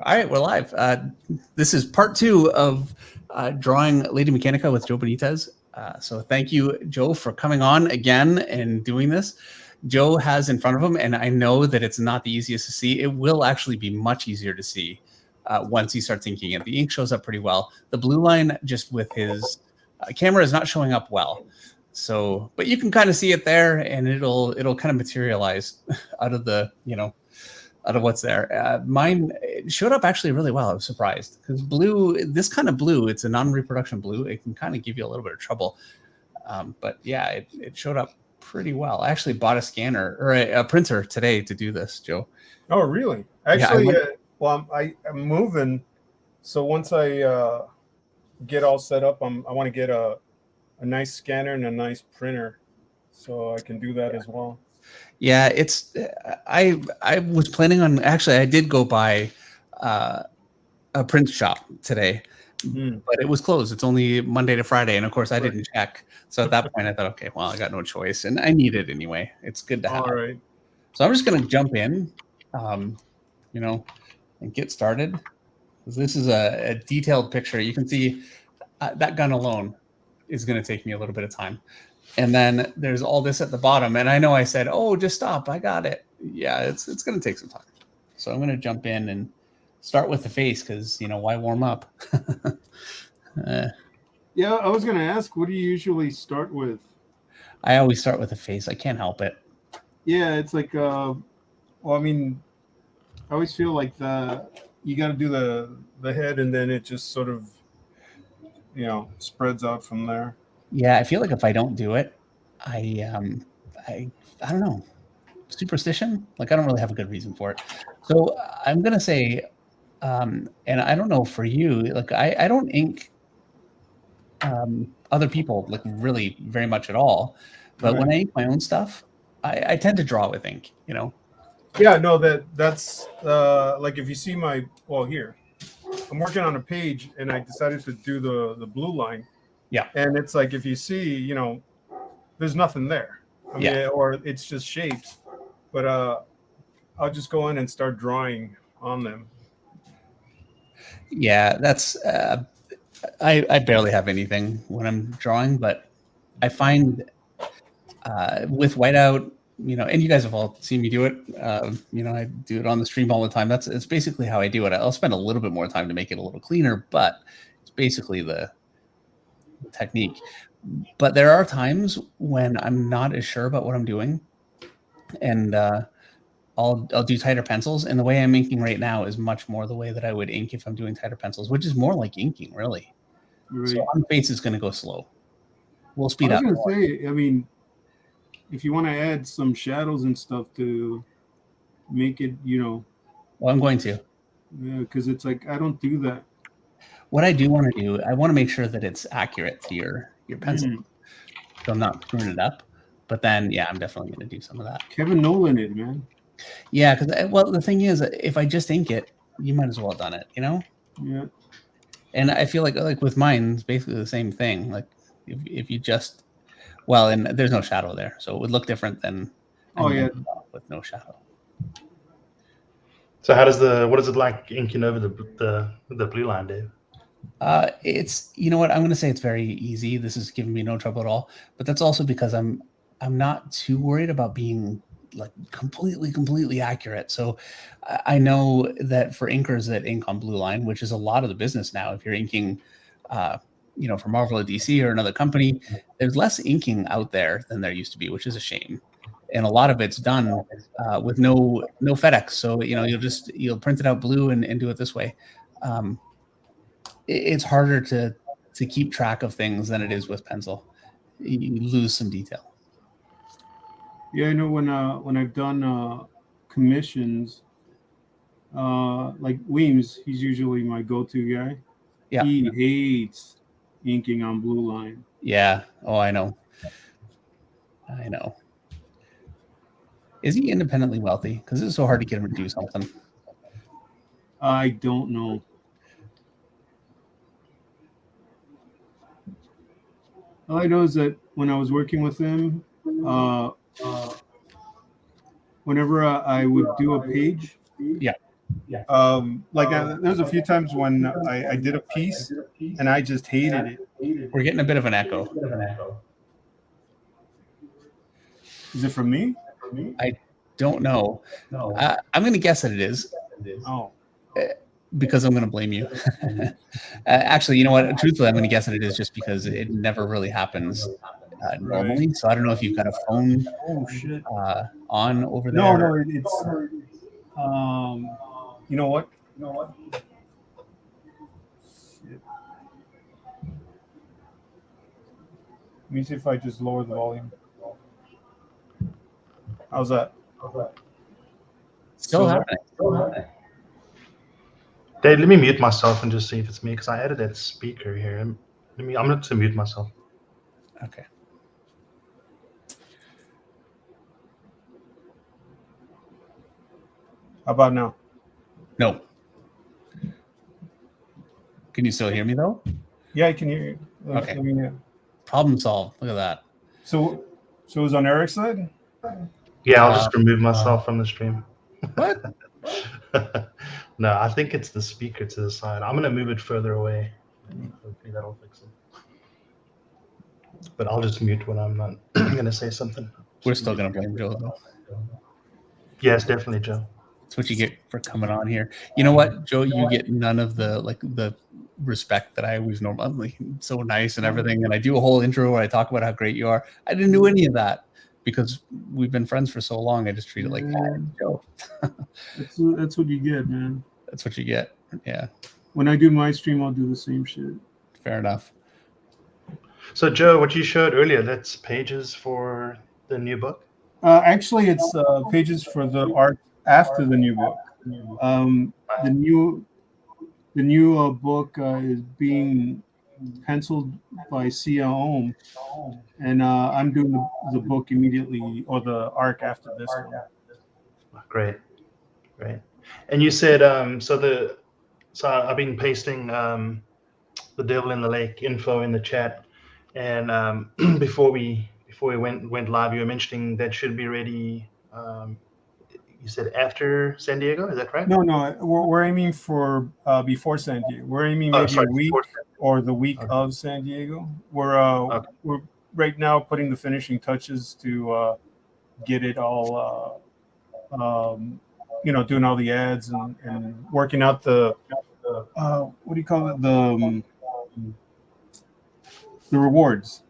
All right, we're live. This is part 2 of drawing Lady Mechanika with Joe Benitez. So thank you, Joe, for coming on again and doing this. Joe has in front of him, and I know that it's not the easiest to see. It will actually be much easier to see once he starts inking it. The ink shows up pretty well. The blue line, just with his camera, is not showing up well. So, but you can kind of see it there, and it'll kind of materialize out of the, out of what's there. Mine showed up actually really well. I was surprised because blue, this kind of blue, it's a non-reproduction blue. It can kind of give you a little bit of trouble. But yeah, it showed up pretty well. I actually bought a scanner or a printer today to do this, Joe. Oh, really? Actually, yeah, well, I'm moving. So once I get all set up, I want to get a nice scanner and a nice printer so I can do that as well. Yeah, it's I was planning on, actually I did go by a print shop today, but it was closed. It's only Monday to Friday, and of course I didn't check. So at that point I thought, okay, well, I got no choice, and I need it anyway. It's good to have. All right. So I'm just gonna jump in, and get started. This is a detailed picture. You can see that gun alone is going to take me a little bit of time. And then there's all this at the bottom. And I know I said, oh, just stop. I got it. Yeah, it's going to take some time. So I'm going to jump in and start with the face because, why warm up? Yeah, I was going to ask, what do you usually start with? I always start with the face. I can't help it. Yeah, it's like, well, I mean, I always feel like you got to do the head and then it just sort of, spreads out from there. Yeah, I feel like if I don't do it, I don't know, superstition. Like I don't really have a good reason for it. So I'm gonna say, and I don't know for you, like I don't ink other people like really very much at all. But when I ink my own stuff, I tend to draw with ink. Yeah, no, that's like if you see here, I'm working on a page and I decided to do the blue line. Yeah. And it's like, if you see, there's nothing there. I mean, or it's just shapes, but I'll just go in and start drawing on them. Yeah, that's, I barely have anything when I'm drawing, but I find with whiteout, and you guys have all seen me do it. I do it on the stream all the time. It's basically how I do it. I'll spend a little bit more time to make it a little cleaner, but it's basically the technique. But there are times when I'm not as sure about what I'm doing, and I'll do tighter pencils. And the way I'm inking right now is much more the way that I would ink if I'm doing tighter pencils, which is more like inking, really. Right. So on face is going to go slow. We'll speed up. I was going to say, I mean, if you want to add some shadows and stuff to make it, Well, I'm going to. Yeah, because it's like, I don't do that. What I do want to do, I want to make sure that it's accurate to your pencil. So I'm not screwing it up. But then, yeah, I'm definitely going to do some of that. Kevin Nolan it, man. Yeah, because, well, the thing is, if I just ink it, you might as well have done it, Yeah. And I feel like with mine, it's basically the same thing. Like, if you just... Well, and there's no shadow there, so it would look different than with no shadow. So what is it like inking over the blue line, Dave? It's, you know what, I'm going to say it's very easy. This is giving me no trouble at all, but that's also because I'm not too worried about being like completely accurate. So I know that for inkers that ink on blue line, which is a lot of the business now, if you're inking for Marvel or DC or another company, there's less inking out there than there used to be, which is a shame. And a lot of it's done with no FedEx. So, you'll print it out blue and do it this way. It's harder to keep track of things than it is with pencil. You lose some detail. Yeah, I know when I've done commissions, like Weems, he's usually my go-to guy. Yeah. He hates inking on blue line. Yeah. Oh, I know. Is he independently wealthy? Because it's so hard to get him to do something. I don't know. All I know is that when I was working with him, whenever I would do a page, There's a few times when I did a piece and I just hated it. We're getting a bit of an echo. Is it from me? I don't know. I'm going to guess that it is. Oh, because I'm going to blame you. Actually, you know what? Truthfully, I'm going to guess that it is just because it never really happens normally. Right. So I don't know if you've got a phone shit. on over there. No, it's you know what? Shit. Let me see if I just lower the volume. How's that? Still happening. Dave, let me mute myself and just see if it's me because I added that speaker here. I'm going to mute myself. Okay. How about now? No. Can you still hear me though? Yeah, I can hear you. Okay. Let me, Problem solved. Look at that. so it was on Eric's side? Yeah, I'll just remove myself from the stream. What? No, I think it's the speaker to the side. I'm going to move it further away. Hopefully that'll fix it. But I'll just mute when I'm not going to say something. We're still going to blame Joe though. Yes, definitely, Joe. That's what you get for coming on here. You know what, Joe? You get none of the respect that I always normally. So nice and everything, and I do a whole intro where I talk about how great you are. I didn't do any of that because we've been friends for so long. I just treat it like Joe. That's what you get, man. That's what you get. Yeah. When I do my stream, I'll do the same shit. Fair enough. So, Joe, what you showed earlier, that's pages for the new book? Actually, it's pages for the art after the new book. The new book is being penciled by Sia Ohm, and I'm doing the book immediately, or the arc after this one. Great. And you said so I've been pasting the Devil in the Lake info in the chat, and before we went live, you were mentioning that should be ready. You said after San Diego, is that correct? No, we're aiming for before San Diego. We're aiming maybe a week or the week of San Diego. We're right now putting the finishing touches to get it all, doing all the ads and working out the what do you call it, the rewards.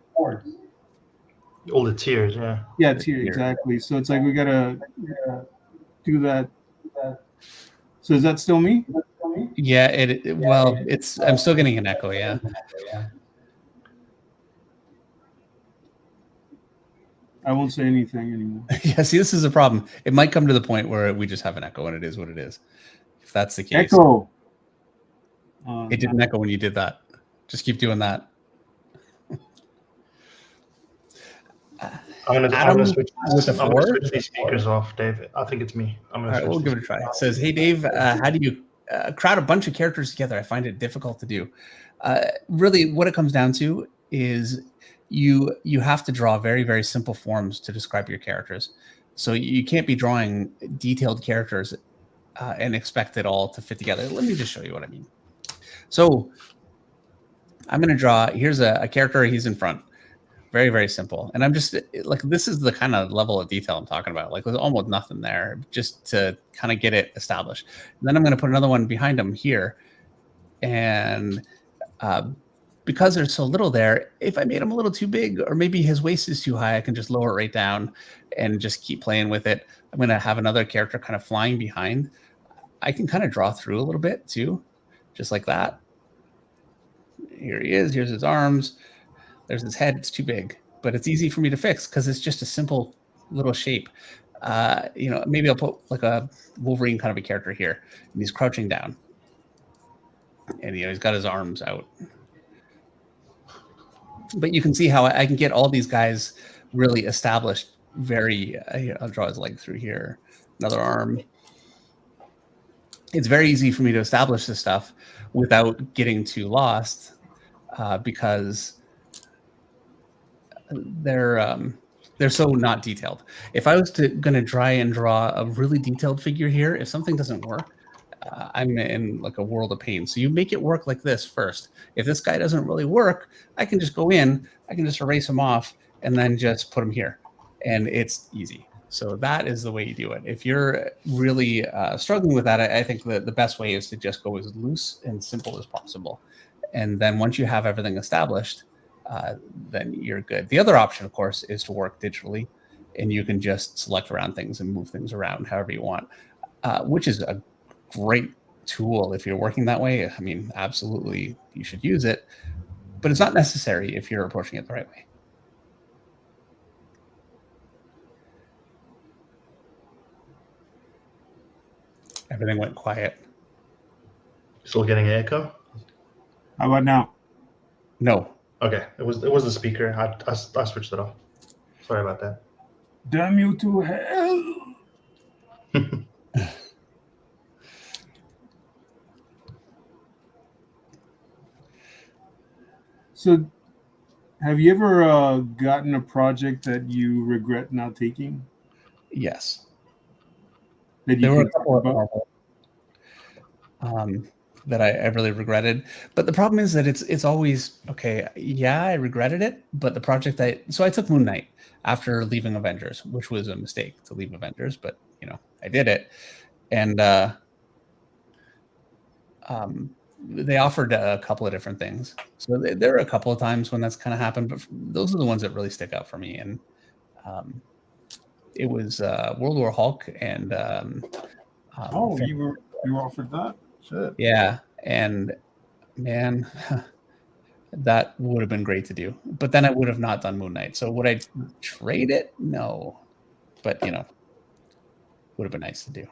All the tiers, yeah. Yeah, tier, exactly. So it's like we gotta do that. So is that still me? Yeah. Well, I'm still getting an echo. Yeah. I won't say anything anymore. Yeah. See, this is a problem. It might come to the point where we just have an echo, and it is what it is. If that's the case. Echo. It didn't echo when you did that. Just keep doing that. I'm gonna switch these speakers off, Dave. I think it's me. All right, we'll give it a try. It says, "Hey Dave, how do you crowd a bunch of characters together? I find it difficult to do." Really, what it comes down to is you have to draw very, very simple forms to describe your characters. So you can't be drawing detailed characters and expect it all to fit together. Let me just show you what I mean. So I'm going to draw. Here's a character. He's in front. Very, very simple. And I'm just like, this is the kind of level of detail I'm talking about. Like there's almost nothing there just to kind of get it established. And then I'm going to put another one behind him here. And because there's so little there, if I made him a little too big, or maybe his waist is too high, I can just lower it right down and just keep playing with it. I'm going to have another character kind of flying behind. I can kind of draw through a little bit too, just like that. Here he is. Here's his arms. There's his head. It's too big, but it's easy for me to fix because it's just a simple little shape. Maybe I'll put like a Wolverine kind of a character here, and he's crouching down, and he's got his arms out. But you can see how I can get all these guys really established. I'll draw his leg through here, another arm. It's very easy for me to establish this stuff without getting too lost because they're so not detailed. If I was going to try and draw a really detailed figure here, if something doesn't work, I'm in like a world of pain. So you make it work like this first. If this guy doesn't really work, I can just go in, I can just erase him off and then just put him here. And it's easy. So that is the way you do it. If you're really struggling with that, I think the best way is to just go as loose and simple as possible. And then once you have everything established, then you're good. The other option, of course, is to work digitally, and you can just select around things and move things around however you want, which is a great tool if you're working that way. I mean, absolutely, you should use it, but it's not necessary if you're approaching it the right way. Everything went quiet. Still getting an echo? How about now? No. Okay, it was the speaker. I switched it off. Sorry about that. Damn you to hell! So, have you ever gotten a project that you regret not taking? Yes. That you There were can a couple talk about? that I really regretted, but the problem is that it's always okay. Yeah, I regretted it, but the project so I took Moon Knight after leaving Avengers, which was a mistake to leave Avengers, but you know I did it, and they offered a couple of different things. So there are a couple of times when that's kind of happened, but those are the ones that really stick out for me. And it was World War Hulk and Oh, you were offered that? Shit. yeah, and man, that would have been great to do. But then I would have not done Moon Knight. So would I trade it? No, but you know, would have been nice to do.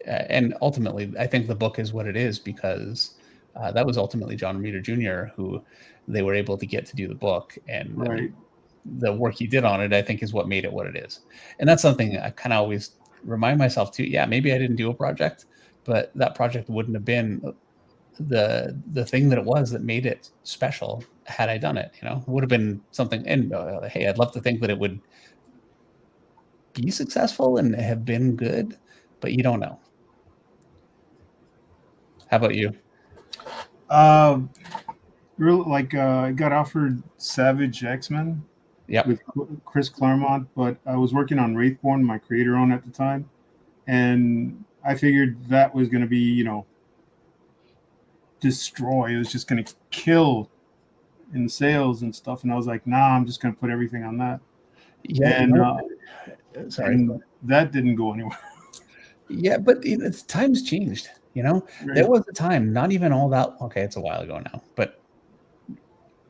And ultimately, I think the book is what it is because that was ultimately John Romita Jr. who they were able to get to do the book, and Right. I mean, the work he did on it, I think, is what made it what it is. And that's something I kind of always remind myself too. Yeah, maybe I didn't do a project, but that project wouldn't have been the thing that it was that made it special had I done it. You know, it would have been something. And hey, I'd love to think that it would be successful and have been good, but you don't know. How about you? I got offered Savage X-Men Yep. with Chris Claremont, but I was working on Wraithborn, my creator own at the time, and I figured that was going to be, you know, destroy. It was just going to kill in sales and stuff, and I was like, nah, I'm just going to put everything on that. Yeah. And, sorry. and that didn't go anywhere. Yeah, but times changed. You know, Right. there was a time, not even all that. Okay, it's a while ago now, but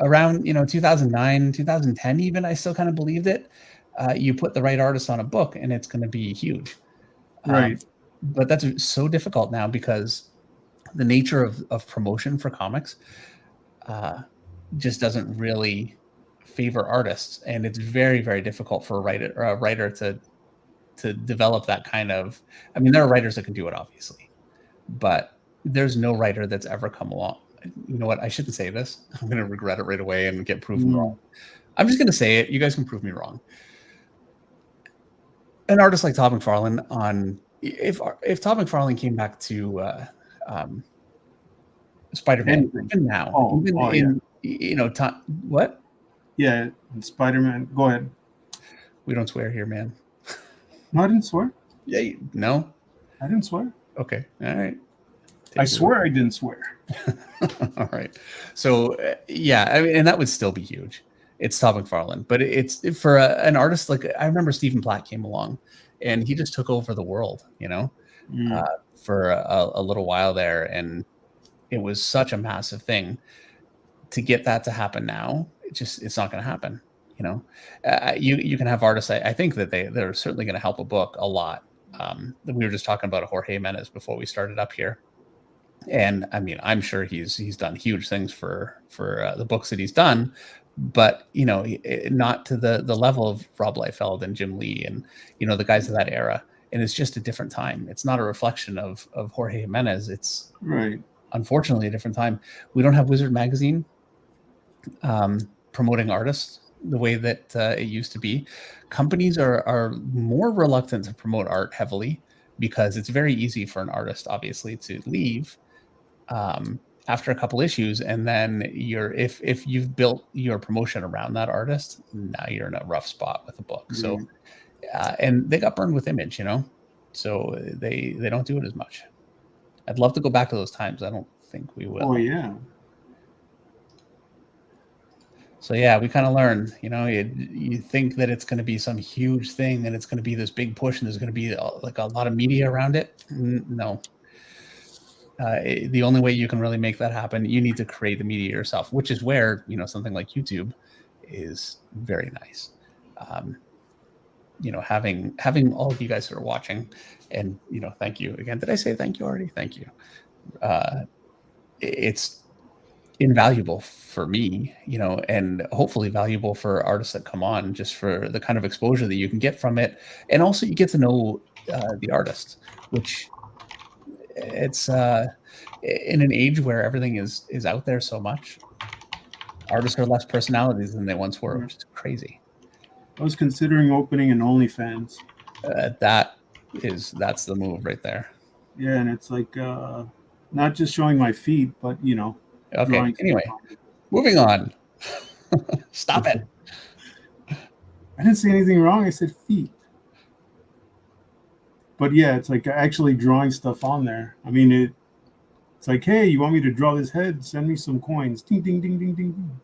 around 2009, 2010, even I still kind of believed it. You put the right artist on a book, and it's going to be huge. Right. But that's so difficult now because the nature of promotion for comics just doesn't really favor artists, and it's very, very difficult for a writer to develop that kind of. I mean, there are writers that can do it, obviously, but there's no writer that's ever come along. You know what? I shouldn't say this. I'm going to regret it right away and get proven wrong. I'm just going to say it. You guys can prove me wrong. An artist like Todd McFarlane if Todd McFarlane came back to Spider-Man, even now, what? Yeah, Spider-Man. Go ahead. We don't swear here, man. No, I didn't swear. Yeah, no. I didn't swear. Okay, all right. I swear I didn't swear. All right. So yeah, I mean, and that would still be huge. It's Todd McFarlane, but it's for an artist like I remember Stephen Platt came along, and he just took over the world, for a little while there, and it was such a massive thing. To get that to happen now, it's not going to happen. You can have artists. I think that they're certainly going to help a book a lot. We were just talking about Jorge Jimenez before we started up here. And I mean, I'm sure he's done huge things for the books that he's done, but not to the level of Rob Liefeld and Jim Lee and the guys of that era. And it's just a different time. It's not a reflection of Jorge Jimenez. It's right. Unfortunately a different time. We don't have Wizard Magazine promoting artists the way that it used to be. Companies are more reluctant to promote art heavily because it's very easy for an artist, obviously, to leave after a couple issues, and then if you've built your promotion around that artist, now you're in a rough spot with a book. So, and they got burned with Image, so they don't do it as much. I'd love to go back to those times. I don't think we will. Oh yeah. So yeah, we kind of learned, you think that it's going to be some huge thing and it's going to be this big push and there's going to be like a lot of media around it. No. The only way you can really make that happen, you need to create the media yourself, which is where, something like YouTube is very nice. Having all of you guys who are watching, and, thank you again. Did I say thank you already? Thank you. It's invaluable for me, and hopefully valuable for artists that come on, just for the kind of exposure that you can get from it. And also you get to know the artist, which it's in an age where everything is out there so much, artists are less personalities than they once were, which is crazy. I was considering opening an OnlyFans. That's the move right there. Yeah, and it's like not just showing my feet, but Okay. Anyway, moving on. Stop it. I didn't say anything wrong. I said feet. But yeah, it's like actually drawing stuff on there. I mean, it's like, hey, you want me to draw this head? Send me some coins. Ding, ding, ding, ding, ding, ding.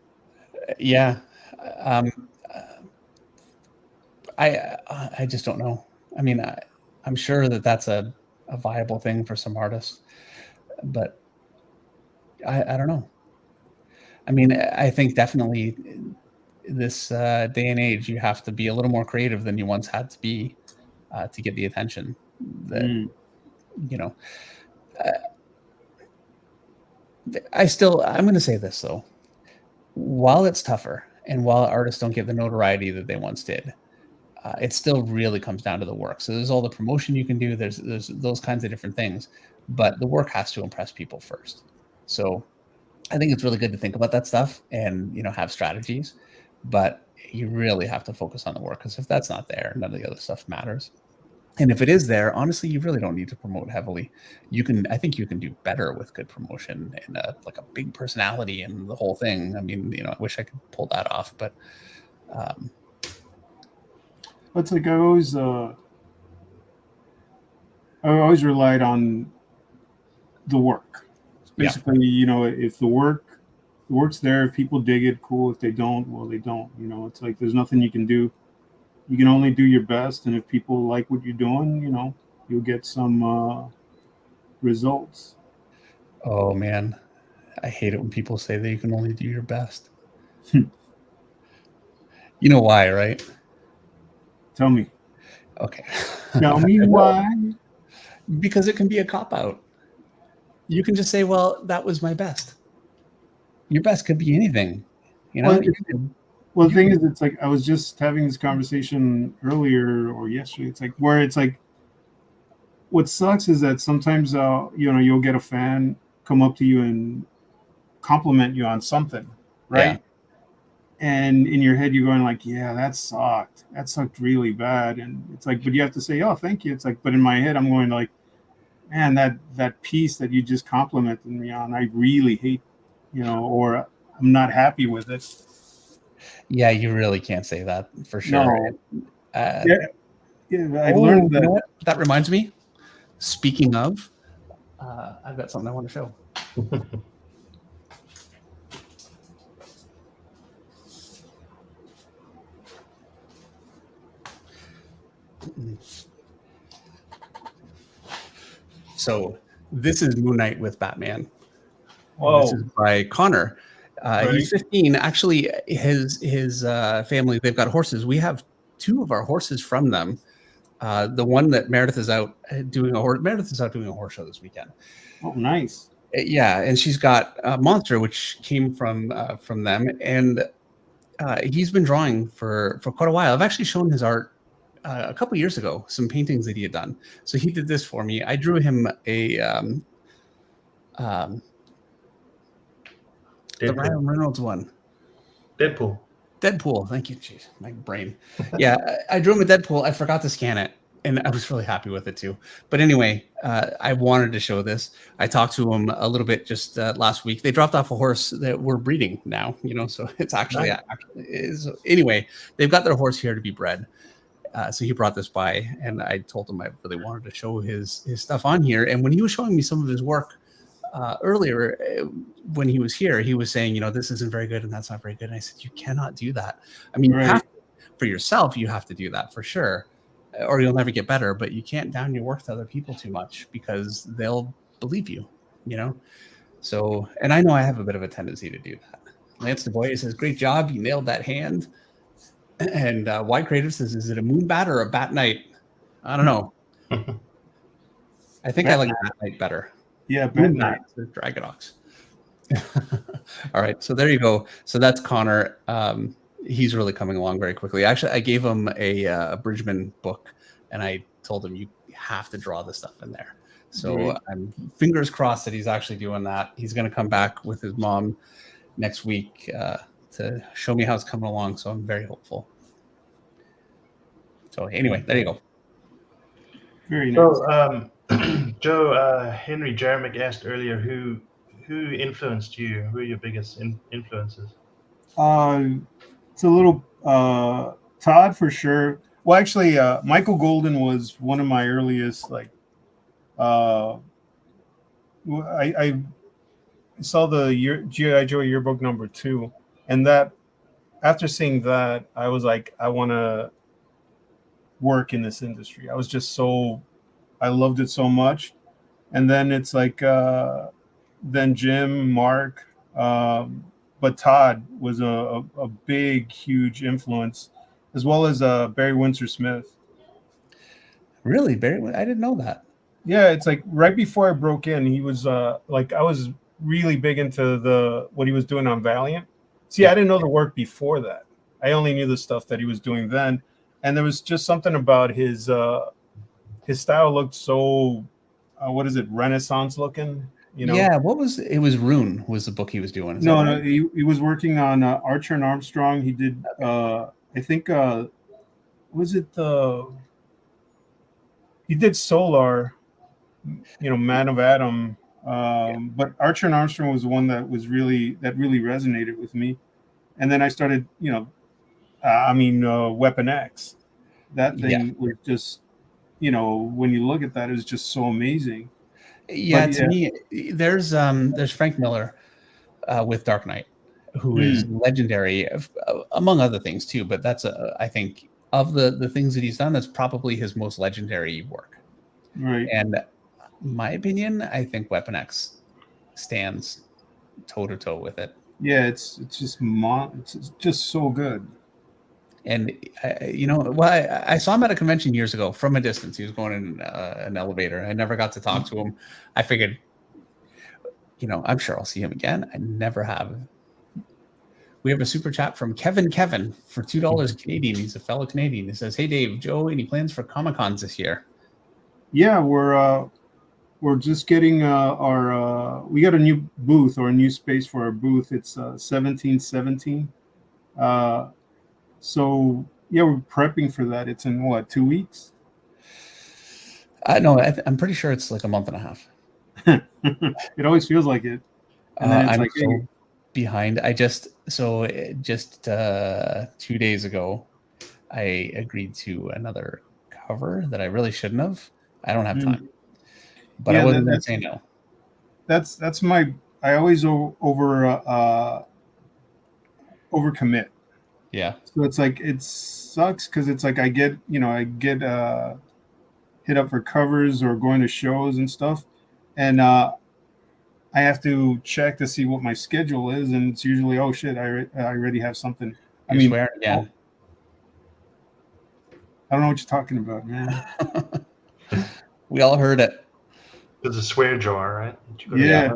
Yeah. I just don't know. I mean, I'm sure that that's a viable thing for some artists, but I don't know. I mean, I think definitely this day and age, you have to be a little more creative than you once had to be to get the attention that, I'm going to say this though, while it's tougher and while artists don't get the notoriety that they once did, it still really comes down to the work. So there's all the promotion you can do. There's those kinds of different things, but the work has to impress people first. So I think it's really good to think about that stuff and, have strategies, but you really have to focus on the work, because if that's not there, none of the other stuff matters. And if it is there, honestly, you really don't need to promote heavily. I think you can do better with good promotion and like a big personality and the whole thing. I mean, I wish I could pull that off, but it's like I always relied on the work. Basically, if the work's there, if people dig it, cool. If they don't, well, they don't. It's like there's nothing you can do. You can only do your best, and if people like what you're doing, you'll get some results. Oh man, I hate it when people say that you can only do your best. You know why, right? Tell me. Okay. Tell me why. Because it can be a cop-out. You can just say, well, that was my best. Your best could be anything. Well, the thing is, it's like I was just having this conversation earlier or yesterday. It's like what sucks is that sometimes you'll get a fan come up to you and compliment you on something, right? Yeah. And in your head, you're going like, yeah, that sucked. That sucked really bad. And it's like, but you have to say, oh, thank you. It's like, but in my head, I'm going like, man, that piece that you just complimented me on, I really hate, or I'm not happy with it. Yeah, you really can't say that for sure. No. I learned that. You know what? That reminds me. Speaking of, I've got something I want to show. So this is Moon Knight with Batman. Whoa. This is by Connor. Right. He's 15. Actually, his family, they've got horses. We have 2 of our horses from them. The one that Meredith is out doing a horse show this weekend. Oh, nice. Yeah, and she's got Monster, which came from them, and he's been drawing for quite a while. I've actually shown his art a couple years ago, some paintings that he had done. So he did this for me. I drew him the Ryan Reynolds one. Deadpool. Thank you. Jeez, my brain. Yeah, I drew him a Deadpool. I forgot to scan it. and I was really happy with it too. But anyway, I wanted to show this. I talked to him a little bit just last week. They dropped off a horse that we're breeding now, so it's actually, anyway, they've got their horse here to be bred. So he brought this by, and I told him I really wanted to show his stuff on here. And when he was showing me some of his work earlier, when he was here, he was saying, this isn't very good and that's not very good. And I said, you cannot do that. I mean, Right. you have to, for yourself, you have to do that for sure, or you'll never get better. But you can't down your work to other people too much because they'll believe you, So, and I know I have a bit of a tendency to do that. Lance DuBois says, great job. You nailed that hand. And Wide Creative says, is it a moon bat or a bat night? I don't know. I think I like bat night better. Yeah, bat night. Dragonox. All right, so there you go. So that's Connor. He's really coming along very quickly. Actually, I gave him a Bridgman book, and I told him you have to draw this stuff in there. So I'm fingers crossed that he's actually doing that. He's going to come back with his mom next week to show me how it's coming along. So I'm very hopeful. So anyway, there you go. Very nice. So, Joe, Henry Jeremick asked earlier, who influenced you? Who are your biggest influences? It's a little Todd for sure. Well, actually, Michael Golden was one of my earliest. I saw the G.I. Joe yearbook number 2, and that after seeing that, I was like, I want to work in this industry. I loved it so much. And then it's like, then Jim, Mark, but Todd was a big, huge influence, as well as Barry Windsor Smith. Really, Barry? I didn't know that. Yeah, it's like right before I broke in, he was I was really big into what he was doing on Valiant. See, I didn't know the work before that. I only knew the stuff that he was doing then, and there was just something about his style looked so Renaissance looking. Yeah, it was Rune was the book he was doing. No, he was working on Archer and Armstrong. He did I think he did Solar, Man of Adam, but Archer and Armstrong was the one that really resonated with me. And then I started, Weapon X. That thing was just, when you look at that, it was just so amazing. Yeah, to me, there's Frank Miller with Dark Knight, who is legendary, among other things too. But that's I think of the things that he's done, that's probably his most legendary work. Right. And my opinion, I think Weapon X stands toe to toe with it. Yeah, it's just so good. And I saw him at a convention years ago from a distance. He was going in an elevator. I never got to talk to him. I figured, I'm sure I'll see him again. I never have. We have a super chat from Kevin for $2 Canadian. He's a fellow Canadian. He says, "Hey Dave, Joe, any plans for Comic-Cons this year?" Yeah, we're just getting we got a new booth or a new space for our booth. It's 1717. So yeah, we're prepping for that. It's in what, 2 weeks? No, I'm pretty sure it's like a month and a half. It always feels like it. And then it's I'm like, so behind. Just 2 days ago, I agreed to another cover that I really shouldn't have. I don't have time, but I wasn't going to say no. That's my. I always overcommit. Yeah. So it's like, it sucks because it's like I get hit up for covers or going to shows and stuff, and I have to check to see what my schedule is, and it's usually, oh shit, I already have something. I swear, yeah. I don't know what you're talking about, man. We all heard it. It's a swear jar, right? Yeah.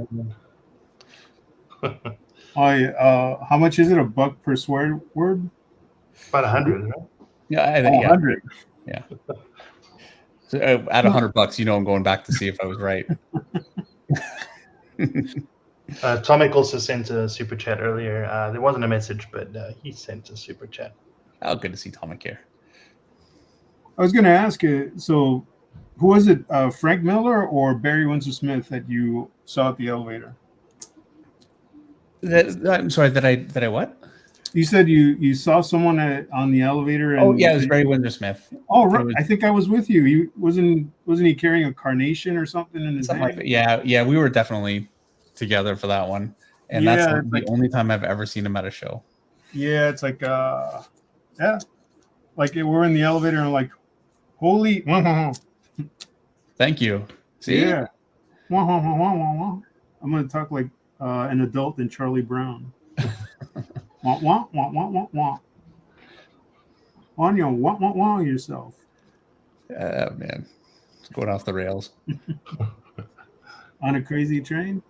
How much is it? $1 per swear word? About 100, right? Yeah, I think 100. Yeah. So at $100, I'm going back to see if I was right. Tomic also sent a super chat earlier. There wasn't a message, but he sent a super chat. Oh, good to see Tomic here. I was going to ask you. So, who was it? Frank Miller or Barry Windsor Smith that you saw at the elevator? I'm sorry. That I what? You said you saw someone on the elevator. And Oh yeah, it was Barry Windsor Smith. Oh, right. I think I was with you. He wasn't he carrying a carnation or something in his Something hand? like that. Yeah. We were definitely together for that one, and that's the only time I've ever seen him at a show. Yeah, it's like yeah, like we're in the elevator and I'm like, holy. Thank you. See? Yeah. I'm gonna talk like an adult in Charlie Brown. Wah wah wah wah wah wah. On your wah wah wah yourself. Man, it's going off the rails. On a crazy train.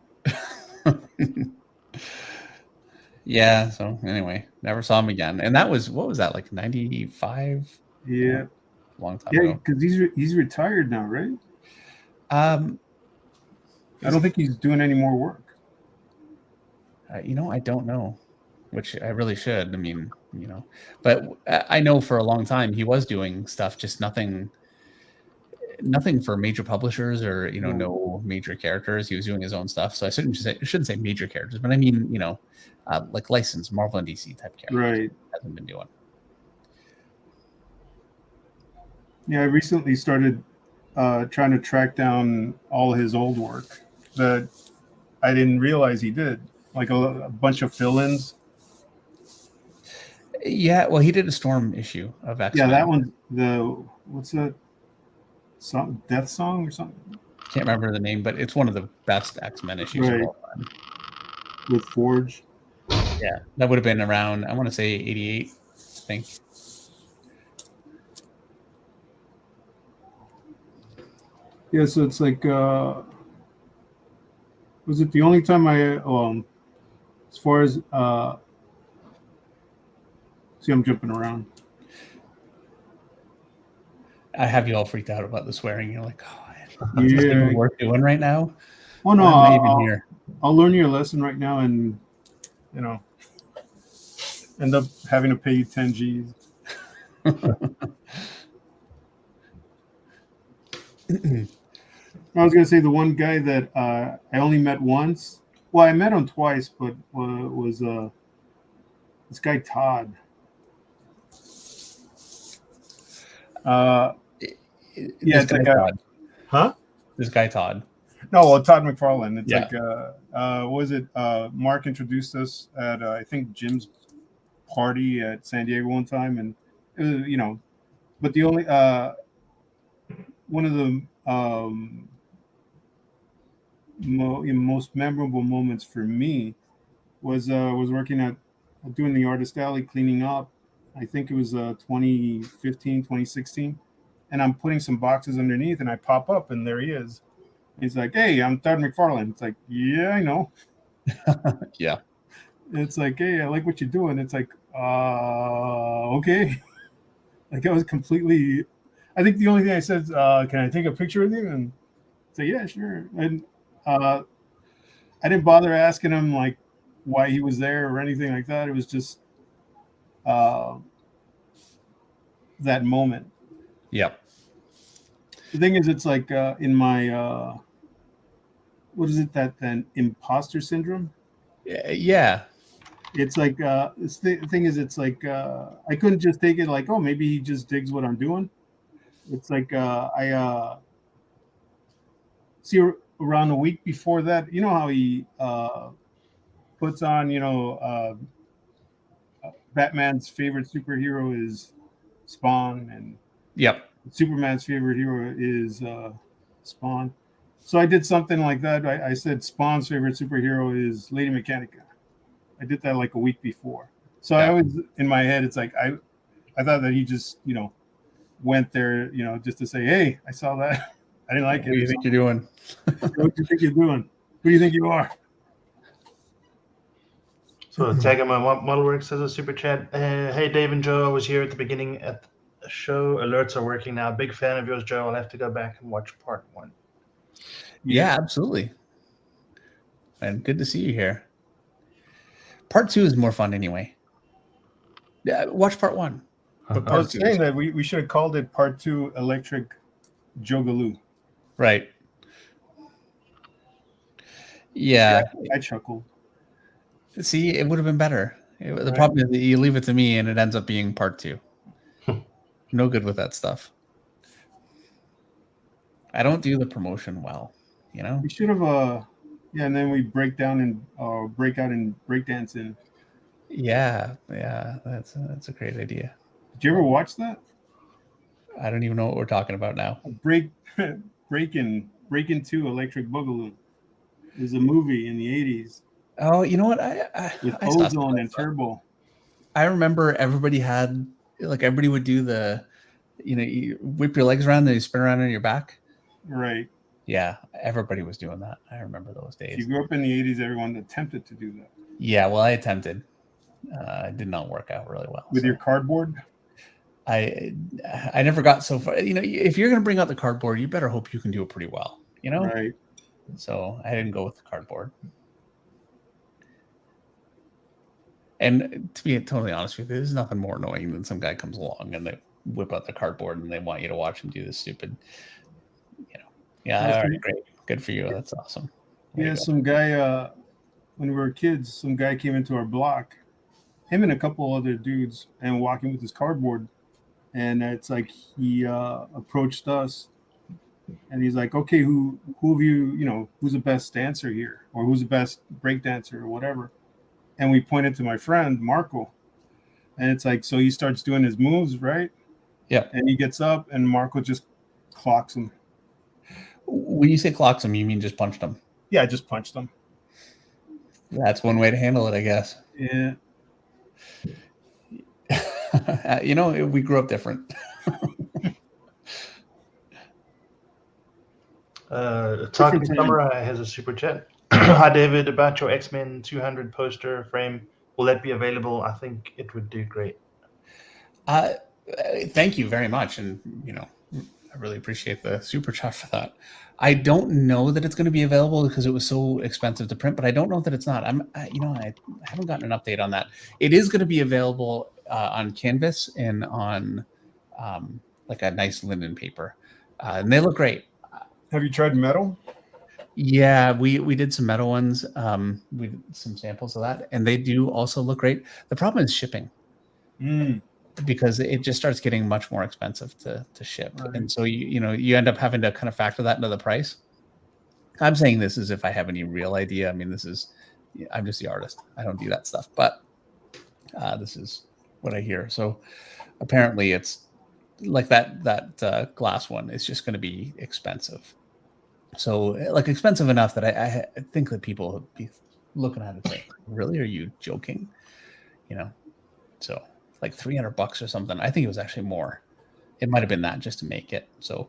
Yeah. So anyway, never saw him again, and that was what was that like 95? Yeah. Long time Yeah, ago. because he's retired now, right? I don't think he's doing any more work. I don't know, which I really should. I mean, but I know for a long time he was doing stuff, just nothing for major publishers or no major characters. He was doing his own stuff, so I shouldn't say major characters, but I mean like licensed Marvel and DC type characters. Right. Hasn't been doing. Yeah, I recently started trying to track down all his old work that I didn't realize he did, like a bunch of fill-ins. Yeah, well, he did a Storm issue of X-Men. Yeah, that one. What's that? Death Song or something? Can't remember the name, but it's one of the best X-Men issues of all time. With Forge. Yeah, that would have been around, I want to say 88, I think. Yeah, so it's like, was it the only time as far as, see, I'm jumping around. I have you all freaked out about the swearing. You're like, oh, is this even worth doing right now? Oh no, Why am I even here? I'll learn your lesson right now and, end up having to pay you 10 G's. I was going to say the one guy that I only met once. Well, I met him twice, but was this guy Todd. Yeah, it's like Todd. Huh? This guy Todd. No, well, Todd McFarlane. It's Yeah. like, was it Mark introduced us at I think Jim's party at San Diego one time, and it was, but the only one of the most memorable moments for me was working at doing the Artist Alley, cleaning up. I think it was 2015, 2016, and I'm putting some boxes underneath, and I pop up, and there he is. He's like, "Hey, I'm Todd McFarlane." It's like, "Yeah, I know." Yeah. It's like, "Hey, I like what you're doing." It's like, okay. Like I was completely. I think the only thing I said is, "Can I take a picture with you?" And say, "Yeah, sure." And I didn't bother asking him like why he was there or anything like that. It was just that moment. Yep. The thing is, it's like in my what is it, that imposter syndrome? Yeah. It's like the thing is, it's like I couldn't just take it like, oh, maybe he just digs what I'm doing. It's like I see around a week before that, you know how he puts on, Batman's favorite superhero is Spawn, and Yep. Superman's favorite hero is Spawn. So I did something like that. I said Spawn's favorite superhero is Lady Mechanika. I did that like a week before. So I always, in my head, it's like I thought that he just, went there, just to say, hey, I saw that. I didn't like it. What do you think you're doing? What do you think you're doing? Who do you think you are? So Tagama Modelworks says a super chat. Hey, Dave and Joe, I was here at the beginning at the show. Alerts are working now. Big fan of yours, Joe. I'll have to go back and watch part 1. Yeah, absolutely. And good to see you here. Part 2 is more fun anyway. Yeah, watch part 1. But I part was two. saying that we should have called it Part 2 Electric Jogaloo. Right. Yeah. I chuckled. See, it would have been better. The Right. problem is that you leave it to me and it ends up being part 2. No good with that stuff. I don't do the promotion well, you know? We should have, yeah, and then we break out in breakdancing. Yeah, that's a great idea. Did you ever watch that? I don't even know what we're talking about now. Breakin' 2 Electric Boogaloo. It was a movie in the 80s. Oh, you know what? With I saw some Ozone of and that stuff. Turbo. I remember everybody would do the, you whip your legs around, then you spin around on your back. Right. Yeah, everybody was doing that. I remember those days. If you grew up in the 80s, everyone attempted to do that. Yeah, well, I attempted. It did not work out really well. With your cardboard? I never got so far. If you're going to bring out the cardboard, you better hope you can do it pretty well. Right. So I didn't go with the cardboard. And to be totally honest with you, there's nothing more annoying than some guy comes along and they whip out the cardboard and they want you to watch him do this stupid, Yeah, all right, great. Good for you. That's awesome. Yeah, some guy, when we were kids, some guy came into our block, him and a couple other dudes, and walking with his cardboard. And it's like he approached us and he's like, okay, who of you, who's the best dancer here? Or who's the best break dancer or whatever? And we pointed to my friend, Marco. And it's like, so he starts doing his moves, right? Yeah. And he gets up and Marco just clocks him. When you say clocks him, you mean just punched him? Yeah, I just punched him. That's one way to handle it, I guess. Yeah. We grew up different. Talking Samurai has a super chat. Hi, David. About your X-Men 200 poster frame, will that be available? I think it would do great. Thank you very much, and I really appreciate the super chat for that. I don't know that it's going to be available because it was so expensive to print, but I don't know that it's not. I haven't gotten an update on that. It is going to be available on canvas and on like a nice linen paper, and they look great. Have you tried metal? Yeah, we did some metal ones. We did some samples of that, and they do also look great. The problem is shipping. Because it just starts getting much more expensive to ship. Right. And so you end up having to kind of factor that into the price. I'm saying this as if I have any real idea. I mean, I'm just the artist. I don't do that stuff, but this is what I hear. So apparently it's like that glass one is just going to be expensive. So like expensive enough that I think that people would be looking at it like, really, are you joking? So like $300 or something. I think it was actually more. It might have been that just to make it. So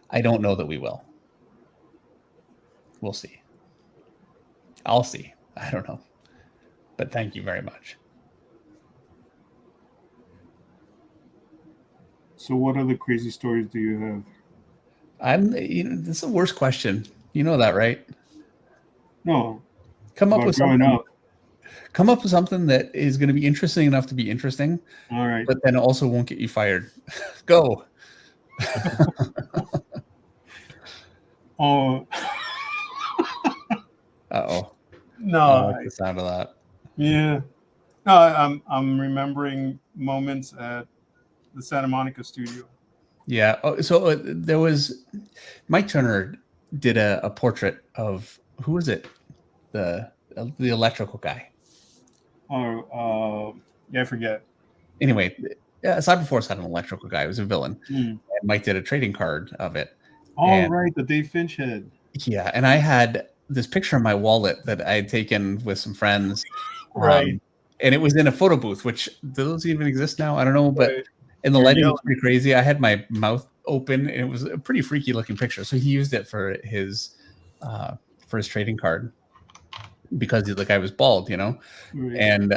I don't know that we will. We'll see. I'll see. I don't know. But thank you very much. So what other crazy stories do you have? This is the worst question. You know that, right? No. Come up with something. Up. Come up with something that is going to be interesting enough to be interesting. All right. But then also won't get you fired. Go. Oh. Uh-oh. No. I like the sound of that. Yeah. No, I'm remembering moments at the Santa Monica studio. Yeah. Oh, so there was Mike Turner did a portrait of, who was it? The electrical guy. Oh, yeah, I forget. Anyway, Cyberforce had an electrical guy. He was a villain. And Mike did a trading card of it. Oh, right, the Dave Finch head. Yeah, and I had this picture in my wallet that I had taken with some friends. Right. And it was in a photo booth, which, do those even exist now? I don't know, but in the lighting, it was pretty crazy. I had my mouth open, and it was a pretty freaky looking picture. So he used it for his trading card because the guy was bald, Right. And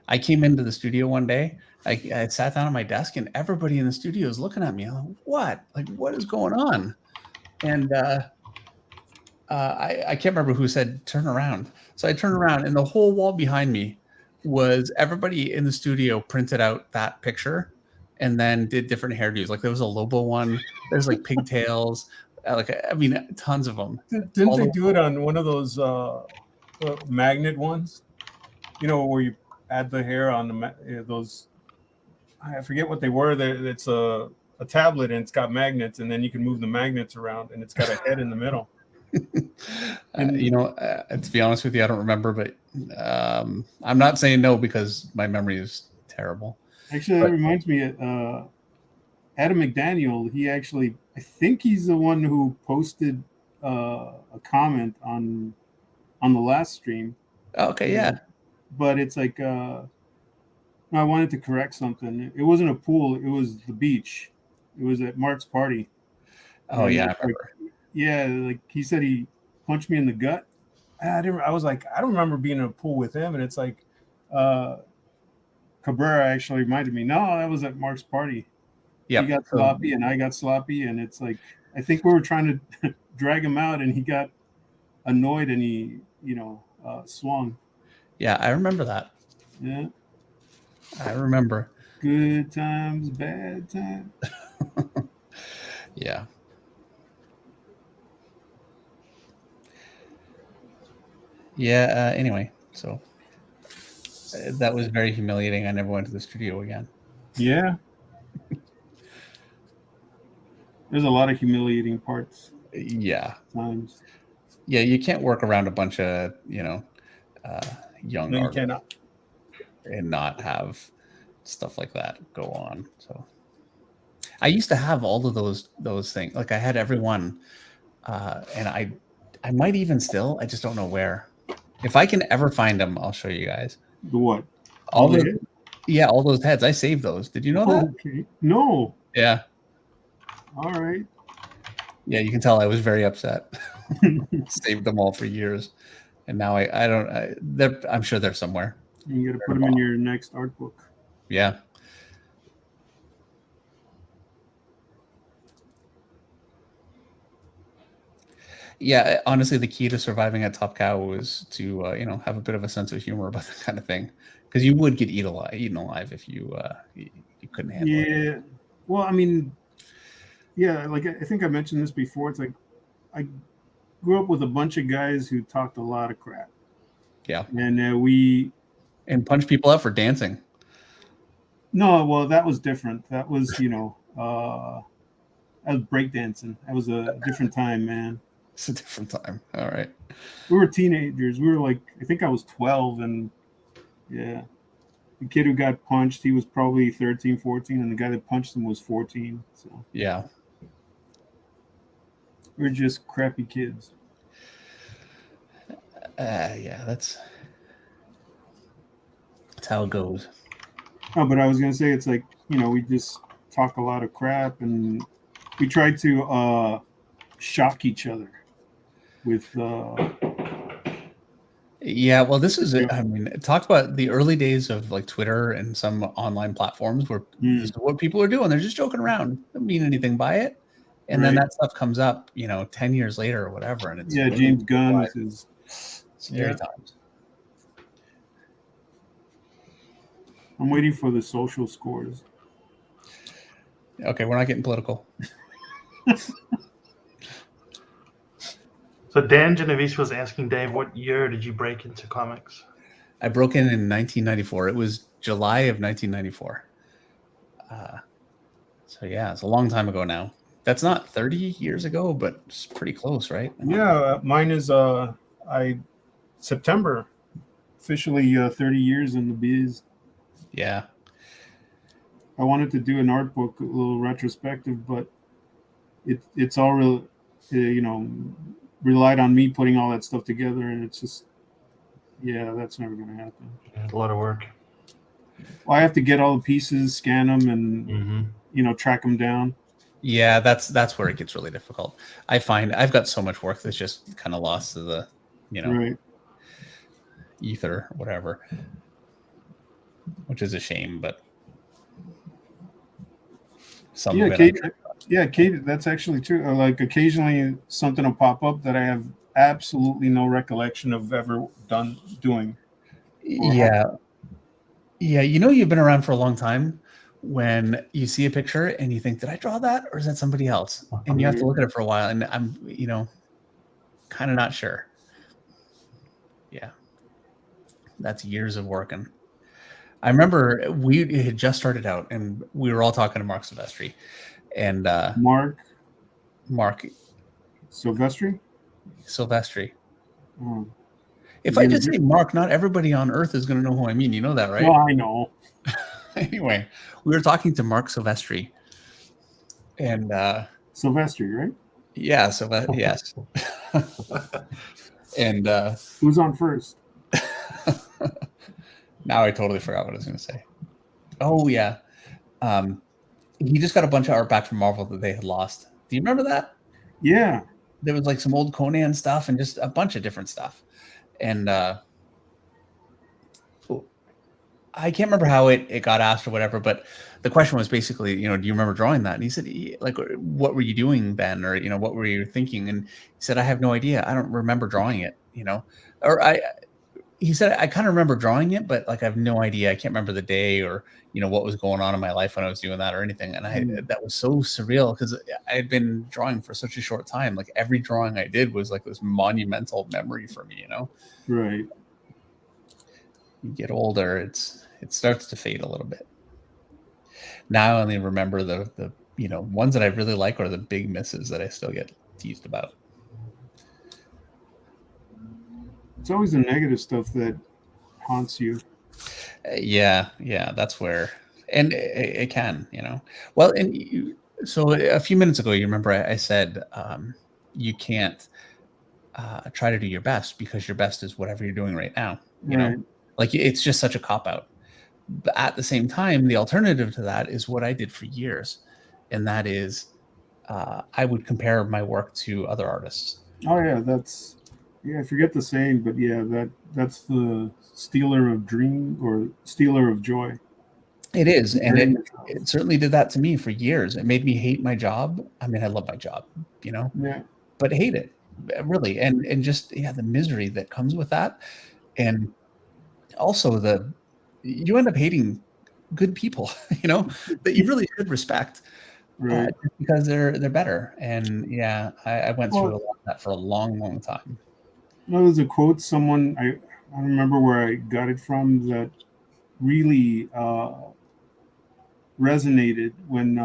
I came into the studio one day. I sat down at my desk, and everybody in the studio is looking at me. I'm like, what? Like, what is going on? And I can't remember who said, turn around. So I turned around, and the whole wall behind me was everybody in the studio printed out that picture and then did different hairdos. Like there was a Lobo one. There's like pigtails. Like I mean, tons of them. Didn't they do it on one of those magnet ones? You know, where you add the hair on those. I forget what they were. It's a tablet and it's got magnets, and then you can move the magnets around, and it's got a head in the middle. You know, to be honest with you, I don't remember, but I'm not saying no because my memory is terrible. Actually, that reminds me, Adam McDaniel, he actually, I think he's the one who posted a comment on the last stream. Okay, yeah. But it's like, I wanted to correct something. It wasn't a pool, it was the beach. It was at Mark's party. Oh, and yeah, I remember. Yeah, like he said he punched me in the gut. I was like, I don't remember being in a pool with him. And it's like, Cabrera actually reminded me, no, that was at Mark's party. Yeah, he got sloppy and I got sloppy. And it's like, I think we were trying to drag him out and he got annoyed and he, swung. Yeah, I remember that. Yeah. I remember. Good times, bad times. Yeah. Yeah, anyway, so that was very humiliating. I never went to the studio again. Yeah. There's a lot of humiliating parts. Yeah. Times. Yeah, you can't work around a bunch of, young No, you artists cannot. and not have stuff like that go on. So I used to have all of those things. Like I had every one, and I might even still. I just don't know where. If I can ever find them, I'll show you guys. The what? All those heads. I saved those. Did you know that? Okay. No. Yeah. All right. Yeah, you can tell I was very upset. Saved them all for years, and now I'm sure they're somewhere. You got to put them in your next art book. Yeah. Yeah, honestly, the key to surviving at Top Cow was to have a bit of a sense of humor about that kind of thing, because you would get eaten alive if you couldn't handle it. Yeah, well, I mean, yeah, like I think I mentioned this before. It's like I grew up with a bunch of guys who talked a lot of crap. Yeah, and punch people out for dancing. No, well, that was different. That was that was breakdancing. That was a different time, man. It's a different time. All right. We were teenagers. We were like, I think I was 12, and yeah, the kid who got punched, he was probably 13, 14, and the guy that punched him was 14. So yeah, we're just crappy kids. Yeah, that's how it goes. Oh, but I was gonna say, it's like, we just talk a lot of crap, and we try to shock each other with yeah, well, this is it. I mean, talk about the early days of like Twitter and some online platforms where this is what people are doing. They're just joking around. They don't mean anything by it. And then that stuff comes up, 10 years later or whatever. And it's James Gunn with his scary times. I'm waiting for the social scores. Okay, we're not getting political. So Dan Genovese was asking Dave, what year did you break into comics? I broke in 1994. It was July of 1994. So yeah, it's a long time ago now. That's not 30 years ago, but it's pretty close, right? Yeah, mine is September, officially 30 years in the biz. Yeah. I wanted to do an art book, a little retrospective, but it's all real, relied on me putting all that stuff together, and it's just, that's never going to happen. A lot of work. Well, I have to get all the pieces, scan them, and track them down. Yeah, that's where it gets really difficult. I find I've got so much work that's just kind of lost to the, right. ether or whatever, which is a shame, but some of it. Kate, that's actually true. Like occasionally something will pop up that I have absolutely no recollection of ever doing. Yeah. Yeah, you've been around for a long time when you see a picture and you think, did I draw that or is that somebody else? And you have to look at it for a while, and I'm, kind of not sure. Yeah, that's years of working. I remember we had just started out and we were all talking to Mark Silvestri, and Mark Silvestri. Oh. If I just say Mark, not everybody on earth is going to know who I mean. You know that, right? No, I know. Anyway, we were talking to Mark Silvestri, and Silvestri, right? Yeah, yes. And who's on first? Now I totally forgot what I was going to say. Oh yeah, he just got a bunch of art back from Marvel that they had lost. Do you remember that? Yeah, there was like some old Conan stuff and just a bunch of different stuff. And I can't remember how it got asked or whatever, but the question was basically, do you remember drawing that? And he said, like, what were you doing then? Or, what were you thinking? And he said, I have no idea. I don't remember drawing it, or he said, I kind of remember drawing it, but like, I have no idea. I can't remember the day or, what was going on in my life when I was doing that or anything. And that was so surreal because I had been drawing for such a short time. Like every drawing I did was like this monumental memory for me, Right. You get older, it starts to fade a little bit. Now I only remember the ones that I really like are the big misses that I still get teased about. It's always the negative stuff that haunts you. Yeah, that's where, and it can, Well, and so a few minutes ago, you remember I said you can't try to do your best because your best is whatever you're doing right now. You know, like it's just such a cop out. But at the same time, the alternative to that is what I did for years, and that is I would compare my work to other artists. Oh yeah, I forget the saying, but yeah, that's the stealer of dream or stealer of joy. It is, and it certainly did that to me for years. It made me hate my job. I mean, I love my job, Yeah. but hate it really, and just the misery that comes with that, and also you end up hating good people, that you really should respect, Right. because they're better. And I went through a lot of that for a long, long time. There's a quote I don't remember where I got it from that really resonated when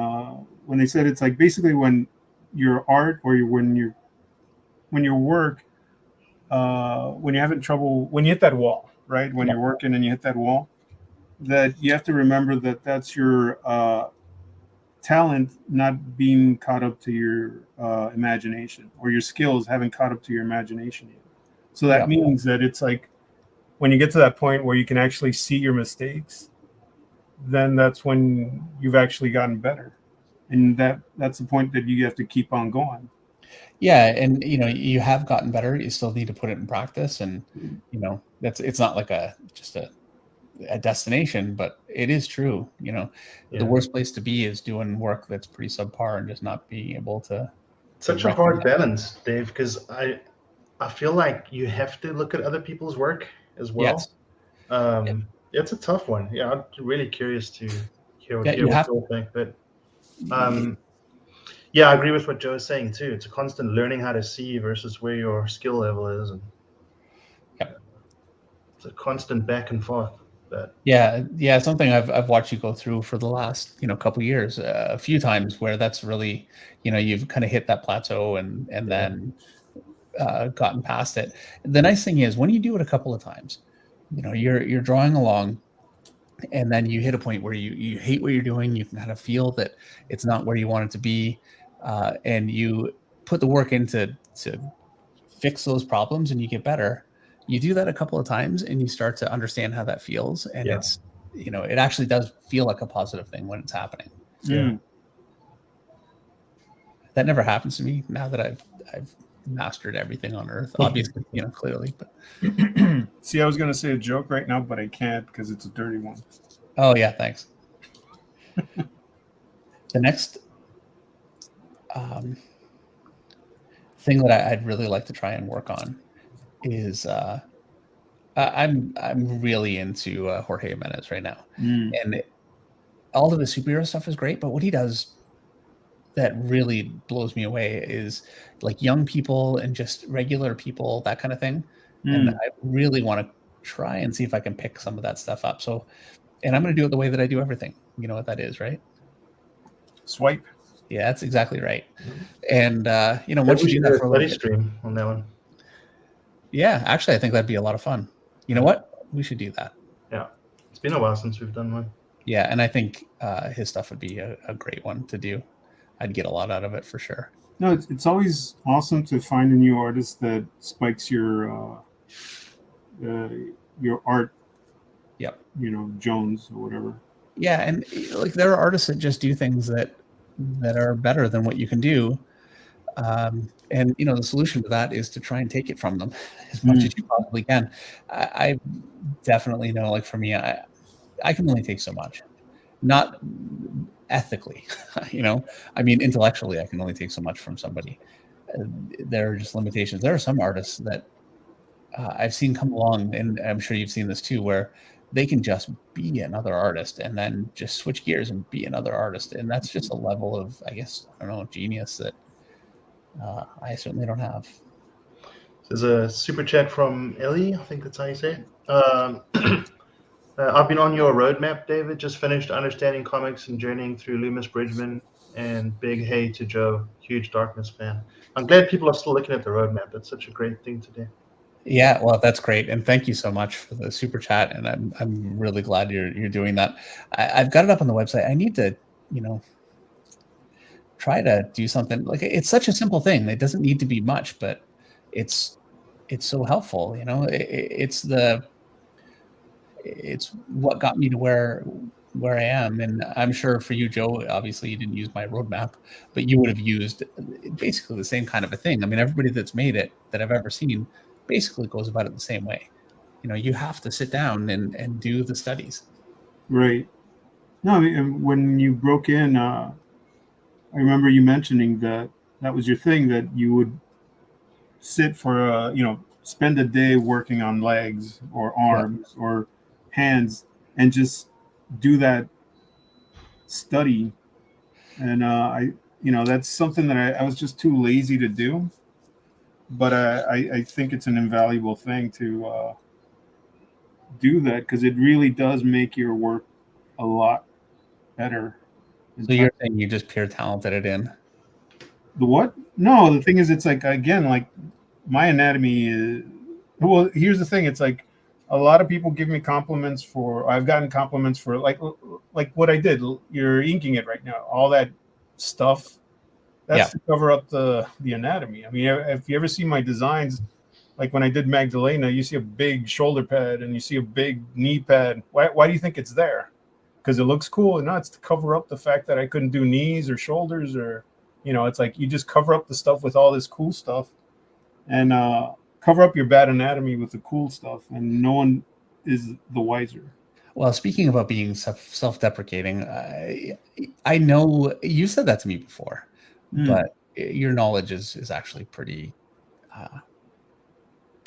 they said it's like basically when your art or when your work when you're having trouble when you hit that wall, right? When you're working and you hit that wall, that you have to remember that that's your talent not being caught up to your imagination, or your skills haven't caught up to your imagination yet. So that means that it's like when you get to that point where you can actually see your mistakes, then that's when you've actually gotten better. And that's the point that you have to keep on going. Yeah, and you have gotten better. You still need to put it in practice, and it's not like just a destination, but it is true. The worst place to be is doing work that's pretty subpar and just not being able to. Such a hard balance, Dave, because I feel like you have to look at other people's work as well. Yes. It's a tough one. Yeah, I'm really curious to hear what you you think. But I agree with what Joe is saying too. It's a constant learning how to see versus where your skill level is, and it's a constant back and forth. Something I've watched you go through for the last couple of years, a few times, where that's really you've kind of hit that plateau and then gotten past it. The nice thing is when you do it a couple of times, you're drawing along, and then you hit a point where you hate what you're doing. You can kind of feel that it's not where you want it to be, and you put the work into to fix those problems, and you get better. You do that a couple of times, and you start to understand how that feels, and it's it actually does feel like a positive thing when it's happening. That never happens to me now that I've mastered everything on earth, obviously, clearly. But see, I was going to say a joke right now, but I can't because it's a dirty one. Oh yeah, thanks. The next thing that I'd really like to try and work on is I'm really into Jorge Jimenez right now, and all of his superhero stuff is great. But what he does that really blows me away is like young people and just regular people, that kind of thing. And I really want to try and see if I can pick some of that stuff up. So, and I'm going to do it the way that I do everything. You know what that is, right? Swipe. Yeah, that's exactly right. And you know, Maybe once we you do should do that a for a little study bit, stream on that one. yeah, actually, I think that'd be a lot of fun. You know what? We should do that. Yeah, it's been a while since we've done one. Yeah, and I think his stuff would be a great one to do. I'd get a lot out of it for sure. No, it's always awesome to find a new artist that spikes your art. Yep. You know, Jones or whatever. Yeah, and like there are artists that just do things that are better than what you can do. And you know, the solution to that is to try and take it from them as much as you possibly can. I definitely know, like for me, I can only take so much. Not ethically, you know. I mean, intellectually, I can only take so much from somebody. There are just limitations. There are some artists that I've seen come along, and I'm sure you've seen this too, where they can just be another artist and then just switch gears and be another artist, and that's just a level of, I guess, I don't know, genius that I certainly don't have. There's a super chat from Ellie. I think that's how you say it. I've been on your roadmap, David. Just finished understanding comics and journeying through Loomis Bridgman. And big hey to Joe, huge Darkness fan. I'm glad people are still looking at the roadmap. It's such a great thing to do. Yeah, well, that's great, and thank you so much for the super chat. And I'm really glad you're doing that. I've got it up on the website. I need to, you know, try to do something. Like it's such a simple thing. It doesn't need to be much, but it's so helpful. You know, it's what got me to where I am. And I'm sure for you, Joe, obviously you didn't use my roadmap, but you would have used basically the same kind of a thing. I mean, everybody that's made it that I've ever seen basically goes about it the same way. You know, you have to sit down and do the studies. Right. No, I mean, when you broke in, I remember you mentioning that was your thing, that you would sit for, you know, spend a day working on legs or arms or hands and just do that study. And you know, that's something that I was just too lazy to do. But I think it's an invaluable thing to do that, because it really does make your work a lot better. So you're saying you just pure talented it in? The what? No, the thing is, it's like, again, like my anatomy is, well, here's the thing. It's like a lot of people give me compliments for, I've gotten compliments for like what I did. You're inking it right now. All that stuff, that's to cover up the anatomy. I mean, if you ever see my designs, like when I did Magdalena, you see a big shoulder pad and you see a big knee pad. Why do you think it's there? Because it looks cool? No, it's to cover up the fact that I couldn't do knees or shoulders, or, you know, it's like you just cover up the stuff with all this cool stuff, and cover up your bad anatomy with the cool stuff, and no one is the wiser. Well, speaking about being self-deprecating, I know you said that to me before, but your knowledge is actually pretty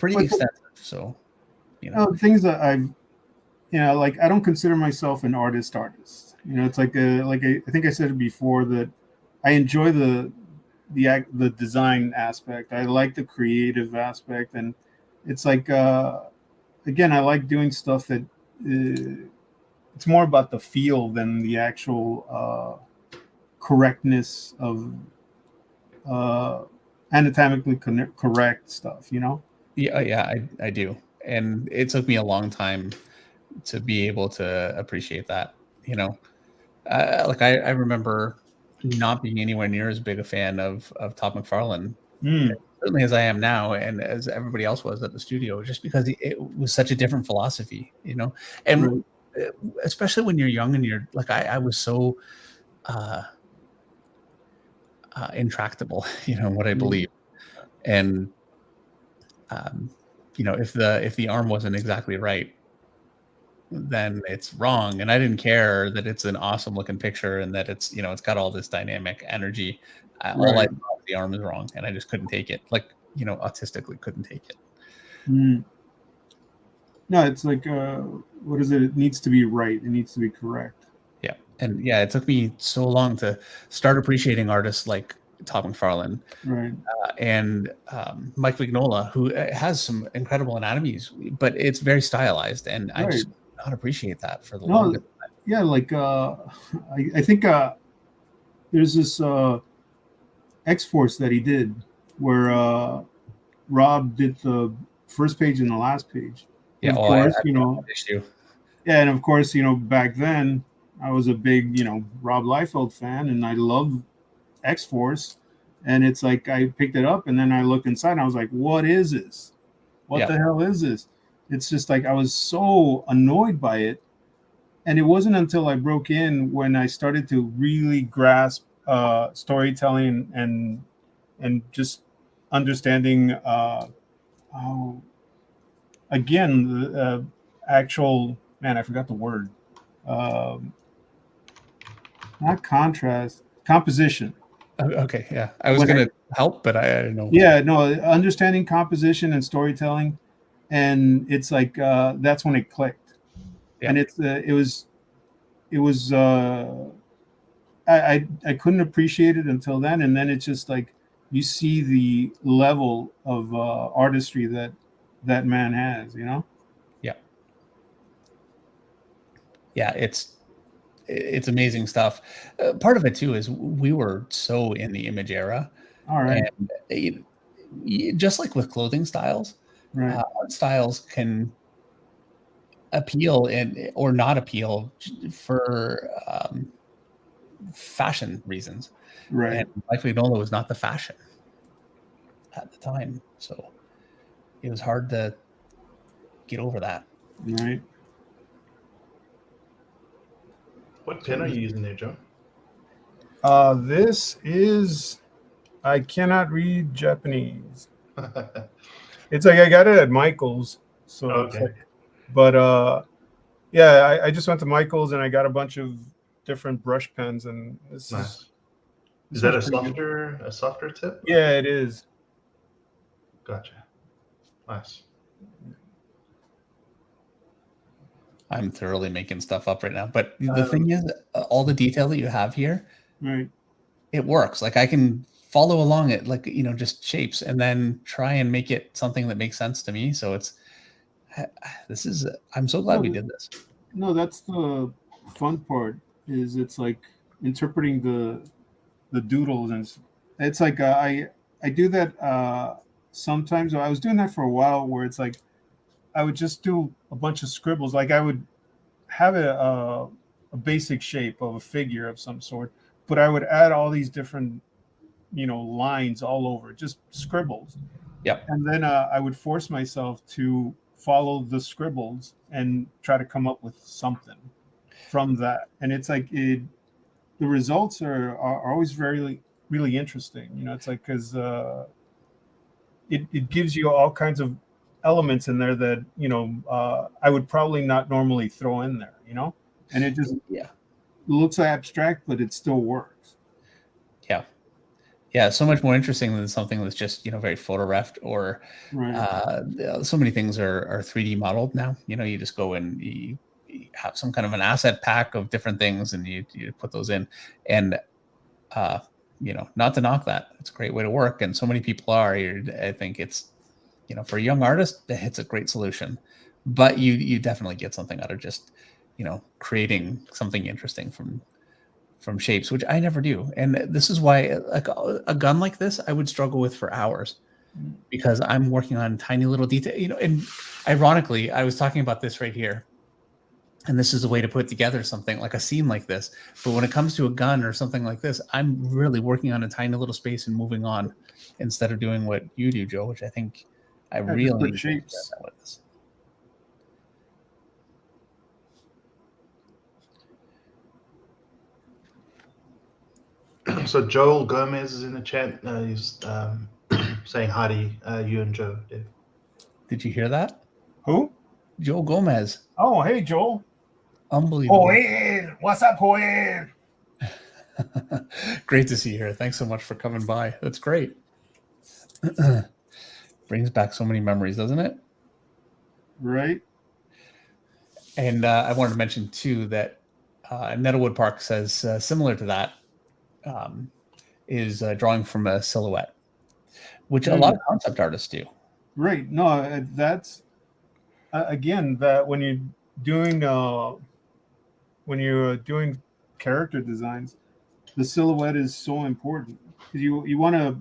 extensive. So, you know, things that I've, you know, like I don't consider myself an artist. You know, it's like I think I said it before, that I enjoy the design aspect. I like the creative aspect, and it's like again, I like doing stuff that it's more about the feel than the actual correctness of anatomically correct stuff, you know? Yeah, I do. And it took me a long time to be able to appreciate that, you know. Like I remember not being anywhere near as big a fan of Todd McFarlane, certainly as I am now, and as everybody else was at the studio, just because it was such a different philosophy, you know. And especially when you're young and you're like, I was so intractable, you know, what I believe. And you know, if the arm wasn't exactly right, then it's wrong. And I didn't care that it's an awesome looking picture and that it's, you know, it's got all this dynamic energy. All I thought, the arm is wrong, and I just couldn't take it. Like, you know, autistically couldn't take it. No, it's like what is it? It needs to be right. It needs to be correct. Yeah, and yeah, it took me so long to start appreciating artists like Todd McFarlane Right. and Mike Vignola, who has some incredible anatomies, but it's very stylized, and I Right. just did not appreciate that for the No, longest. yeah, like I think there's this X-Force that he did where Rob did the first page and the last page. Yeah, Of oh, course, I that issue. yeah, and of course, back then I was a big, Rob Liefeld fan, and I love X-Force, and it's like I picked it up, and then I looked inside, and I was like, "What is this? What the hell is this?" It's just like I was so annoyed by it, and it wasn't until I broke in when I started to really grasp storytelling and just understanding how, again, the actual, man, I forgot the word. Not contrast, composition. Okay, yeah, I was gonna help, but I didn't know. Yeah, no, understanding composition and storytelling, and it's like that's when it clicked, and it was I couldn't appreciate it until then, and then it's just like you see the level of artistry that man has, Yeah, it's amazing stuff. Part of it too is we were so in the image era. All right. And just like with clothing styles, right. Art styles can appeal or not appeal for fashion reasons. Right. And Mike Vignola was not the fashion at the time, so it was hard to get over that. Right. What pen are you using there, Joe? This is, I cannot read Japanese. It's like I got it at Michael's, so okay. It's like, but yeah, I just went to Michael's and I got a bunch of different brush pens, and this nice. Is that a softer tip? Yeah, it is. Gotcha. Nice. I'm thoroughly making stuff up right now, but the thing is, all the detail that you have here, right, it works. Like I can follow along it, like just shapes, and then try and make it something that makes sense to me. So I'm so glad we did this. No, that's the fun part. Is it's like interpreting the doodles, and it's like I do that sometimes. I was doing that for a while, where it's like I would just do a bunch of scribbles. Like I would have a basic shape of a figure of some sort, but I would add all these different, lines all over, just scribbles. Yep. And then I would force myself to follow the scribbles and try to come up with something from that. And it's like the results are always very, really interesting. It's like, because it gives you all kinds of elements in there that I would probably not normally throw in there, and it just looks abstract, but it still works. Yeah, so much more interesting than something that's just very photographed, or right. So many things are 3D modeled now. You just go and you have some kind of an asset pack of different things, and you put those in, and not to knock that, it's a great way to work, and so many people are. I think it's for a young artist, it's a great solution, but you definitely get something out of just creating something interesting from shapes, which I never do. And this is why like a gun like this I would struggle with for hours, because I'm working on tiny little detail, and ironically I was talking about this right here, and this is a way to put together something like a scene like this. But when it comes to a gun or something like this, I'm really working on a tiny little space and moving on, instead of doing what you do, Joe, which I think I really put shapes. With this. So Joel Gomez is in the chat. He's saying hi to you and Joe. Dave. Did you hear that? Who? Joel Gomez. Oh, hey, Joel. Unbelievable. Joel, what's up, Joel? Great to see you here. Thanks so much for coming by. That's great. Brings back so many memories, doesn't it? Right. And I wanted to mention too that Nettlewood Park says similar to that is drawing from a silhouette, which a lot of concept artists do. Right. No, that's again that when you're doing character designs, the silhouette is so important because you want to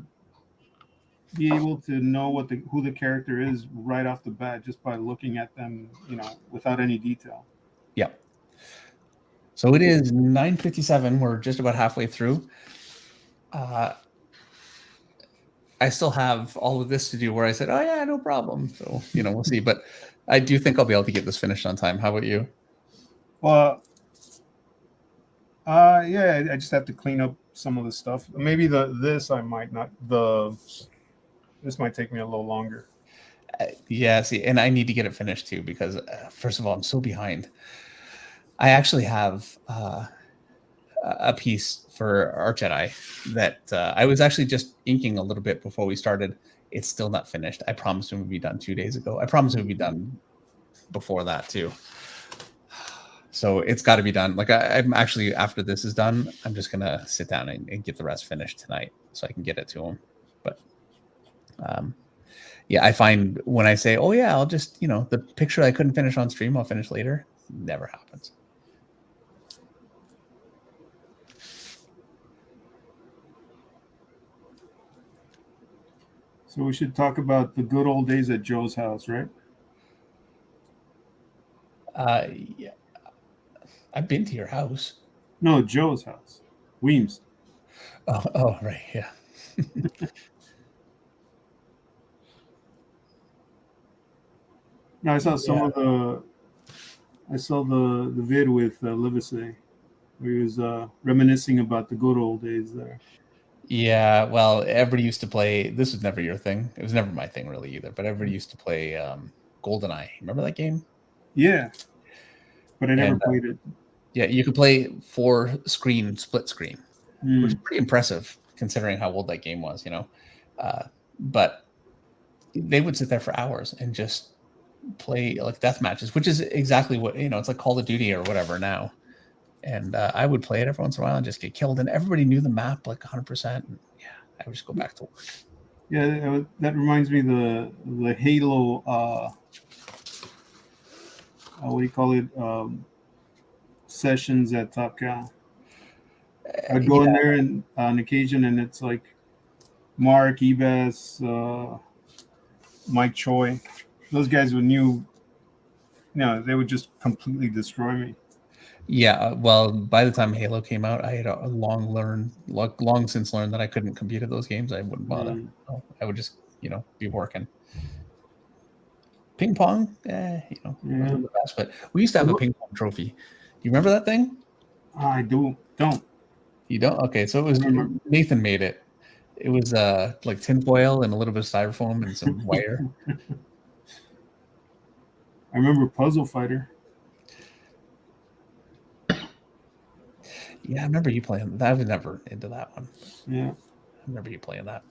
be able to know who the character is right off the bat just by looking at them, without any detail. Yeah. So it is 9:57. We're just about halfway through. I still have all of this to do where I said, oh yeah, no problem. So, we'll see. But I do think I'll be able to get this finished on time. How about you? Well, yeah, I just have to clean up some of the stuff. Maybe this might take me a little longer. Yeah, see, and I need to get it finished too because first of all, I'm so behind. I actually have a piece for Art Jedi that I was actually just inking a little bit before we started. It's still not finished. I promised it would be done 2 days ago. I promised it would be done before that too. So it's got to be done. Like I'm actually, after this is done, I'm just gonna sit down and get the rest finished tonight so I can get it to him. But yeah, I find when I say, oh yeah, I'll just, the picture I couldn't finish on stream, I'll finish later. Never happens. So we should talk about the good old days at Joe's house, right? Yeah. I've been to your house. No, Joe's house. Weems. Oh, right, yeah. No, I saw I saw the vid with Livesey, where he was reminiscing about the good old days there. Yeah, well, everybody used to play. This was never your thing. It was never my thing really either. But everybody used to play GoldenEye. Remember that game? Yeah, but I never played it. Yeah, you could play 4-screen split screen, which is pretty impressive considering how old that game was. But they would sit there for hours and just play like death matches, which is exactly what it's like Call of Duty or whatever now. And I would play it every once in a while and just get killed, and everybody knew the map like 100%. And yeah, I would just go back to work. Yeah, that reminds me the Halo. What do you call it? Sessions at Top Cow. I'd go in there and on occasion, and it's like Mark Ebas, Mike Choi. Those guys they would just completely destroy me. Yeah, well, by the time Halo came out, I had long since learned that I couldn't compete at those games. I wouldn't bother. I would just, be working. Ping pong, wasn't the best, but we used to have a ping pong trophy. Do you remember that thing? I don't. You don't? Okay, so it was Nathan made it. It was like tinfoil and a little bit of styrofoam and some wire. I remember Puzzle Fighter. Yeah, I remember you playing that. I was never into that one. Yeah. I remember you playing that.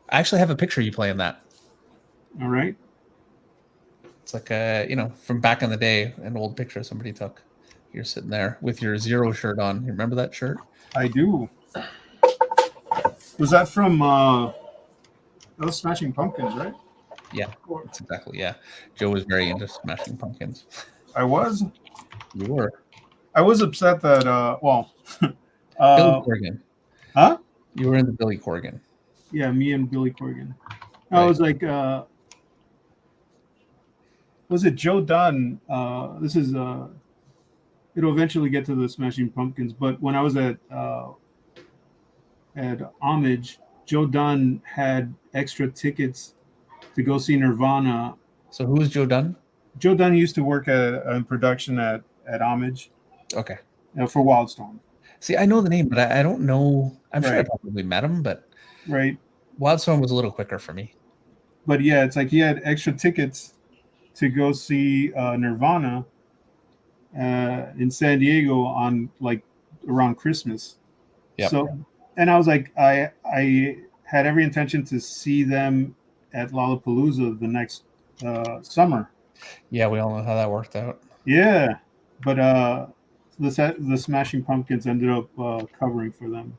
I actually have a picture of you playing that. All right. It's like from back in the day, an old picture somebody took. You're sitting there with your Zero shirt on. You remember that shirt? I do. Was that from those Smashing Pumpkins, right? Yeah, that's exactly. Yeah, Joe was very into Smashing Pumpkins. I was. You were. I was upset that Billy Corgan. Huh? You were into Billy Corgan. Yeah, me and Billy Corgan. Right. I was like, was it Joe Dunn? This is it'll eventually get to the Smashing Pumpkins, but when I was at Homage, Joe Dunn had extra tickets to go see Nirvana. So who was Joe Dunn? Joe Dunn used to work in production at Homage. Okay. For Wildstorm. See, I know the name, but I don't know. I'm sure I Right. probably met him, but Right. Wildstorm was a little quicker for me. But yeah, it's like he had extra tickets to go see Nirvana in San Diego on like around Christmas. Yep. So, and I was like, I had every intention to see them at Lollapalooza the next summer. Yeah, we all know how that worked out. Yeah, but the Smashing Pumpkins ended up covering for them,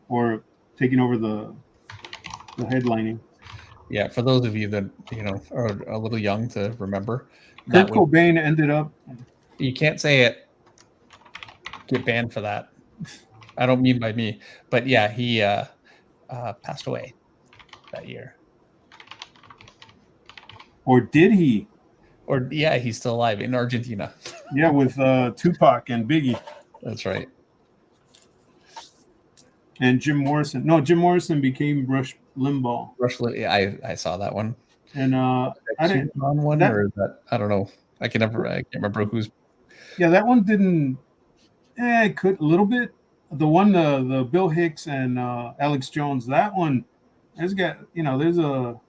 or taking over the headlining. Yeah, for those of you that are a little young to remember, Kurt that would Cobain ended up. you can't say it. Get banned for that. I don't mean by me, but yeah, he passed away that year. Or did he? Or yeah, he's still alive in Argentina. Yeah, with Tupac and Biggie. That's right. And Jim Morrison. No, Jim Morrison became Rush Limbaugh. I saw that one. And I didn't on one or is that I don't know. I can't remember who's. Yeah, that one didn't. It could a little bit. The one the Bill Hicks and Alex Jones. That one has got there's a.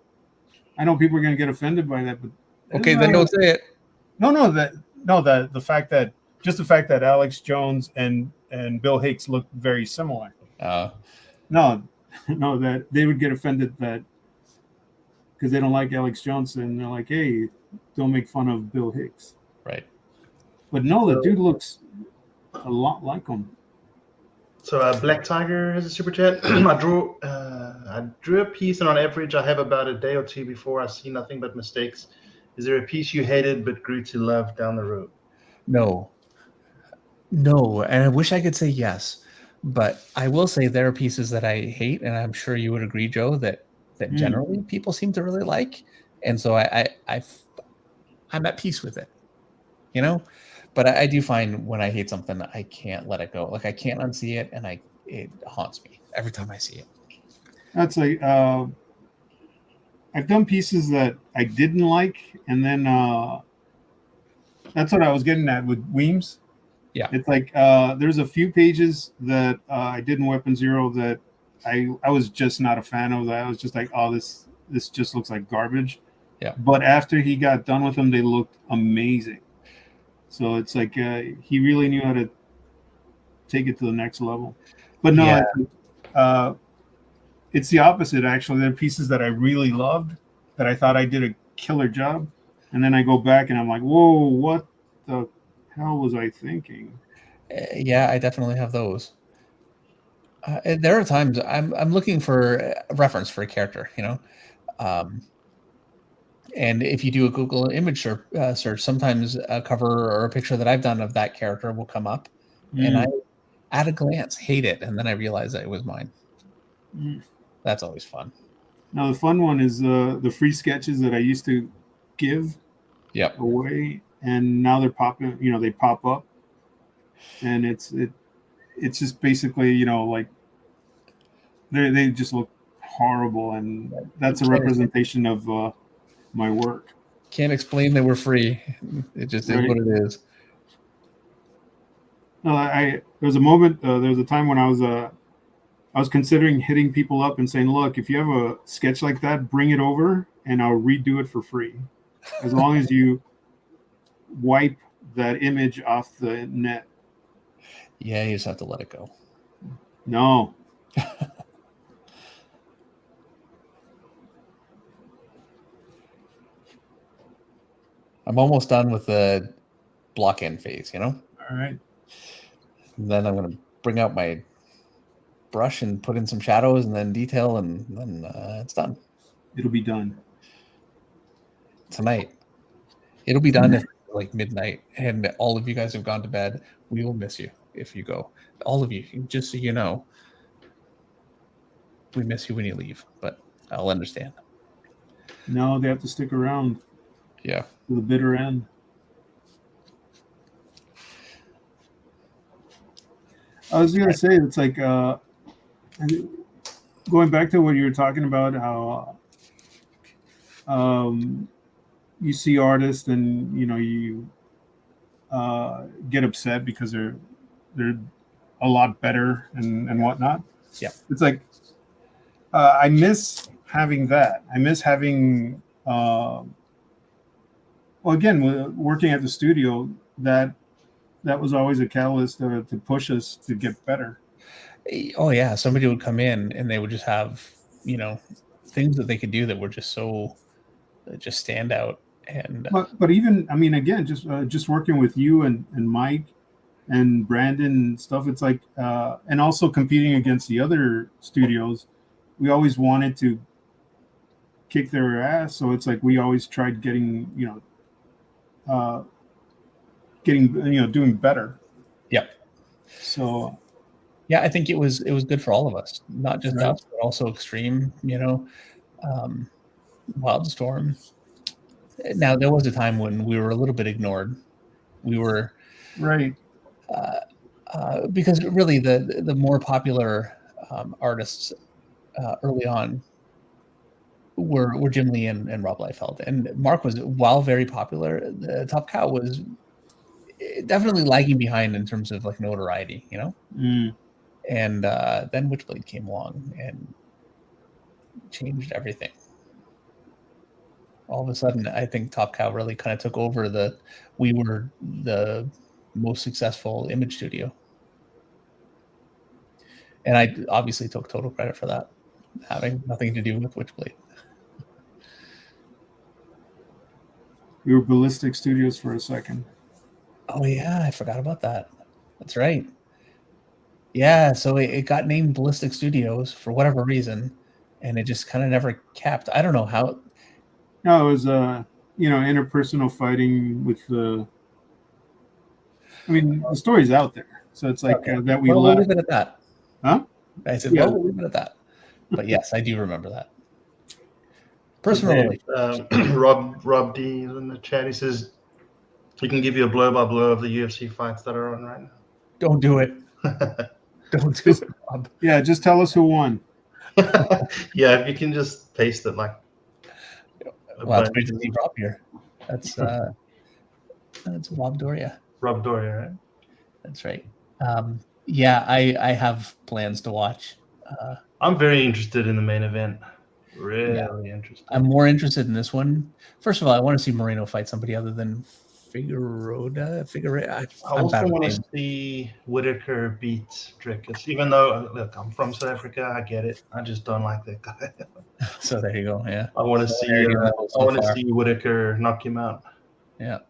I know people are going to get offended by that, but okay, then don't say it. The fact that Alex Jones and Bill Hicks look very similar. No, that they would get offended that because they don't like Alex Jones and they're like, hey, don't make fun of Bill Hicks. Right. But no, the dude looks a lot like him. So Black Tiger has a super chat. I drew a piece, and on average, I have about a day or two before I see nothing but mistakes. Is there a piece you hated but grew to love down the road? No, and I wish I could say yes, but I will say there are pieces that I hate, and I'm sure you would agree, Joe, that generally people seem to really like, and so I'm at peace with it, But I do find when I hate something, I can't let it go. Like I can't unsee it, and it haunts me every time I see it. That's like I've done pieces that I didn't like, and then that's what I was getting at with Weems. Yeah, it's like there's a few pages that I did in Weapon Zero that I was just not a fan of. That I was just like, oh, this just looks like garbage. Yeah. But after he got done with them, they looked amazing. So it's like he really knew how to take it to the next level. But no, yeah. It's the opposite, actually. There are pieces that I really loved that I thought I did a killer job. And then I go back and I'm like, whoa, what the hell was I thinking? Yeah, I definitely have those. There are times I'm looking for a reference for a character, and if you do a Google image search, sometimes a cover or a picture that I've done of that character will come up, and I, at a glance, hate it, and then I realize that it was mine. That's always fun. Now the fun one is the free sketches that I used to give away, and now they're popping. They pop up, and it's just basically like they just look horrible, and that's a representation of my work. Can't explain that we're free. It just is what it is. No, there was a moment. There was a time when I was considering hitting people up and saying, "Look, if you have a sketch like that, bring it over, and I'll redo it for free, as long as you wipe that image off the net." Yeah, you just have to let it go. No. I'm almost done with the block end phase, All right. And then I'm going to bring out my brush and put in some shadows and then detail, and then it's done. It'll be done tonight. It'll be done at like midnight, and all of you guys have gone to bed. We will miss you if you go. All of you, just so you know, we miss you when you leave, but I'll understand. No, they have to stick around. Yeah. To the bitter end. I was going to say, it's like going back to what you were talking about, how you see artists and you get upset because they're a lot better and whatnot. Yeah, it's like I miss having that. I miss having well, again, working at the studio, that was always a catalyst to push us to get better. Oh yeah, somebody would come in and they would just have things that they could do that were just stand out, And but even, I mean, again, just working with you and Mike and Brandon and stuff, it's like, and also competing against the other studios, we always wanted to kick their ass. So it's like we always tried getting, doing better. Yep. So yeah, I think it was good for all of us, not just Right. us, but also Extreme. Wildstorm. Now there was a time when we were a little bit ignored. We were right. Because really the more popular artists early on were Jim Lee and Rob Liefeld, and Mark was, while very popular, the Top Cow was definitely lagging behind in terms of like notoriety, Mm. And then Witchblade came along and changed everything. All of a sudden, I think Top Cow really kind of took over. We were the most successful image studio, and I obviously took total credit for that, having nothing to do with Witchblade. We were Ballistic Studios for a second. Oh yeah, I forgot about that. That's right. Yeah, so it got named Ballistic Studios for whatever reason, and it just kind of never kept. I don't know how. No, it was interpersonal fighting with the. I mean, the story's out there, so it's like Okay. that we Well, left. we'll leave it at that. Huh? I said, Yeah. well, we'll leave it at that. But yes, I do remember that. Personal relationship. Rob D is in the chat. He says he can give you a blow by blow of the UFC fights that are on right now. Don't do it. Don't do it, Rob. Yeah, just tell us who won. Yeah, if you can just paste it like. Well, it's great to see Rob here. That's Rob Doria. Rob Doria, right? That's right. Yeah, I have plans to watch. I'm very interested in the main event. Really interested. I'm more interested in this one. First of all, I want to see Moreno fight somebody other than Figueroa. I also want to see Whitaker beat Drickus, even though, look, I'm from South Africa. I get it. I just don't like that guy. So there you go. Yeah. I want to see Whitaker knock him out. Yeah.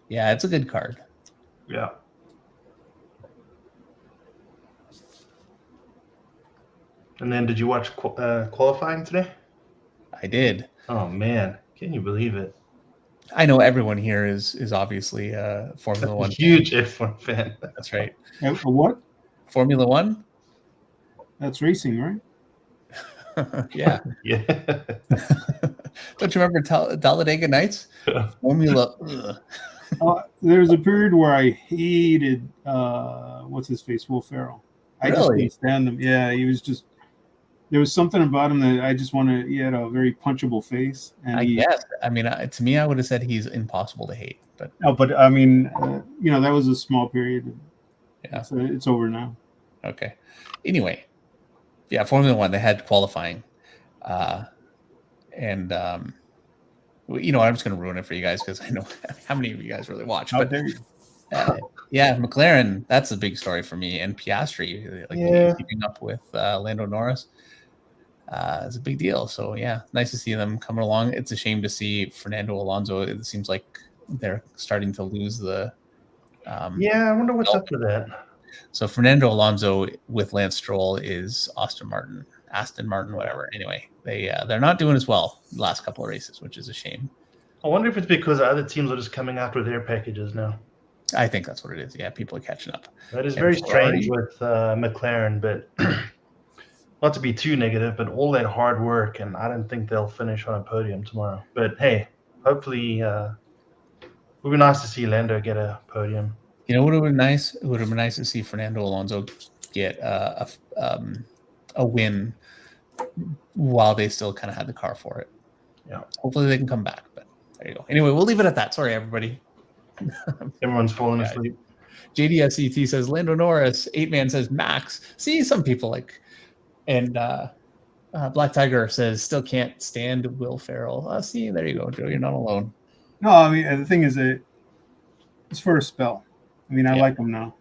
Yeah, it's a good card. Yeah. And then, did you watch qualifying today? I did. Oh man, can you believe it? I know everyone here is obviously a Formula One huge F1 fan. That's right. A what? Formula One? That's racing, right? Yeah. Yeah. Don't you remember Talladega Nights? Formula. There's a period where I hated what's his face, Will Ferrell. I just couldn't stand him. Yeah, he was just. There was something about him that I just wanted. He had a very punchable face. And I guess. I mean, to me, I would have said he's impossible to hate. But I mean, that was a small period. Yeah, so it's over now. Okay. Anyway, yeah, Formula One. They had qualifying, and I'm just going to ruin it for you guys because I know how many of you guys really watch. How dare you? Yeah, McLaren. That's a big story for me, and Piastri, keeping up with Lando Norris. It's a big deal. So yeah, nice to see them coming along. It's a shame to see Fernando Alonso. It seems like they're starting to lose the. I wonder what's up with that. So Fernando Alonso with Lance Stroll is Aston Martin, whatever. Anyway, they're not doing as well the last couple of races, which is a shame. I wonder if it's because other teams are just coming out with their packages now. I think that's what it is. Yeah, people are catching up. That is very strange with McLaren, but not to be too negative, but all that hard work, and I don't think they'll finish on a podium tomorrow. But hey, hopefully, it would be nice to see Lando get a podium. You know what would have been nice? It would have been nice to see Fernando Alonso get a win while they still kind of had the car for it. Yeah. Hopefully they can come back. But there you go. Anyway, we'll leave it at that. Sorry, everybody. Everyone's falling asleep. JDSET says Lando Norris. 8-Man says Max. See, some people like, and Black Tiger says still can't stand Will Ferrell. See, there you go, Joe. You're not alone. No, I mean the thing is that it's for a spell. I mean, I like him now.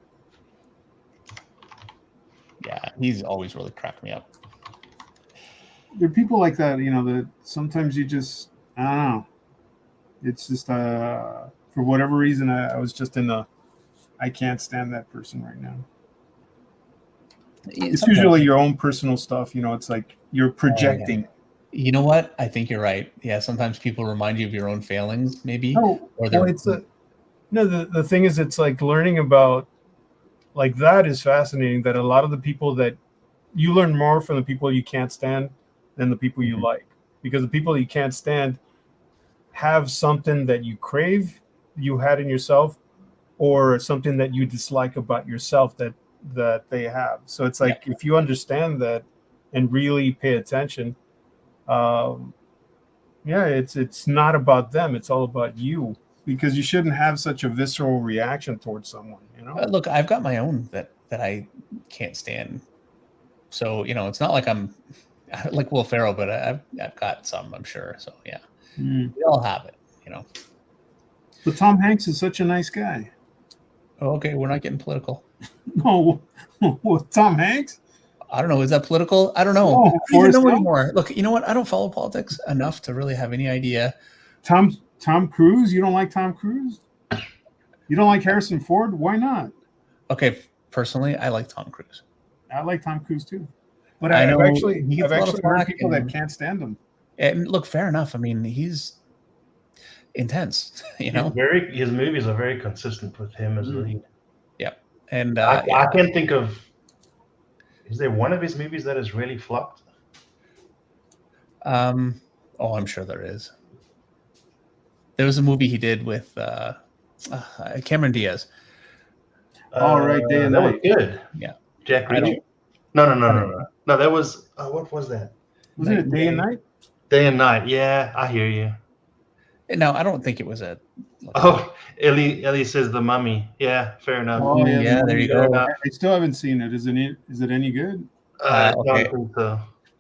Yeah, he's always really cracked me up. there are people like that, that sometimes you just, I don't know. It's just for whatever reason, I was just in I can't stand that person right now. It's usually your own personal stuff. It's like you're projecting. You know what? I think you're right. Yeah, sometimes people remind you of your own failings, maybe. No, the thing is, it's like learning about, like, that is fascinating. That a lot of the people that you learn more from the people you can't stand than the people you like, because the people you can't stand have something that you crave, you had in yourself, or something that you dislike about yourself that they have. So it's like, if you understand that and really pay attention, it's not about them, it's all about you, because you shouldn't have such a visceral reaction towards someone. Look, I've got my own that I can't stand. So it's not like I'm like Will Ferrell, but I've got some, I'm sure. So yeah, we all have it. But Tom Hanks is such a nice guy. Oh, okay, we're not getting political. No, Tom Hanks? I don't know. Is that political? I don't know. I don't even know anymore. Look, you know what? I don't follow politics enough to really have any idea. Tom Cruise? You don't like Tom Cruise? You don't like Harrison Ford? Why not? Okay, personally, I like Tom Cruise. I like Tom Cruise too. But I've actually heard people that can't stand him. And look, fair enough. I mean, he's intense. His movies are very consistent with him as a lead. Yeah, and I can't think of. Is there one of his movies that has really flopped? I'm sure there is. There was a movie he did with Cameron Diaz. Right, Day and Night. That was good. Yeah. Jack Reacher? No. No, that was what was that? Was it Day and Night? Day and Night. Yeah, I hear you. No, I don't think it was a. Ellie says The Mummy. Yeah, fair enough. Oh, yeah, there you go. I still haven't seen it. Is it any good? I don't think so.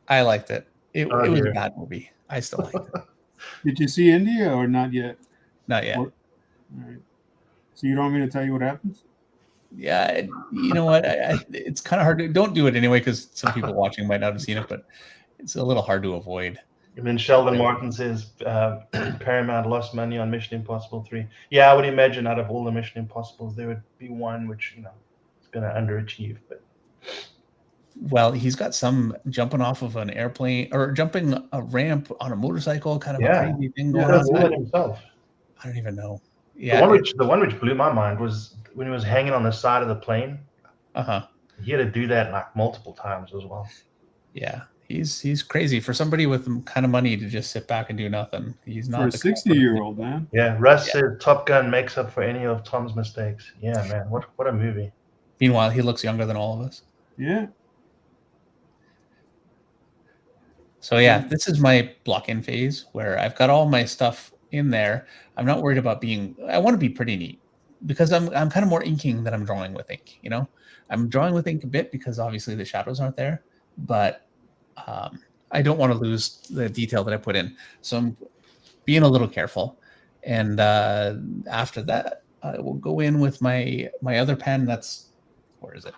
I liked it. It was a bad movie. I still liked it. Did you see India or not yet? Not yet. All right. So you don't want me to tell you what happens? Yeah, you know what? It's kind of hard to. Don't do it anyway, because some people watching might not have seen it, but it's a little hard to avoid. And then Sheldon Martin says Paramount lost money on Mission Impossible 3. Yeah, I would imagine out of all the Mission Impossibles, there would be one which is going to underachieve. But well, he's got some jumping off of an airplane or jumping a ramp on a motorcycle, kind of a crazy thing going on. Himself. I don't even know. Yeah, the one which blew my mind was when he was hanging on the side of the plane. He had to do that like multiple times as well. Yeah. He's crazy for somebody with kind of money to just sit back and do nothing. He's not for a 60-year-old man. Yeah, Russ said Top Gun makes up for any of Tom's mistakes. Yeah, man, what a movie. Meanwhile, he looks younger than all of us. Yeah. So yeah, this is my block-in phase where I've got all my stuff in there. I'm not worried about I want to be pretty neat because I'm kind of more inking than I'm drawing with ink. I'm drawing with ink a bit because obviously the shadows aren't there, but I don't want to lose the detail that I put in. So I'm being a little careful. And after that, I will go in with my other pen. Where is it?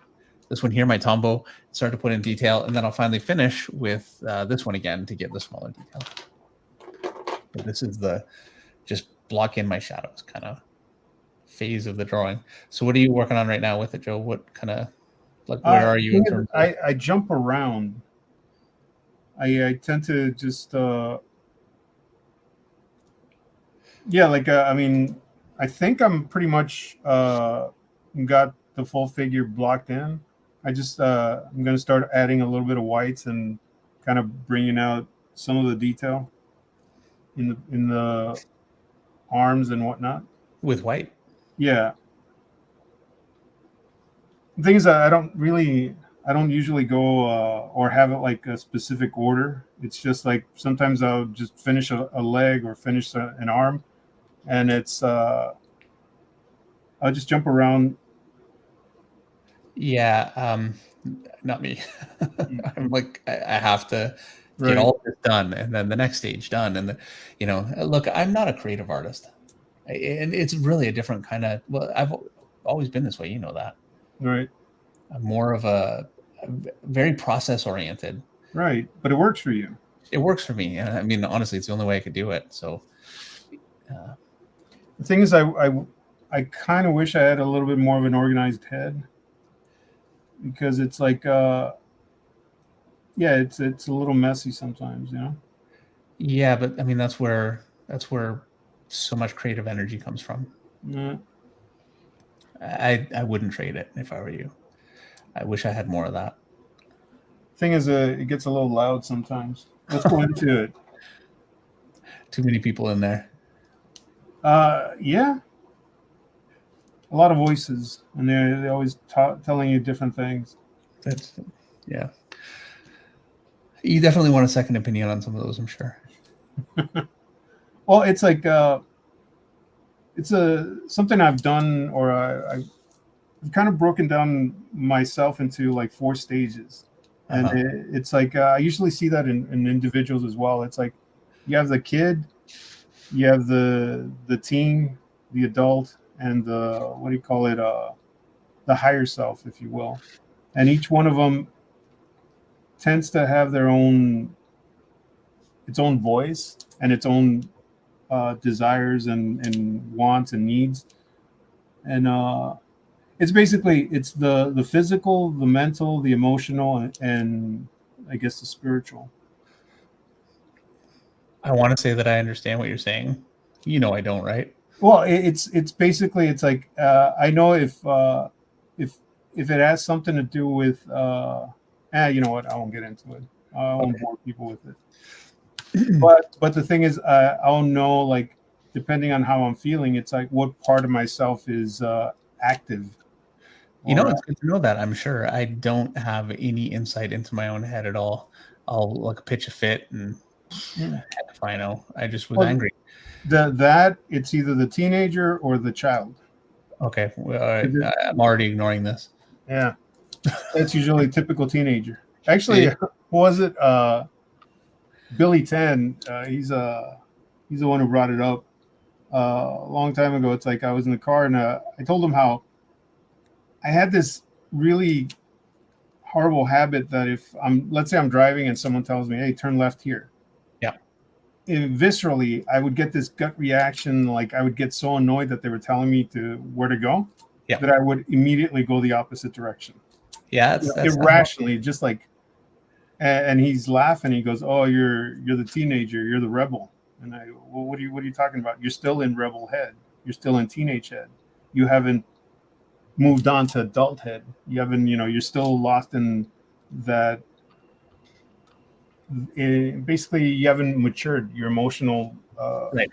This one here, my Tombow, start to put in detail. And then I'll finally finish with this one again to get the smaller detail. But this is just block in my shadows kind of phase of the drawing. So what are you working on right now with it, Joe? What kind of, where are you in terms of... I jump around. I tend to just I think I'm pretty much got the full figure blocked in. I just I'm going to start adding a little bit of whites and kind of bringing out some of the detail in the arms and whatnot with white. Yeah. The thing is, I don't usually go or have it like a specific order. It's just like sometimes I'll just finish a leg or finish an arm, and it's I'll just jump around. Yeah, not me. I'm like, I have to get all this done, and then the next stage done, and look, I'm not a creative artist, and it's really a different kind of. Well, I've always been this way, you know that. Right. I'm more of a very process oriented. Right, but it works for you. it works for me. I mean, honestly, it's the only way I could do it. So, The thing is, I kind of wish I had a little bit more of an organized head, because it's like, yeah, it's a little messy sometimes, you know. yeah, but I mean, that's where so much creative energy comes from. Yeah. I wouldn't trade it if I were you. I wish I had more of that. Thing is, it gets a little loud sometimes. Let's go into it. Too many people in there. Yeah, a lot of voices, and they're always telling you different things. That's, yeah. You definitely want a second opinion on some of those, I'm sure. Well, it's like, it's something I've done, or I've kind of broken down myself into like 4 stages. And it's like, I usually see that in individuals as well. It's like you have the kid, you have the teen, the adult, and the, what do you call it, the higher self, if you will. And each one of them tends to have their own, its own voice and its own desires and wants and needs. And it's basically, it's the physical, the mental, the emotional, and I guess the spiritual. I want to say that I understand what you're saying. You know, I don't, right? Well, it's basically, it's like, I know if it has something to do with, you know what, I won't get into it. I won't bore people with it. But the thing is, I'll know, like, depending on how I'm feeling, it's like what part of myself is active. You know, it's good to know that. I'm sure I don't have any insight into my own head at all. I'll like pitch a fit, and heck if I know. I just was angry. That it's either the teenager or the child. Okay, I'm already ignoring this. Yeah, that's usually a typical teenager. Actually, was it Billy 10? He's the one who brought it up a long time ago. It's like I was in the car, and I told him how I had this really horrible habit that if let's say I'm driving and someone tells me, "Hey, turn left here." Yeah. Viscerally, I would get this gut reaction. Like I would get so annoyed that they were telling me where to go, that I would immediately go the opposite direction. Yeah, that's irrationally, just like. And he's laughing. He goes, "Oh, you're the teenager. You're the rebel." And I, well, what are you talking about? You're still in rebel head. You're still in teenage head. You haven't moved on to adult head. You haven't, you're still lost in that. Basically, you haven't matured. Your emotional, right.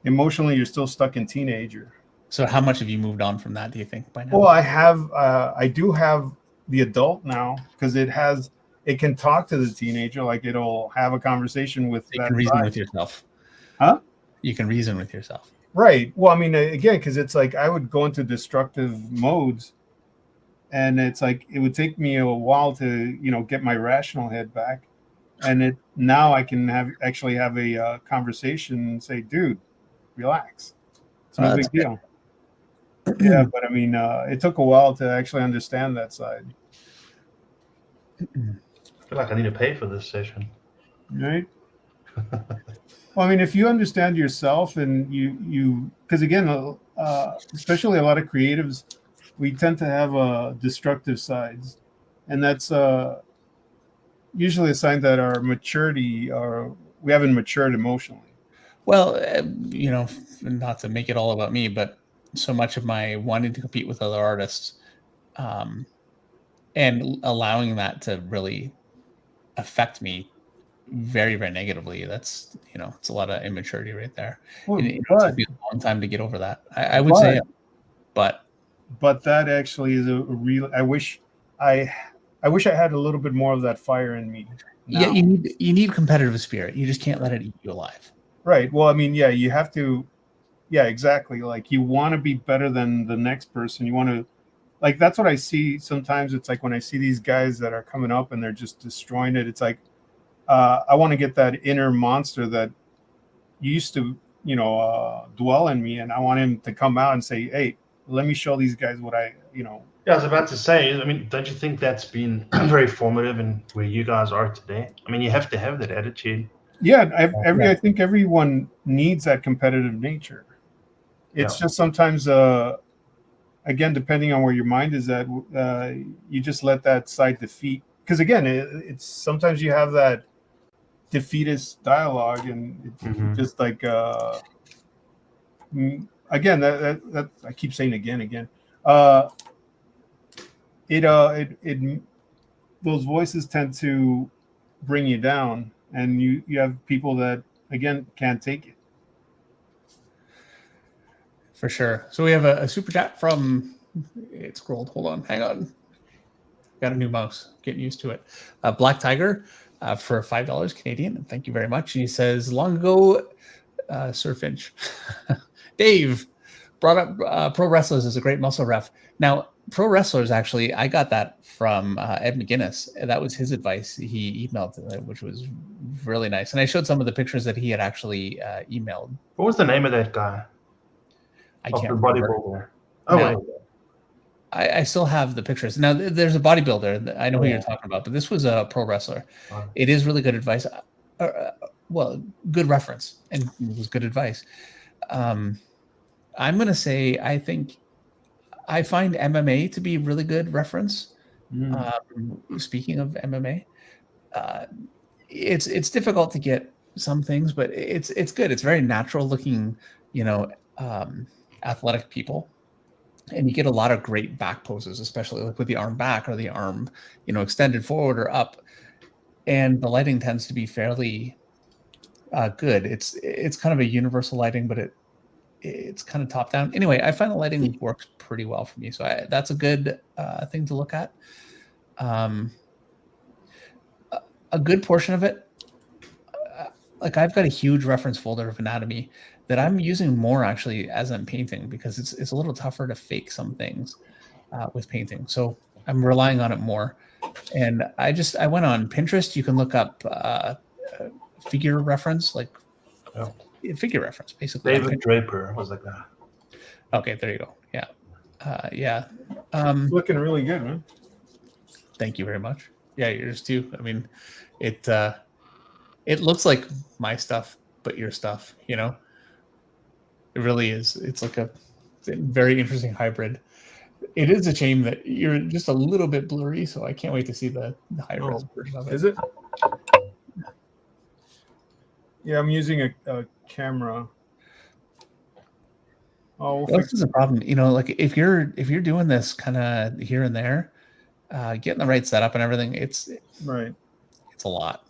Emotionally, you're still stuck in teenager. So, how much have you moved on from that? Do you think by now? Well, I do have the adult now, because it can talk to the teenager, like it'll have a conversation with you can reason with yourself. Huh? You can reason with yourself. Right. Well, I mean, again, because it's like I would go into destructive modes, and it's like it would take me a while to, get my rational head back. And now I can actually have a conversation and say, "Dude, relax. It's no big deal." Yeah, but I mean, it took a while to actually understand that side. I feel like I need to pay for this session. Right. Well, I mean, if you understand yourself, and you, because again, especially a lot of creatives, we tend to have destructive sides, and that's usually a sign that our maturity, or we haven't matured emotionally. Well, not to make it all about me, but so much of my wanting to compete with other artists, and allowing that to really affect me very, very negatively. That's, it's a lot of immaturity right there. Well, and it took me a long time to get over that. I would say, but that actually is a real. I wish I had a little bit more of that fire in me. Now. Yeah, you need competitive spirit. You just can't let it eat you alive. Right. Well, I mean, yeah, you have to. Yeah, exactly. Like you want to be better than the next person. You want to, like, that's what I see sometimes. It's like when I see these guys that are coming up and they're just destroying it. It's like, I want to get that inner monster that used to, dwell in me, and I want him to come out and say, "Hey, let me show these guys what Yeah, I was about to say, I mean, don't you think that's been very formative in where you guys are today? I mean, you have to have that attitude. Yeah, I think everyone needs that competitive nature. It's Yeah. just sometimes, again, depending on where your mind is at, you just let that side defeat. Because again, it's sometimes you have that defeatist dialogue, and it's just like, again, that I keep saying again. Uh, it those voices tend to bring you down, and you have people that again can't take it. For sure. So we have a super chat from, it scrolled. Hold on. Hang on. Got a new mouse. Getting used to it. Black Tiger for $5 Canadian. And thank you very much. And he says, long ago, Sir Finch, Dave brought up pro wrestlers as a great muscle ref. Now, pro wrestlers, actually, I got that from Ed McGuinness. That was his advice. He emailed it, which was really nice. And I showed some of the pictures that he had actually emailed. What was the name of that guy? I can't the remember. bodybuilder. Oh, No. wait. I still have the pictures. Now, there's a bodybuilder. I know who you're talking about, but this was a pro wrestler. Wow. It is really good advice. Well, good reference, and it was good advice. I'm going to say I find MMA to be really good reference. Speaking of MMA, it's difficult to get some things, but it's good. It's very natural looking, athletic people. And you get a lot of great back poses, especially like with the arm back or the arm, extended forward or up. And the lighting tends to be fairly good. It's kind of a universal lighting, but it's kind of top down. Anyway, I find the lighting works pretty well for me. So that's a good thing to look at. A good portion of it, like I've got a huge reference folder of anatomy that I'm using more actually as I'm painting, because it's a little tougher to fake some things with painting. So I'm relying on it more. And I went on Pinterest. You can look up figure reference, like figure reference, basically. David Draper was the guy. Okay, there you go. Yeah. Yeah. Looking really good, man. Thank you very much. Yeah, yours too. I mean, it looks like my stuff, but your stuff, It really is. It's like a very interesting hybrid. It is a shame that you're just a little bit blurry, so I can't wait to see the high res version of it. Is it? Yeah, I'm using a camera. Oh, This is a problem. Like if you're doing this kind of here and there, getting the right setup and everything, it's right. It's a lot.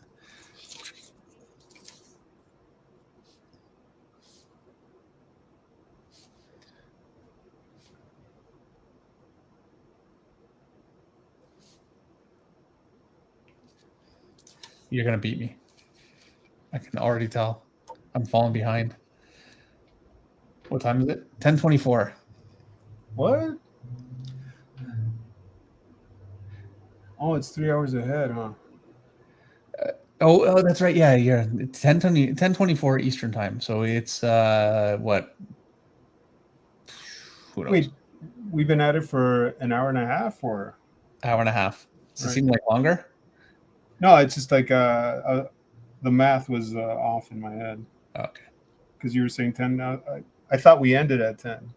You're going to beat me. I can already tell. I'm falling behind. What time is it? 10:24. What? Oh, it's 3 hours ahead, huh? Oh, that's right. Yeah, you're 10:24 Eastern time. So it's what? Who knows? Wait, we've been at it for an hour and a half, or hour and a half. Does it seem like longer? No, it's just like the math was off in my head. Okay. Because you were saying 10. I thought we ended at 10.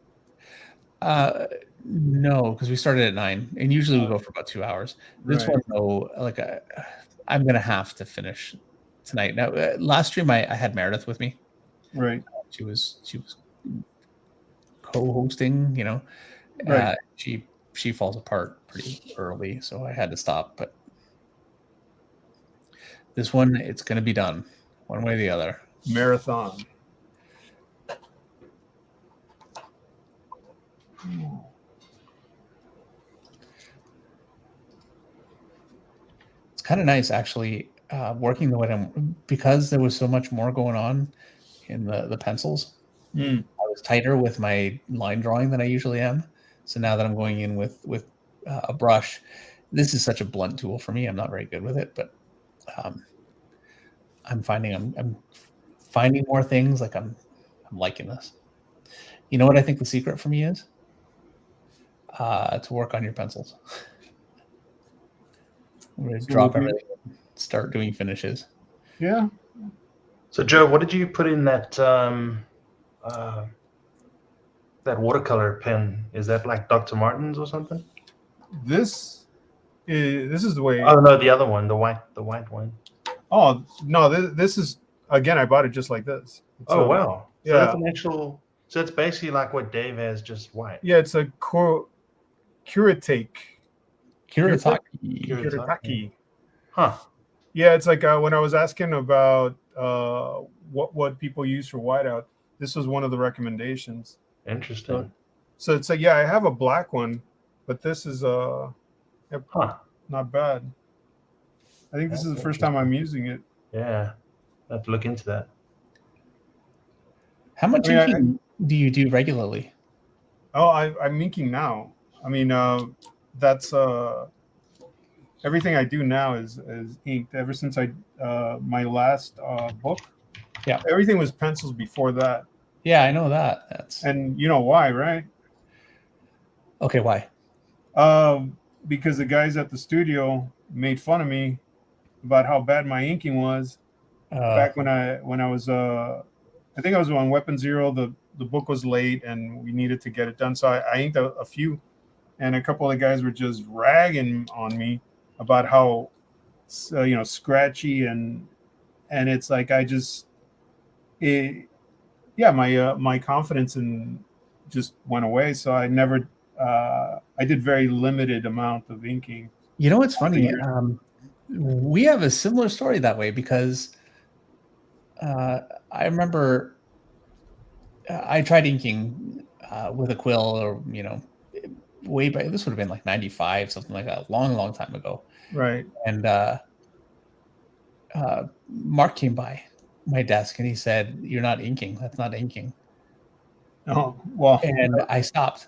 No, because we started at 9, and usually we go for about 2 hours. This one, though, like I'm gonna have to finish tonight. Now, last stream I had Meredith with me. Right. She was co-hosting. Right. She falls apart pretty early, so I had to stop. But this one, it's gonna be done one way or the other. Marathon. It's kind of nice, actually, working the way because there was so much more going on in the pencils. I was tighter with my line drawing than I usually am. So now that I'm going in with a brush, this is such a blunt tool for me. I'm not very good with it, but I'm finding more things. Like I'm liking this. You know what I think the secret for me is? to work on your pencils. We're going to So drop we'll be- everything and start doing finishes. Yeah. So Joe, what did you put in that that watercolor pen? Is that like Dr. Martin's or something? This is the way. Oh no, the other one, the white one. Oh no, this is, again, I bought it just like this. It's Wow. So yeah. that's an actual. So it's basically like what Dave has, just white. Yeah, it's a Kuretake. Kuretake. Huh. Yeah, it's like when I was asking about what people use for whiteout, this was one of the recommendations. Interesting. So it's like, yeah, I have a black one, but this is not bad. I think this is the first time I'm using it. Yeah, I have to look into that. How much inking do you do regularly? Oh, I'm inking now. I mean, that's everything I do now is inked. Ever since my last book, yeah, everything was pencils before that. Yeah, I know that. And you know why, right? Okay, why? Because the guys at the studio made fun of me about how bad my inking was back when I was I think I was on Weapon Zero. The book was late and we needed to get it done, so I inked a few, and a couple of the guys were just ragging on me about how scratchy and it's like my confidence just went away, so I never I did very limited amount of inking. You know what's funny? We have a similar story that way, because I remember I tried inking with a quill, or way back. This would have been like 95, something like that, long time ago. Right. And Mark came by my desk and he said, "You're not inking. That's not inking." Oh, well. And I stopped.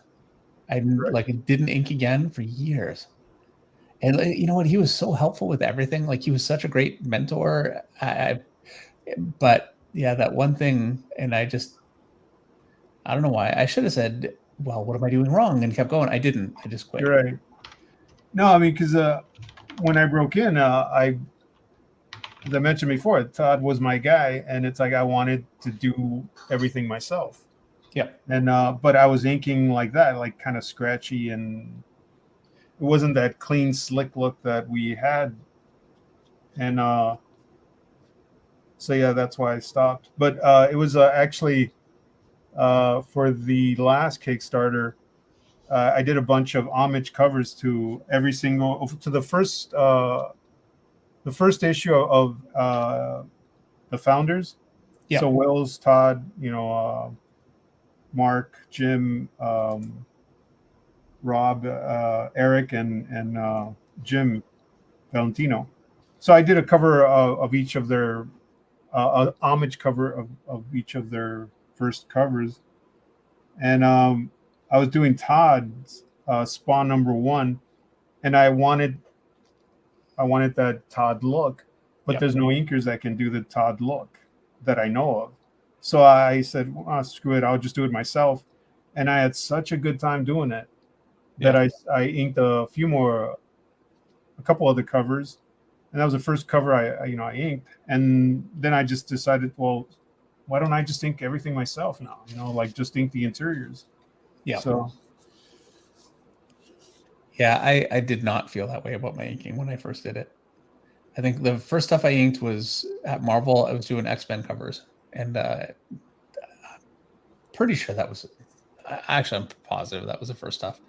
I didn't ink again for years. And you know what? He was so helpful with everything. Like, he was such a great mentor. But yeah, that one thing, and I don't know why. I should have said, "Well, what am I doing wrong?" and kept going. I didn't. I just quit. You're right. No, I mean, because when I broke in, as I mentioned before, Todd was my guy, and it's like I wanted to do everything myself. Yeah. And but I was inking like that, like kind of scratchy, and it wasn't that clean, slick look that we had. And so yeah, that's why I stopped. But it was actually for the last Kickstarter, I did a bunch of homage covers to the first issue of the Founders. Yeah. So Wills, Todd, Mark, Jim, Rob, Eric, and Jim Valentino. So I did a cover of each of their homage cover of each of their first covers, and I was doing Todd's Spawn #1, and I wanted that Todd look, but there's no inkers that can do the Todd look that I know of. So I said, screw it, I'll just do it myself. And I had such a good time doing it that I inked a couple other covers, and that was the first cover I inked. And then I just decided, well, why don't I just ink everything myself now? Like just ink the interiors. Yeah. So. Yeah, I did not feel that way about my inking when I first did it. I think the first stuff I inked was at Marvel. I was doing X-Men covers, and pretty sure that was, actually, I'm positive that was the first stuff,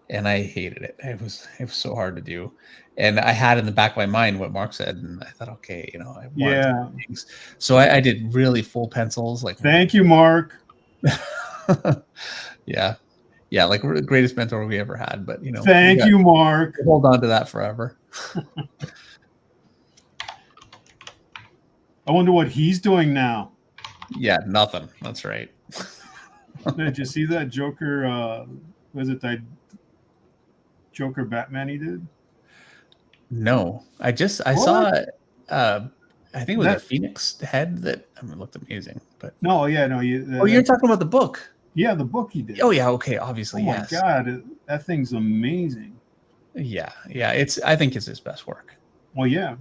and I hated it. It was so hard to do, and I had in the back of my mind what Mark said, and I thought, okay, I wanted to do things. So I did really full pencils. Like, thank you, Mark. Yeah, like, we're the greatest mentor we ever had. But thank you, Mark. Hold on to that forever. I wonder what he's doing now. Yeah, nothing. That's right. Did you see that Joker? Was it that Joker Batman he did? No, I saw. I think it was a Phoenix head that looked amazing. But no, yeah, no. you're talking about the book. Yeah, the book he did. Oh yeah, okay, obviously, Oh my yes. God, that thing's amazing. Yeah, I think it's his best work. Well, yeah.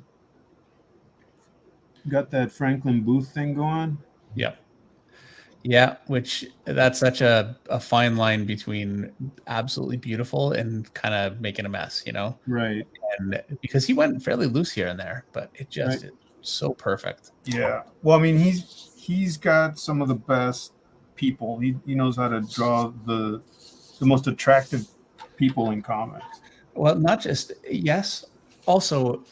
Got that Franklin Booth thing going. Yep. Yeah, which that's such a fine line between absolutely beautiful and kind of making a mess, you know? Right. And because he went fairly loose here and there, but it just Right. is so perfect. Yeah. Well, I mean, he's got some of the best people. He knows how to draw the most attractive people in comics. Well, not just yes, also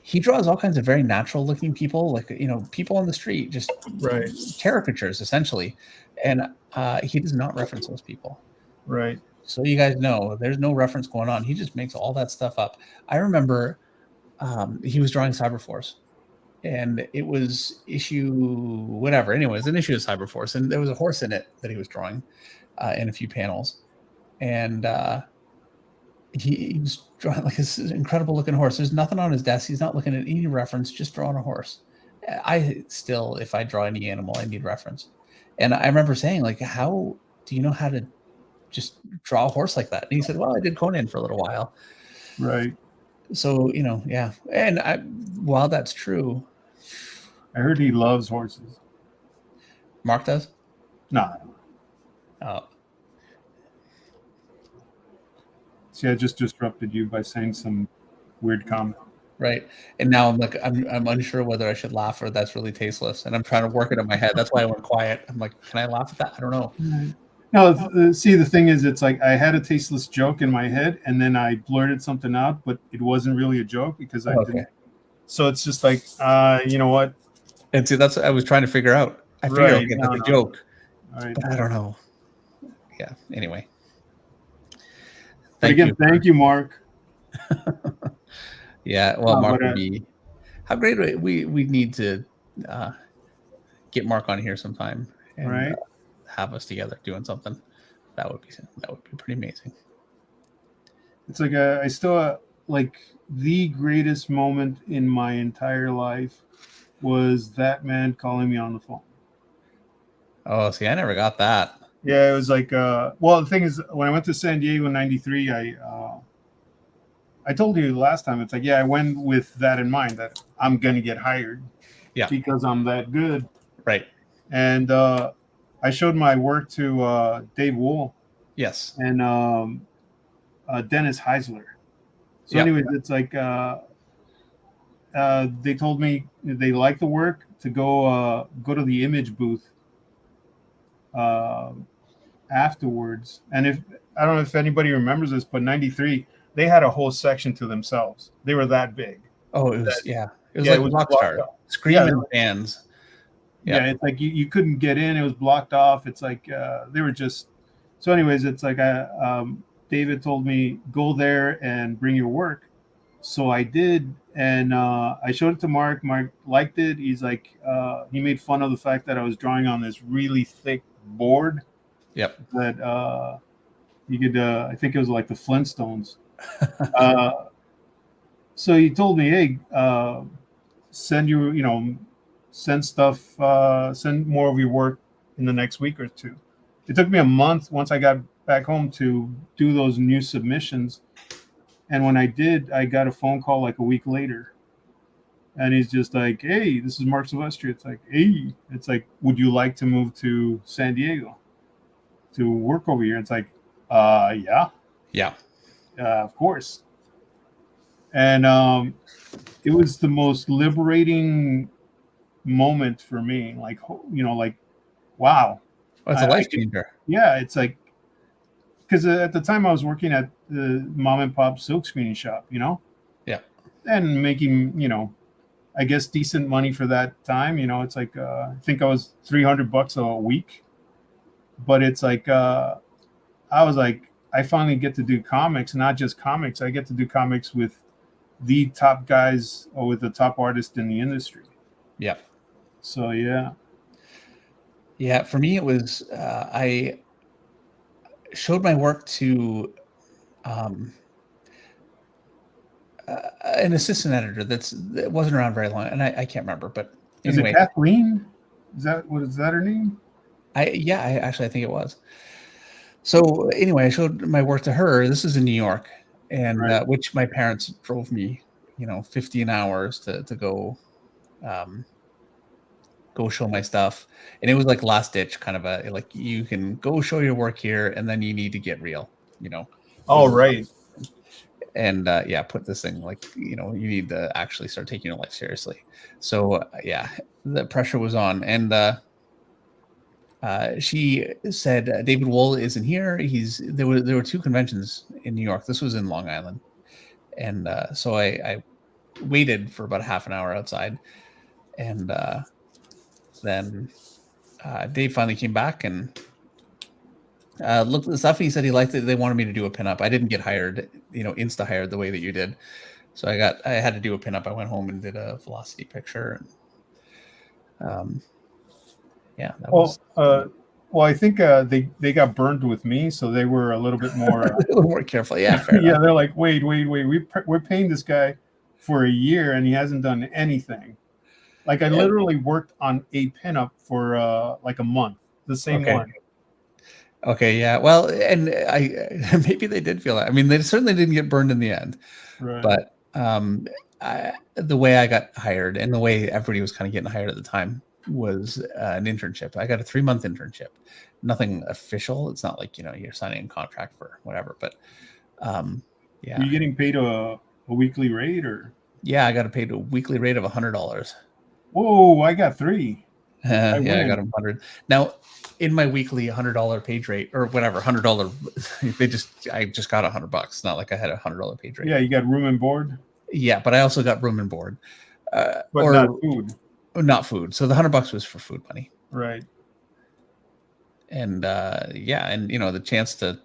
he draws all kinds of very natural looking people, like, you know, people on the street, just Right. caricatures essentially. And he does not reference those people. Right. So you guys know there's no reference going on. He just makes all that stuff up. I remember he was drawing Cyberforce, and it was issue whatever. Anyways, an issue of Cyberforce, and there was a horse in it that he was drawing in a few panels, and he was drawing like this incredible looking horse. There's nothing on his desk. He's not looking at any reference, just drawing a horse. I still, if I draw any animal, I need reference. And I remember saying, like, how do you know how to just draw a horse like that? And he said, well, I did Conan for a little while. Right. So, you know, yeah. And while that's true, I heard he loves horses. Mark does? No. Oh, See, I just disrupted you by saying some weird comment. right. And now I'm like, I'm unsure whether I should laugh or that's really tasteless. And I'm trying to work it in my head. That's why I went quiet. I'm like, can I laugh at that? I don't know. No, see, the thing is, it's like I had a tasteless joke in my head, and then I blurted something out, but it wasn't really a joke because I didn't. So it's just like, you know what? And see, that's what I was trying to figure out. I figured I'd get the joke, All right. but I don't know. Yeah. Anyway. But again, thank you, Mark. Yeah. Well, Mark would be. How great we need to get Mark on here sometime and Right. Have us together doing something. That would be pretty amazing. It's like I still like the greatest moment in my entire life was that man calling me on the phone. Oh, see, I never got that. Yeah, it was like well, the thing is, when I went to San Diego in '93, I told you last time, it's like, yeah, I went with that in mind, that I'm gonna get hired. Yeah. Because I'm that good. Right. And I showed my work to Dave Wool. Yes. And Dennis Heisler. So Yep. anyways, it's like they told me they liked the work, to go to the image booth afterwards. And if I don't know if anybody remembers this, but '93 they had a whole section to themselves. They were that big. Oh, it was It was like Rockstar. Screaming fans. Yeah, it's like you couldn't get in. It was blocked off. It's like they were just. So anyways, it's like David told me, go there and bring your work. So I did, and I showed it to Mark. Mark liked it. He's like, he made fun of the fact that I was drawing on this really thick board. Yep. That you could, I think it was like the Flintstones. So he told me, hey, send stuff, send more of your work in the next week or two. It took me a month once I got back home to do those new submissions. And when I did, I got a phone call like a week later. And he's just like, hey, this is Mark Silvestri. It's like, hey, it's like, would you like to move to San Diego to work over here? It's like, yeah. Yeah. Of course. And it was the most liberating moment for me. Like, like, wow. Well, it's a life changer. Yeah, it's like, because at the time I was working at the mom and pop silk screening shop, Yeah. And making, I guess decent money for that time. It's like, I think I was $300 a week, but it's like, I was like, I finally get to do comics, not just comics. I get to do comics with the top guys or with the top artists in the industry. Yeah. So, yeah. Yeah. For me, it was, I showed my work to an assistant editor that wasn't around very long, and I can't remember, but anyway. Is it Kathleen? Is that her name? I think it was. So anyway, I showed my work to her. This is in New York, and Right. which my parents drove me, 15 hours to go, go show my stuff. And it was like last ditch kind of a, like, you can go show your work here, and then you need to get real, Oh, was the right. and put this thing, like, you need to actually start taking your life seriously. So the pressure was on. And she said, David Wool isn't here. There were two conventions in New York. This was in Long Island. And so I waited for about half an hour outside. And then Dave finally came back and looked at the stuff. He said he liked it. They wanted me to do a pinup. I didn't get hired, insta hired the way that you did. So I had to do a pinup. I went home and did a velocity picture. And that was well, I think they got burned with me, so they were a little bit more a little more careful. Yeah, fair yeah, enough. they're like, wait, we're paying this guy for a year and he hasn't done anything. Like, I literally worked on a pinup for like a month, the same one. Okay, yeah. Well, and I maybe they did feel that. I mean, they certainly didn't get burned in the end. Right. But the way I got hired and the way everybody was kind of getting hired at the time was an internship. I got a 3-month internship. Nothing official. It's not like, you're signing a contract for whatever. But Are you getting paid a weekly rate, or? Yeah, I got paid a weekly rate of $100. Whoa, I got 3. I got 100. Now, in my weekly $100 page rate or whatever, $100, I just got $100. Not like I had a $100 page rate. Yeah, you got room and board. Yeah, but I also got room and board, but not food. Not food. So the $100 was for food money. Right. And and the chance to,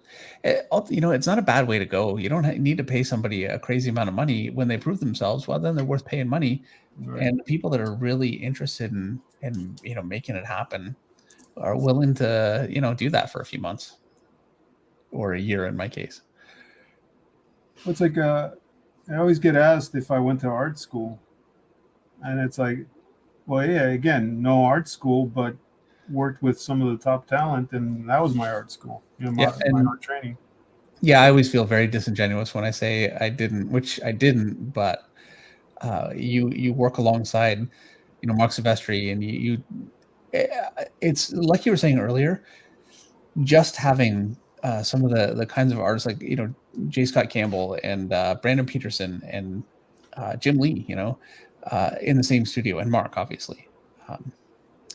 it's not a bad way to go. You don't need to pay somebody a crazy amount of money when they prove themselves. Well, then they're worth paying money. Right. And the people that are really interested in making it happen are willing to do that for a few months or a year in my case. It's like I always get asked if I went to art school, and it's like, well, yeah, again, no art school, but worked with some of the top talent, and that was my art school, my art training. Yeah, I always feel very disingenuous when I say I didn't, which I didn't, but you work alongside, Mark Silvestri, and it's like you were saying earlier, just having some of the kinds of artists like, J. Scott Campbell and Brandon Peterson and Jim Lee, in the same studio, and Mark, obviously.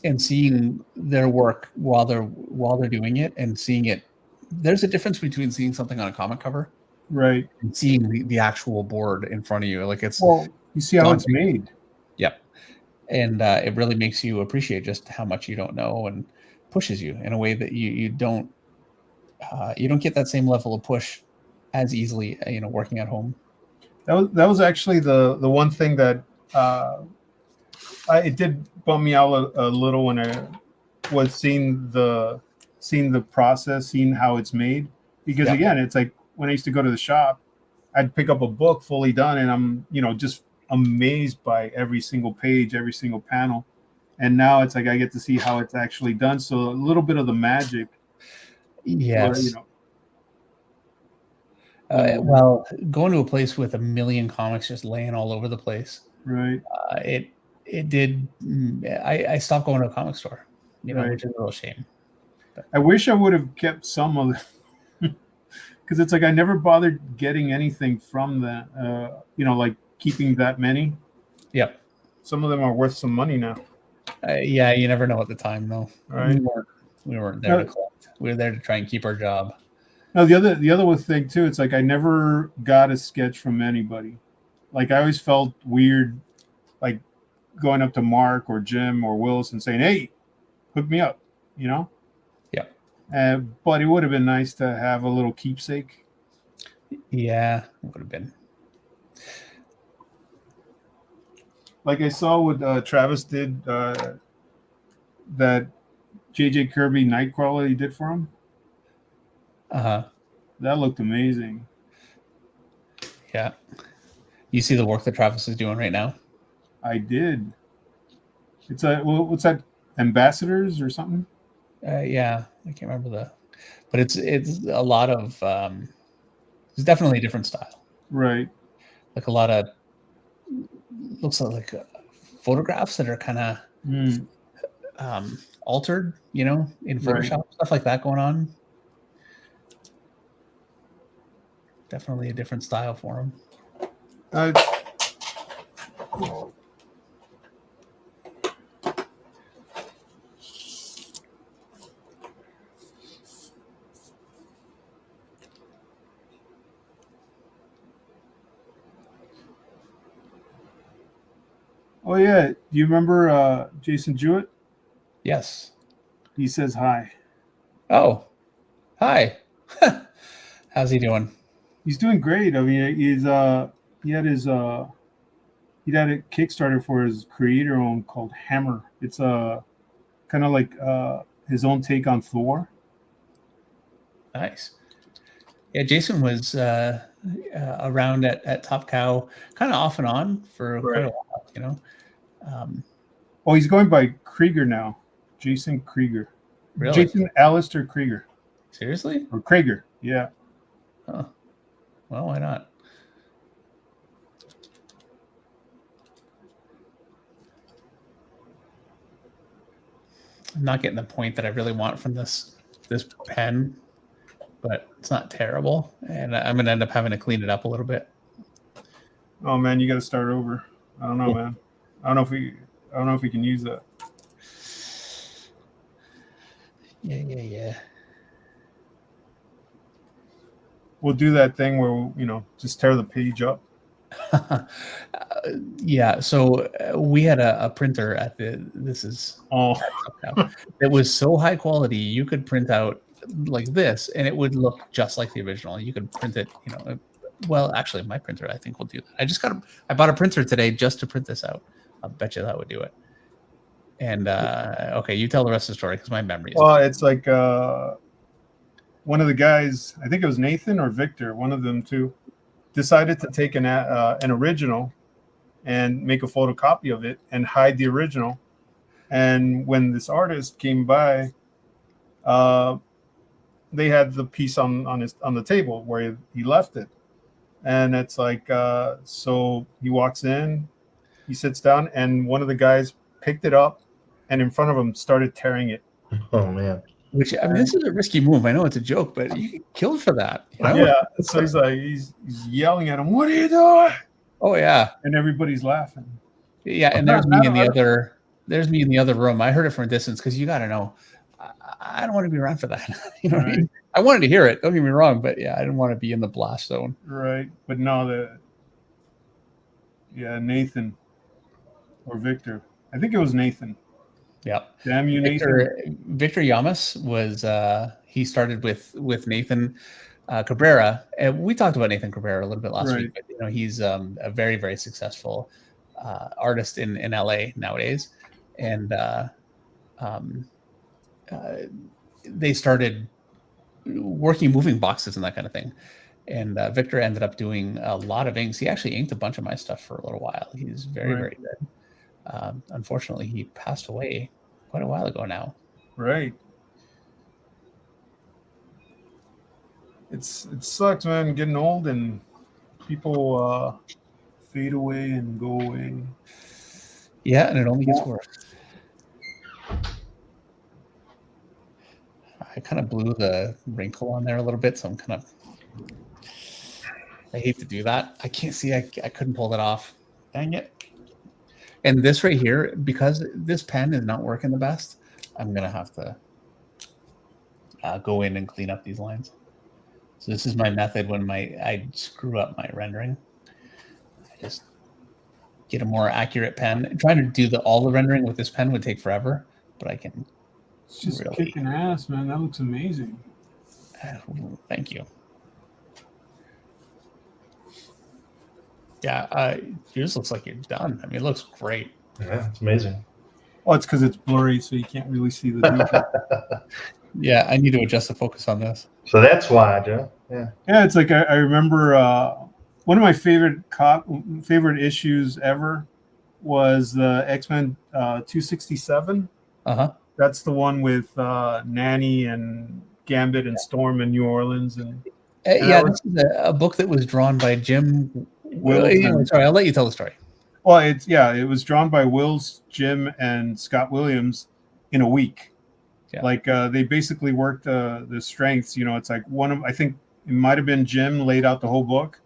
And seeing their work while they're doing it, and seeing it, there's a difference between seeing something on a comic cover, right, and seeing the actual board in front of you. Like, it's you see how it's made. Yep. And it really makes you appreciate just how much you don't know, and pushes you in a way that you don't get that same level of push as easily, working at home. That was actually the one thing that it did bum me out a little when I was seeing the process, seeing how it's made. Because again, it's like when I used to go to the shop, I'd pick up a book fully done, and I'm just amazed by every single page, every single panel. And now it's like I get to see how it's actually done. So a little bit of the magic. Yes. Well, going to a place with 1 million comics just laying all over the place, right? It did. I stopped going to a comic store, which is a real shame. But I wish I would have kept some of it, because it's like I never bothered getting anything from that. Like keeping that many. Yep. Some of them are worth some money now. Yeah, you never know at the time, though. Right. We weren't there to collect. We were there to try and keep our job. No, the other thing too, it's like I never got a sketch from anybody. Like, I always felt weird, like going up to Mark or Jim or Willis and saying, "Hey, hook me up," Yeah. But it would have been nice to have a little keepsake. Yeah, it would have been. Like I saw what Travis did, that JJ Kirby Nightcrawler he did for him. That looked amazing. Yeah. You see the work that Travis is doing right now? I did. It's what's that? Ambassadors or something? Yeah, I can't remember but it's a lot of it's definitely a different style. Right. Like a lot of looks like photographs that are kind of altered, in Photoshop, stuff like that going on. Definitely a different style for him. Oh yeah, do you remember Jason Jewett? Yes. He says hi. Oh, hi. How's he doing? He's doing great. I mean, he had a Kickstarter for his creator own called Hammer. It's kind of like his own take on Thor. Nice. Yeah, Jason was around at Top Cow kind of off and on for quite a while, Oh, he's going by Krieger now. Jason Krieger. Really? Jason Alistair Krieger. Seriously? Or Krieger, yeah. Huh. Well, why not? I'm not getting the point that I really want from this pen, but it's not terrible, and I'm gonna end up having to clean it up a little bit. Oh man, you got to start over. I don't know, man. I don't know if we can use that. Yeah. We'll do that thing where just tear the page up. Yeah. So we had a printer at this is it was so high quality you could print out like this and it would look just like the original. You could print it, well, actually my printer I think will do that. I bought a printer today just to print this out. I'll bet you that would do it. And okay, you tell the rest of the story because my memory is it's like one of the guys, I think it was Nathan or Victor, one of them two, decided to take an original and make a photocopy of it and hide the original. And when this artist came by, they had the piece on the table where he left it. And it's like, so he walks in, he sits down, and one of the guys picked it up and in front of him started tearing it. Oh man. Which, I mean, this is a risky move. I know it's a joke, but you get killed for that. Yeah. So he's like, he's yelling at him, "What are you doing?" Oh yeah. And everybody's laughing. Yeah, and there's me in the other room. I heard it from a distance because you got to know, I don't want to be around for that. You know what I mean? I wanted to hear it. Don't get me wrong, but yeah, I didn't want to be in the blast zone. Right, but no, Nathan or Victor. I think it was Nathan. Yeah. Damn you, Nathan. Victor Yamas was he started with Nathan Cabrera, and we talked about Nathan Cabrera a little bit last week. But he's a very, very successful artist in LA nowadays, and they started working moving boxes and that kind of thing. And Victor ended up doing a lot of inks. He actually inked a bunch of my stuff for a little while. He's very, very good. Unfortunately, he passed away quite a while ago now. Right. It sucks, man, getting old and people fade away and go away. Yeah, and it only gets worse. I kind of blew the wrinkle on there a little bit, so I hate to do that. I can't see. I couldn't pull that off. Dang it. And this right here, because this pen is not working the best, I'm going to have to go in and clean up these lines. So this is my method when I screw up my rendering. I just get a more accurate pen. Trying to do all the rendering with this pen would take forever, but I can. It's just really kicking ass, man. That looks amazing. Thank you. Yeah, yours looks like you're done. I mean, it looks great. Yeah, it's amazing. Well, it's because it's blurry, so you can't really see the detail. Yeah, I need to adjust the focus on this. So that's why, Joe. Yeah. Yeah, it's like I remember one of my favorite issues ever was the X-Men 267. Uh-huh. That's the one with Nanny and Gambit and Storm in New Orleans. And Yeah, this is a book that was drawn by Jim. Wilson. Sorry, I'll let you tell the story. Well, it was drawn by Wills, Jim, and Scott Williams in a week. Yeah. Like they basically worked the strengths. It's like I think it might have been Jim laid out the whole book,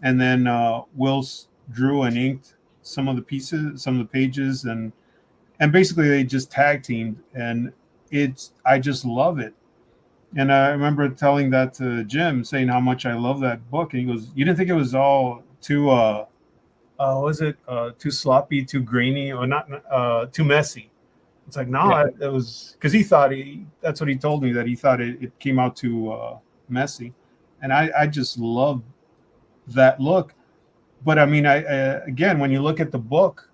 and then Wills drew and inked some of the pieces, some of the pages, and basically they just tag teamed, and I just love it. And I remember telling that to Jim, saying how much I love that book, and he goes, "You didn't think it was all too was it too sloppy, too grainy, or not too messy?" It's like, no, Yeah. it was because that's what he told me, that he thought it came out too messy, and I just love that look. But I mean, again, when you look at the book,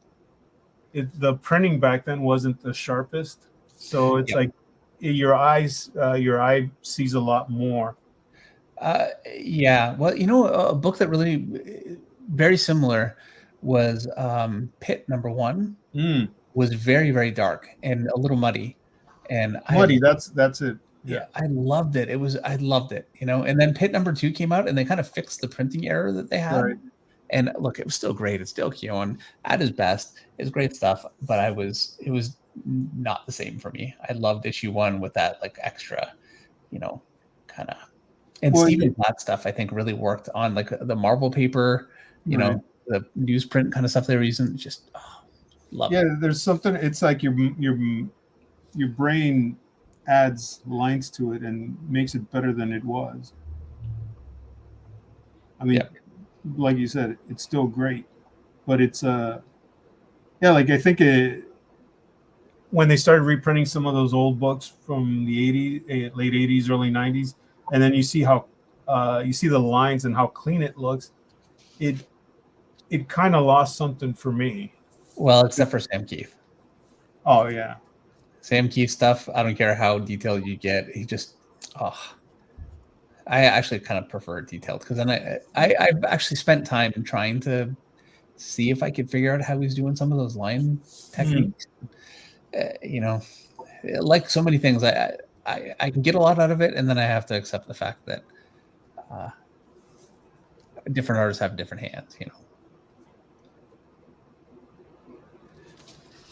the printing back then wasn't the sharpest, so it's like your eye sees a lot more. Yeah, well, a book that really very similar was Pit #1. Was very, very dark and a little muddy, and muddy. That's it. Yeah, I loved it. I loved it. And then Pit #2 came out, and they kind of fixed the printing error that they had. Right. And look, it was still great. It's still Keown at his best. It's great stuff, but it was not the same for me. I loved issue 1 with that like extra, kind of. And Stephen Platt stuff, I think, really worked on like the Marvel paper, the newsprint kind of stuff they were using. Just love it. Yeah, there's something. It's like your brain adds lines to it and makes it better than it was. I mean, like you said, it's still great, but it's like I think when they started reprinting some of those old books from the late 80s, early 90s, and then you see how you see the lines and how clean it looks, it kind of lost something for me. Well, except for Sam Keith. Oh yeah, Sam Keith stuff. I don't care how detailed you get. He just I actually kind of prefer it detailed, because then I've actually spent time trying to see if I could figure out how he's doing some of those line techniques. Like so many things, I can get a lot out of it, and then I have to accept the fact that different artists have different hands.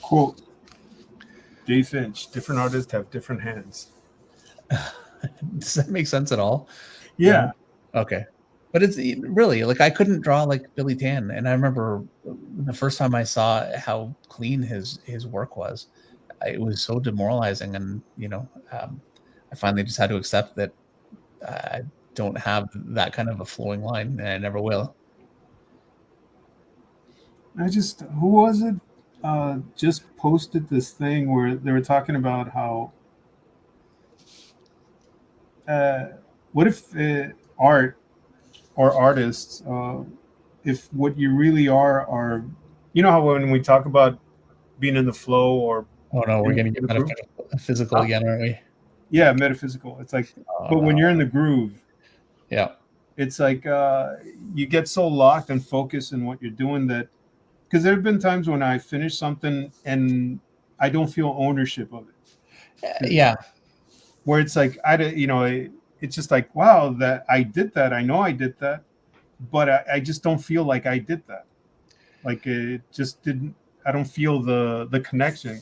Quote Jay Finch: "Different artists have different hands." Does that make sense at all? Yeah. Okay. But it's really like I couldn't draw like Billy Tan, and I remember the first time I saw how clean his work was, it was so demoralizing, and I finally just had to accept that I don't have that kind of a flowing line, and I never will. Who was it? Just posted this thing where they were talking about how what if art or artists, if what you really are how when we talk about being in the flow, or we're going to get metaphysical again, aren't we? Yeah, metaphysical. It's like, but when you're in the groove, it's like you get so locked and focused in what you're doing that, because there have been times when I finish something and I don't feel ownership of it. Where it's like it's just like, wow, that I did that. I know I did that, but I just don't feel like I did that. Like it just didn't. I don't feel the connection,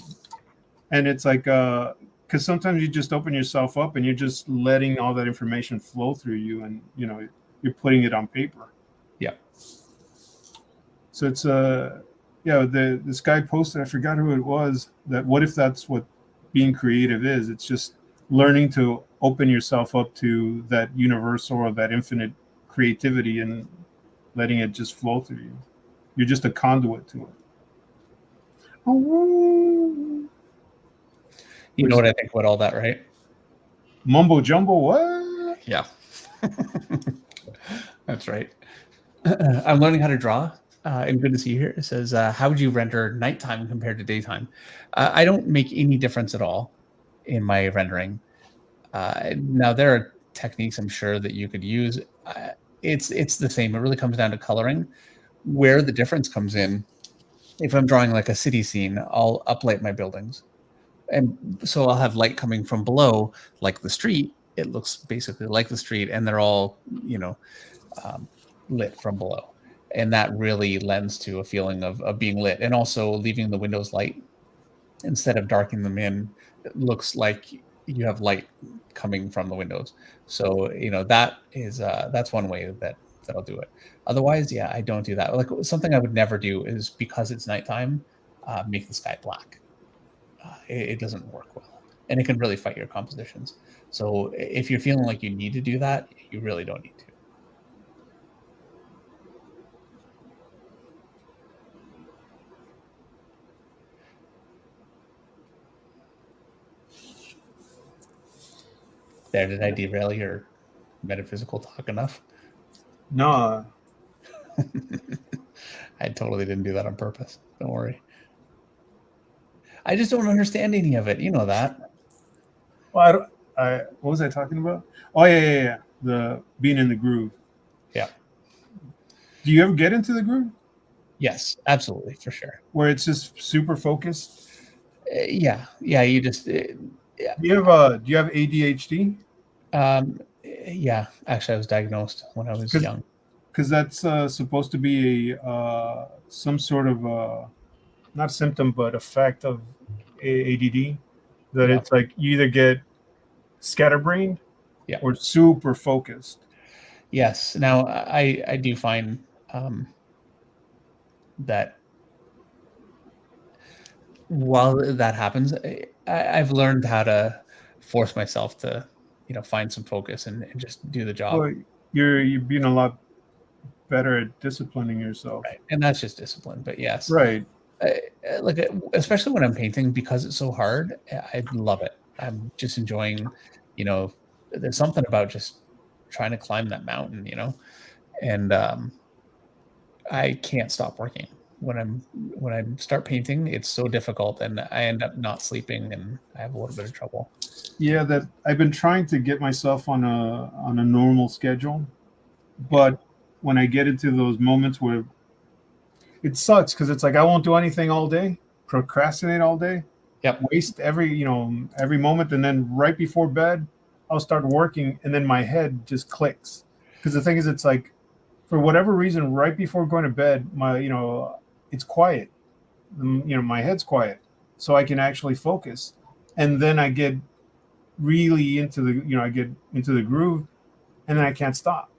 and it's like because sometimes you just open yourself up and you're just letting all that information flow through you, and you're putting it on paper. Yeah. So it's this guy posted, I forgot who it was, that what if that's what being creative is? It's just learning to open yourself up to that universal or that infinite creativity and letting it just flow through you. You're just a conduit to it. You know what I think about all that, right? Mumbo jumbo, what? Yeah. That's right. I'm learning how to draw. And good to see you here. It says, how would you render nighttime compared to daytime? I don't make any difference at all in my rendering. Now, there are techniques I'm sure that you could use. It's the same. It really comes down to coloring. Where the difference comes in, if I'm drawing like a city scene, I'll uplight my buildings. And so I'll have light coming from below, like the street. It looks basically like the street, and they're all, lit from below. And that really lends to a feeling of being lit, and also leaving the windows light instead of darkening them in. It looks like you have light coming from the windows. So, that's one way that I'll do it. Otherwise, yeah, I don't do that. Like, something I would never do is, because it's nighttime, make the sky black. It doesn't work well, and it can really fight your compositions. So if you're feeling like you need to do that, you really don't need to. There, did I derail your metaphysical talk enough? No. I totally didn't do that on purpose. Don't worry. I just don't understand any of it. You know that. Well, what was I talking about? Oh, yeah. The being in the groove. Yeah. Do you ever get into the groove? Yes, absolutely, for sure. Where it's just super focused? Yeah. You just... yeah. Do you have ADHD? Yeah. Actually, I was diagnosed when I was young. Because that's supposed to be some sort of not symptom, but effect of ADD. That it's like you either get scatterbrained or super focused. Yes. Now, I do find that while that happens, I've learned how to force myself to, find some focus and just do the job. Well, you're being a lot better at disciplining yourself. Right. And that's just discipline. But yes. Right. Like, especially when I'm painting, because it's so hard, I love it. I'm just enjoying, there's something about just trying to climb that mountain, and I can't stop working. When I start painting, it's so difficult, and I end up not sleeping, and I have a little bit of trouble. Yeah, that I've been trying to get myself on a normal schedule, but when I get into those moments where it sucks, because it's like I won't do anything all day, procrastinate all day, waste every moment, and then right before bed I'll start working, and then my head just clicks. Because the thing is, it's like, for whatever reason, right before going to bed, it's quiet. My head's quiet, so I can actually focus, and then I get really into the groove, and then I can't stop.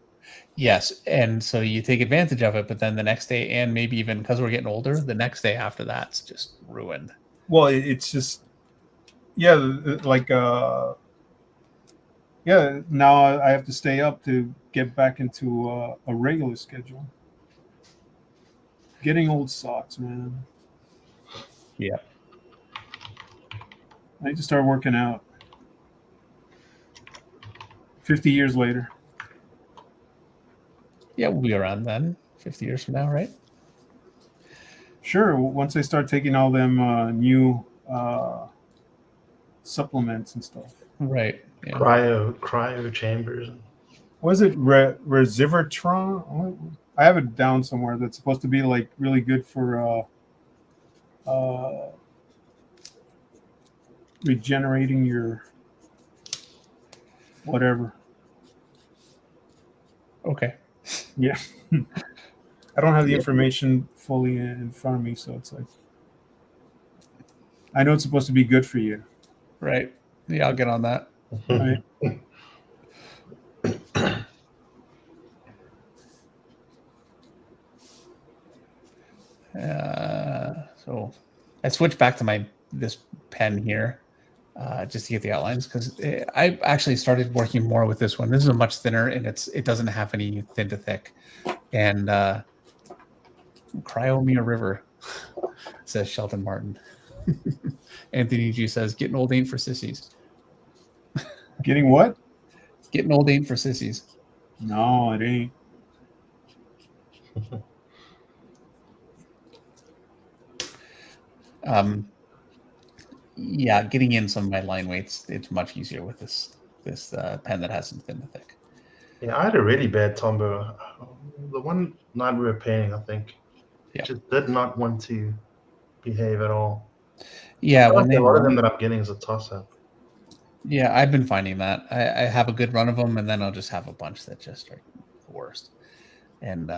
Yes, and so you take advantage of it, but then the next day, and maybe even because we're getting older, the next day after that's just ruined. Well, it's just, like, now I have to stay up to get back into a regular schedule. Getting old sucks, man. Yeah. I need to start working out. 50 years later. Yeah, we'll be around then, 50 years from now, right? Sure. Once I start taking all them new supplements and stuff. Right. Yeah. Cryo chambers. Was it Resveratrol? I have it down somewhere. That's supposed to be like really good for regenerating your whatever. Okay. Yeah. I don't have the information fully in front of me, so it's like, I know it's supposed to be good for you. Right. Yeah, I'll get on that. Right. So I switched back to this pen here just to get the outlines, because I actually started working more with this one. This is a much thinner, and it doesn't have any thin to thick. And Cryo me a river, says Shelton Martin. Anthony G says, getting old ain't for sissies. Getting what? Getting old ain't for sissies. No, it ain't. Yeah, getting in some of my line weights, it's much easier with this pen that has some thin to thick. Yeah, I had a really bad Tombow. The one night we were painting, I think, just did not want to behave at all. Yeah, I when like they a lot of run, them that I'm getting is a toss-up. yeah, I've been finding that I have a good run of them, and then I'll just have a bunch that just are the worst. And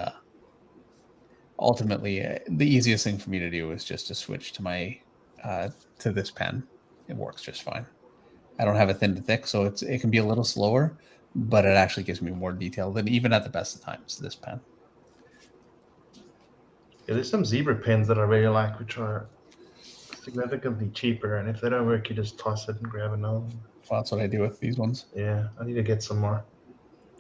ultimately, the easiest thing for me to do is just to switch to my to this pen. It works just fine. I don't have a thin to thick, so it can be a little slower, but it actually gives me more detail than even at the best of times. This pen. Yeah, there's some zebra pens that I really like, which are significantly cheaper, and if they don't work, you just toss it and grab another one. Well, that's what I do with these ones. Yeah, I need to get some more.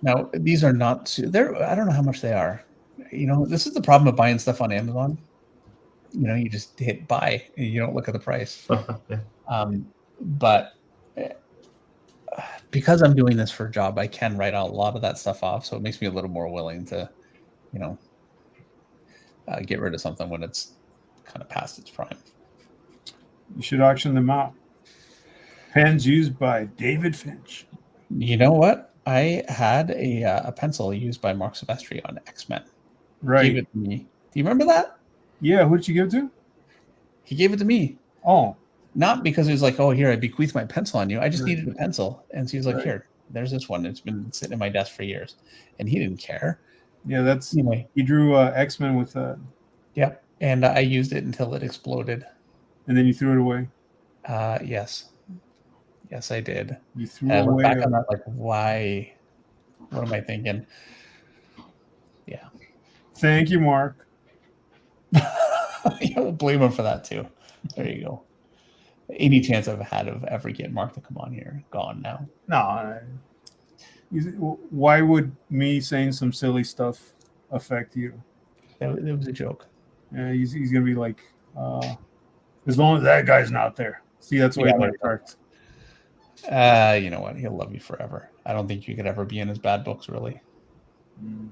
Now, these are not. They're. I don't know how much they are. You know, this is the problem of buying stuff on Amazon. You know, you just hit buy and you don't look at the price. Yeah. But because I'm doing this for a job, I can write a lot of that stuff off. So it makes me a little more willing to, you know, get rid of something when it's kind of past its prime. You should auction them out. Pens used by David Finch. You know what? I had a pencil used by Mark Silvestri on X-Men. Right. Gave it to me. Do you remember that? Yeah. Who'd you give it to? He gave it to me. Oh. Not because he was like, oh, here, I bequeath my pencil on you. I just Right. needed a pencil. And so he was like, Right. here, there's this one. It's been sitting in my desk for years. And he didn't care. Yeah, that's Anyway, he drew X-Men with that. Yep. And I used it until it exploded. And then you threw it away. Yes. Yes, I did. You threw And I look away. back on that like, why? What am I thinking? Yeah. Thank you, Mark. You'll blame him for that too. There you go. Any chance I've had of ever getting Mark to come on here, gone now. No. Why would me saying some silly stuff affect you? It was a joke. Yeah, he's gonna be like, as long as that guy's not there. See, that's why Yeah, he might hurt. You know what? He'll love you forever. I don't think you could ever be in his bad books, really. Mm.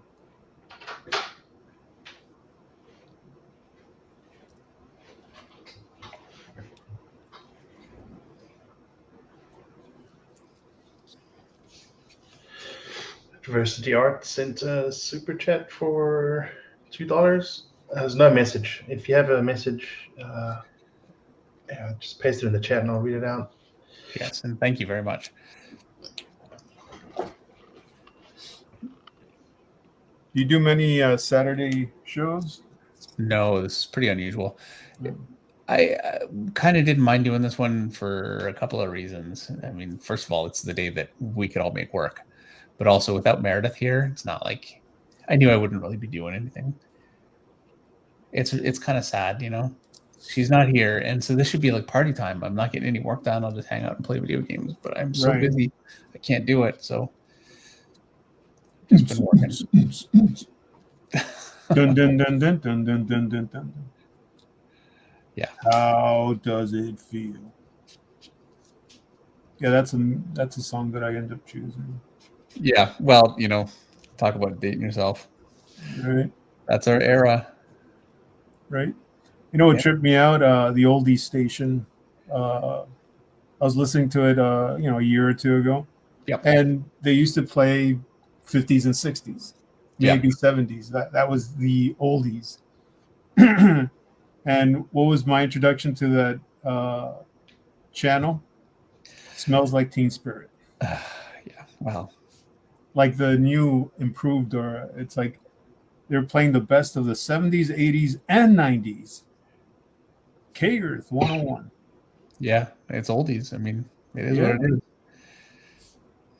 Diversity Art sent a super chat for $2. There's no message. If you have a message, just paste it in the chat and I'll read it out. Yes, and thank you very much. You do many Saturday shows? No, this is pretty unusual. I kind of didn't mind doing this one for a couple of reasons. I mean, first of all, it's the day that we could all make work. But also without Meredith here, it's not like I knew I wouldn't really be doing anything. It's kind of sad, you know. She's not here, and so this should be like party time. I'm not getting any work done. I'll just hang out and play video games, but I'm so busy, I can't do it. So just been working. Dun, dun, dun, dun, dun, dun, dun, dun, dun. Yeah. How does it feel? Yeah, that's a song that I end up choosing. Yeah. Well, you know, talk about dating yourself. Right. That's our era. Right. You know what tripped me out? The oldies station. I was listening to it, a year or two ago. Yep. And they used to play 50s and 60s, maybe 70s. That was the oldies. And what was my introduction to that channel? Smells Like Teen Spirit. Yeah. Wow. Like the new improved, or it's like they're playing the best of the 70s, 80s, and 90s. K-Earth 101. Yeah, it's oldies. I mean, it is what it is.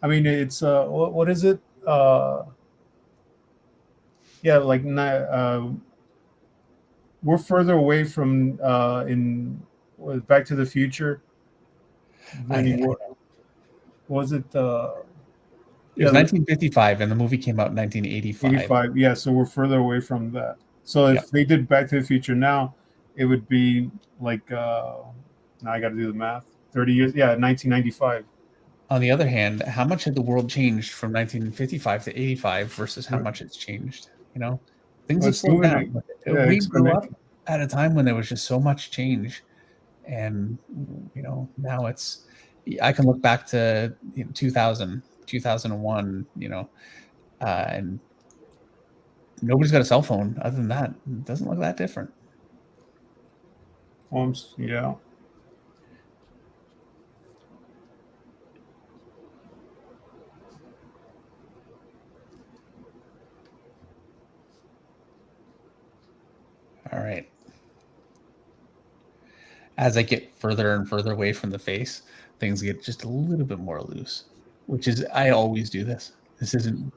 I mean, it's what is it? Like we're further away from in Back to the Future. Was it? It was 1955, and the movie came out in 1985. 85. Yeah, so we're further away from that. So if they did Back to the Future now, it would be like now I got to do the math. 30 years. Yeah, 1995. On the other hand, how much had the world changed from 1955 to 85 versus how much it's changed? You know, things have slowed down. We grew up at a time when there was just so much change, and you know, now it's. I can look back to 2000, 2001. You know, and nobody's got a cell phone. Other than that, it doesn't look that different. Yeah. as I get further and further away from the face, things get just a little bit more loose, which is, I always do this. This isn't,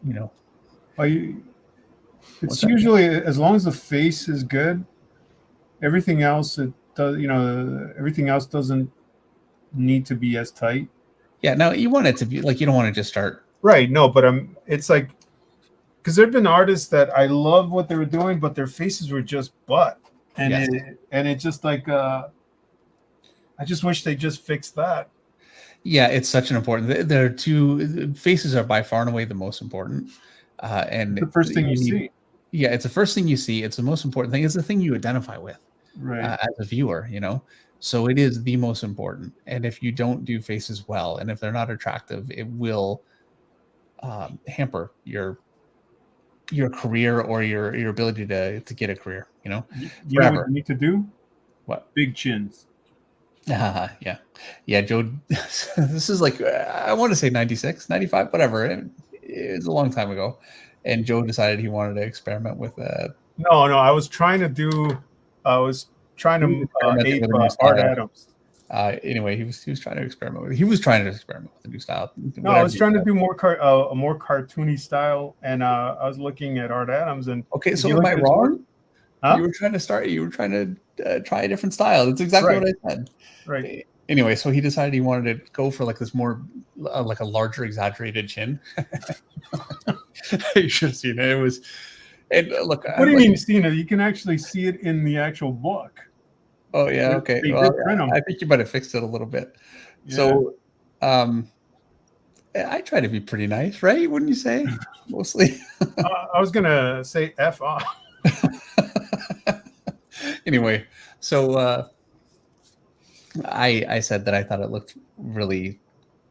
you know. It's usually, as long as the face is good, everything else, it does, everything else doesn't need to be as tight. Yeah, now you want it to be like, you don't want to just start. Right. No, but it's like, because there have been artists that I love what they were doing, but their faces were just butt. And Yes. it's just like, I just wish they just fixed that. Yeah, it's such an important. There are two faces are by far and away the most important, and The first thing you see. Yeah, it's the first thing you see. It's the most important thing. It's the thing you identify with, Right. as a viewer. So it is the most important. And if you don't do faces well, and if they're not attractive, it will hamper your career or your ability to get a career. You know what you need to do? What? Big chins. Yeah. Joe, this is like, I want to say 96, 95, whatever. It was a long time ago. And Joe decided he wanted to experiment with No, I was trying to ape Art Adams. Anyway, he was trying to experiment with it. He was trying to experiment with a new style. No, I was trying to do a more cartoony style, and I was looking at Art Adams. And okay, so am I wrong? Huh? You were trying to try a different style. That's exactly what I said. Right. Anyway, so he decided he wanted to go for like this more like a larger, exaggerated chin. You should have seen it. It was, and look. What do you mean, Stina? You can actually see it in the actual book. Oh yeah, okay. Well, I think you might have fixed it a little bit. Yeah. So, I try to be pretty nice, right? Wouldn't you say? Mostly. I was gonna say F off. Anyway, so I said that I thought it looked really.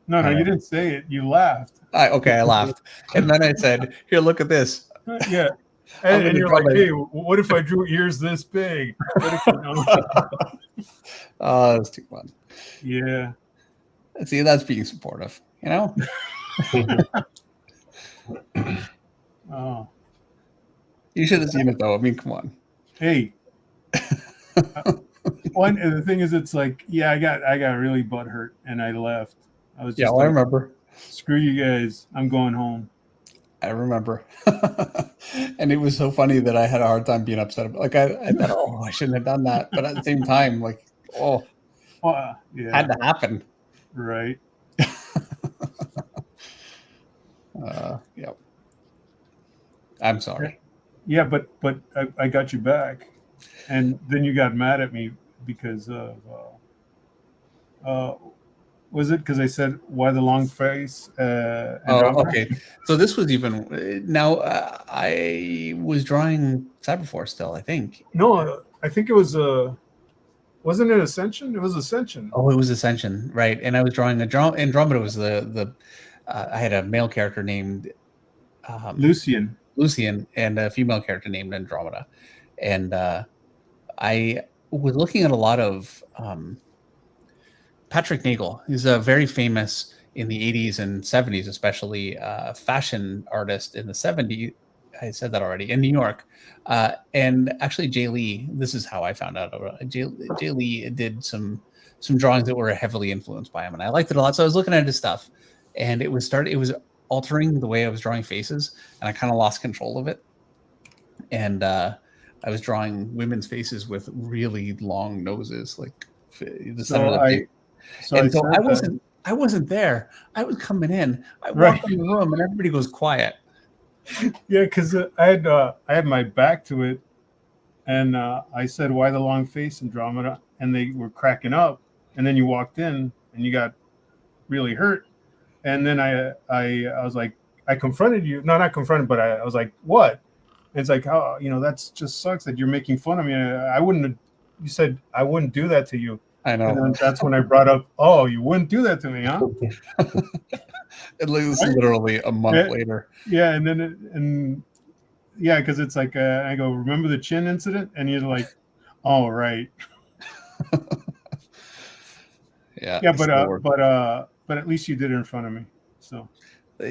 No, you didn't say it. You laughed. I laughed, and then I said, "Here, look at this." Yeah, and you're like, "Hey, what if I drew ears this big?" Oh, that's too fun. Yeah. See, that's being supportive, Oh, you should have seen it though. I mean, come on. Hey. One, and the thing is, it's like, I got really butthurt, and I left. I was just I remember. Screw you guys, I'm going home. I remember. And it was so funny that I had a hard time being upset about. Like I thought, I shouldn't have done that, but at the same time, like, had to happen. Right. Yeah. I'm sorry. Yeah, but I got you back, and then you got mad at me because of was it because I said why the long face? Okay. So this was even now. I was drawing Cyberforce still, I think. No, I think it was wasn't it Ascension? It was Ascension. Oh, it was Ascension, right? And I was drawing Andromeda. Was the I had a male character named Lucian, and a female character named Andromeda, and I was looking at a lot of Patrick Nagel. He's a very famous in the 80s and 70s, especially fashion artist in the 70s. I said that already, in New York. And actually, Jay Lee, this is how I found out about it. Jay Lee did some drawings that were heavily influenced by him, and I liked it a lot. So I was looking at his stuff, and it was altering the way I was drawing faces, and I kind of lost control of it. And I was drawing women's faces with really long noses, like the center of the face. So I wasn't there. I was coming in. I walked in the room, and everybody goes quiet. Yeah, because I had my back to it, and I said, "Why the long face, Andromeda?" And they were cracking up. And then you walked in, and you got really hurt. And then I was like, I confronted you. No, not confronted, but I was like, "What?" And it's like, "Oh, that's just sucks that you're making fun of me. I wouldn't have." You said I wouldn't do that to you. I know. And then that's when I brought up, "Oh, you wouldn't do that to me, huh?" It was literally a month later. Yeah, because it's like I go, "Remember the chin incident?" And you're like, "Oh, right." Yeah, but at least you did it in front of me. So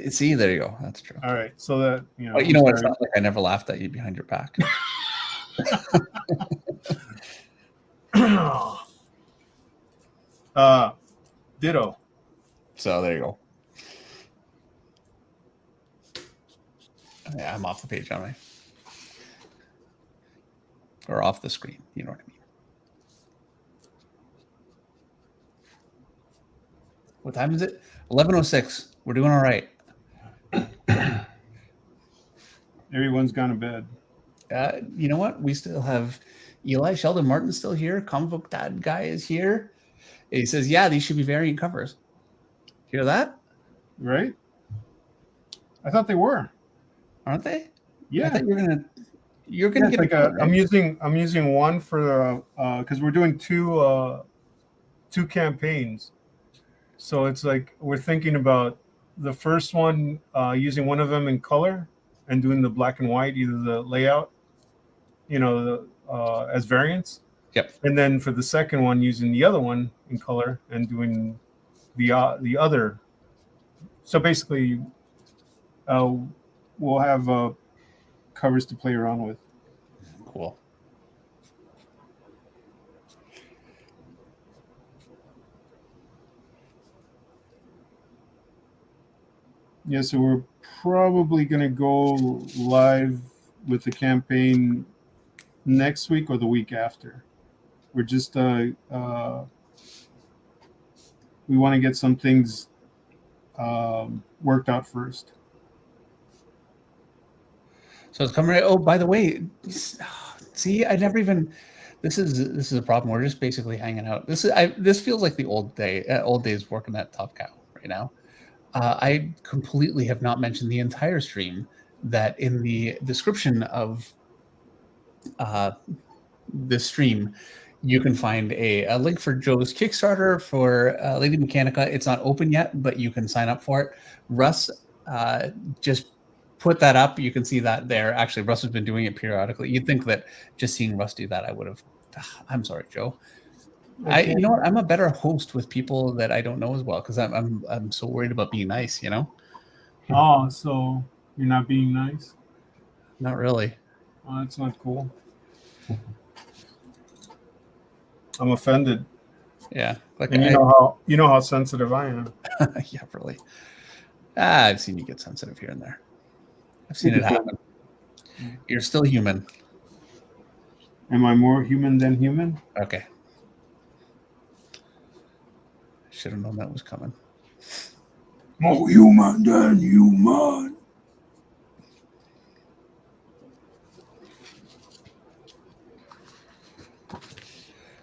see, there you go. That's true. All right, so that But you know what? It's not like I never laughed at you behind your back. Ditto. So there you go. Yeah, I'm off the page, aren't I? Or off the screen. You know what I mean. What time is it? 11:06. We're doing all right. Everyone's gone to bed. You know what? We still have Eli Sheldon Martin still here. Comic Book Dad guy is here. He says, "Yeah, these should be variant covers." Hear that? Right? I thought they were. Aren't they? Yeah. I thought you're gonna get like a, right? I'm using one for because we're doing two campaigns. So it's like we're thinking about the first one using one of them in color and doing the black and white, either the layout, as variants. Yep. And then for the second one, using the other one in color and doing the other. So basically, we'll have covers to play around with. Cool. Yeah, so we're probably going to go live with the campaign next week or the week after. We're just we want to get some things worked out first. So it's coming right. Oh, by the way, see, I never even. This is a problem. We're just basically hanging out. This feels like the old days working at Top Cow right now. I completely have not mentioned the entire stream that in the description of this stream, you can find a link for Joe's Kickstarter for Lady Mechanika. It's not open yet, but you can sign up for it. Russ just put that up. You can see that there. Actually, Russ has been doing it periodically. You'd think that just seeing Russ do that, I would have. I'm sorry, Joe. Okay. You know what? I'm a better host with people that I don't know as well because I'm so worried about being nice. You know. Oh, so you're not being nice? Not really. Oh, that's not cool. I'm offended. Yeah. Like And you know how sensitive I am. Yeah, really. I've seen you get sensitive here and there. I've seen it happen. You're still human. Am I more human than human? Okay. Should have known that was coming. More human than human.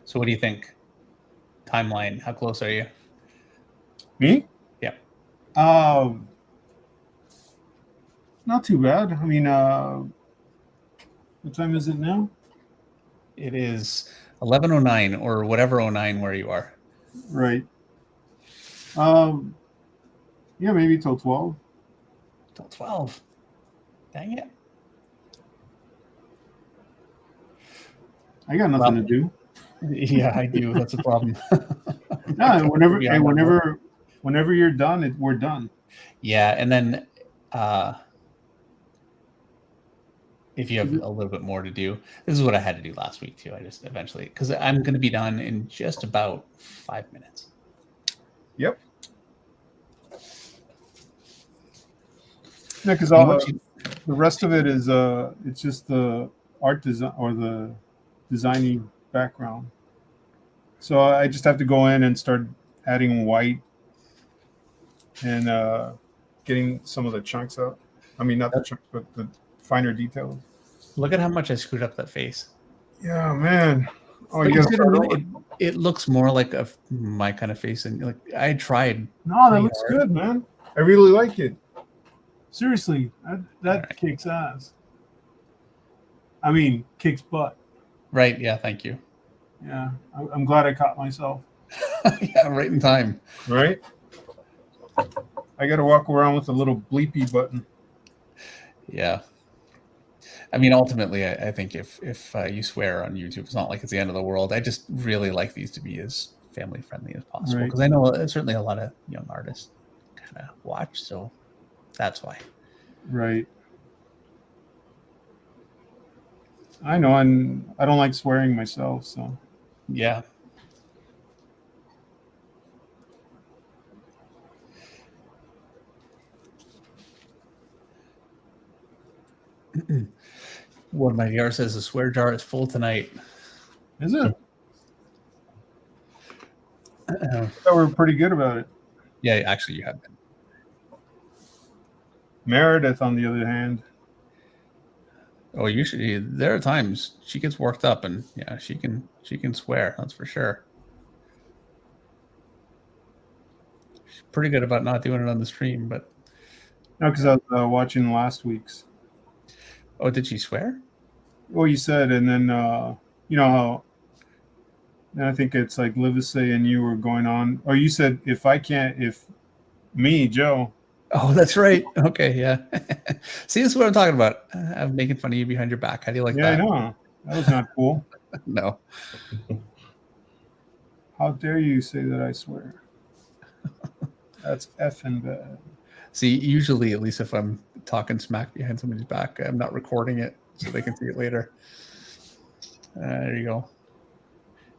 So what do you think? Timeline, how close are you? Me? Yeah. Not too bad. I mean, what time is it now? It is 11:09 or whatever 09 where you are. Right. Yeah, maybe till 12. Till 12. Dang it. I got nothing to do. Yeah, I do. That's a problem. No, whenever you're done, we're done. Yeah, and then if you have a little bit more to do, this is what I had to do last week too. I just eventually, because I'm going to be done in just about 5 minutes. Yep. Yeah, because the rest of it is it's just the art design or the designing background. So I just have to go in and start adding white and getting some of the chunks out. I mean, not the chunks, but the finer details. Look at how much I screwed up that face. Yeah, man. Oh, you gotta it looks more like my kind of face, and like I tried. No, that looks good, man. I really like it. Seriously, that kicks ass. I mean, kicks butt. Right. Yeah. Thank you. Yeah, I'm glad I caught myself. Yeah, right in time. Right. I got to walk around with a little bleepy button. Yeah. I mean, ultimately, I think if you swear on YouTube, it's not like it's the end of the world. I just really like these to be as family friendly as possible because I know certainly a lot of young artists kind of watch, so that's why. Right. I know, and I don't like swearing myself, so. Yeah. One of my VR says the swear jar is full tonight. Is it? I thought we were pretty good about it. Yeah, actually, you have been. Meredith, on the other hand. Oh, usually there are times she gets worked up, and yeah, she can swear. That's for sure. She's pretty good about not doing it on the stream, but No, because I was watching last week's. oh, did she swear? Well, you said, and then you know how. And I think it's like Livesey and you were going on, or you said if me, Joe. Oh, that's right. Okay, yeah. See, this is what I'm talking about. I'm making fun of you behind your back. How do you like Yeah, that? I know. That was not cool. No. How dare you say that I swear? That's effing bad. See, usually, at least if I'm talking smack behind somebody's back, I'm not recording it so they can see it later. There you go.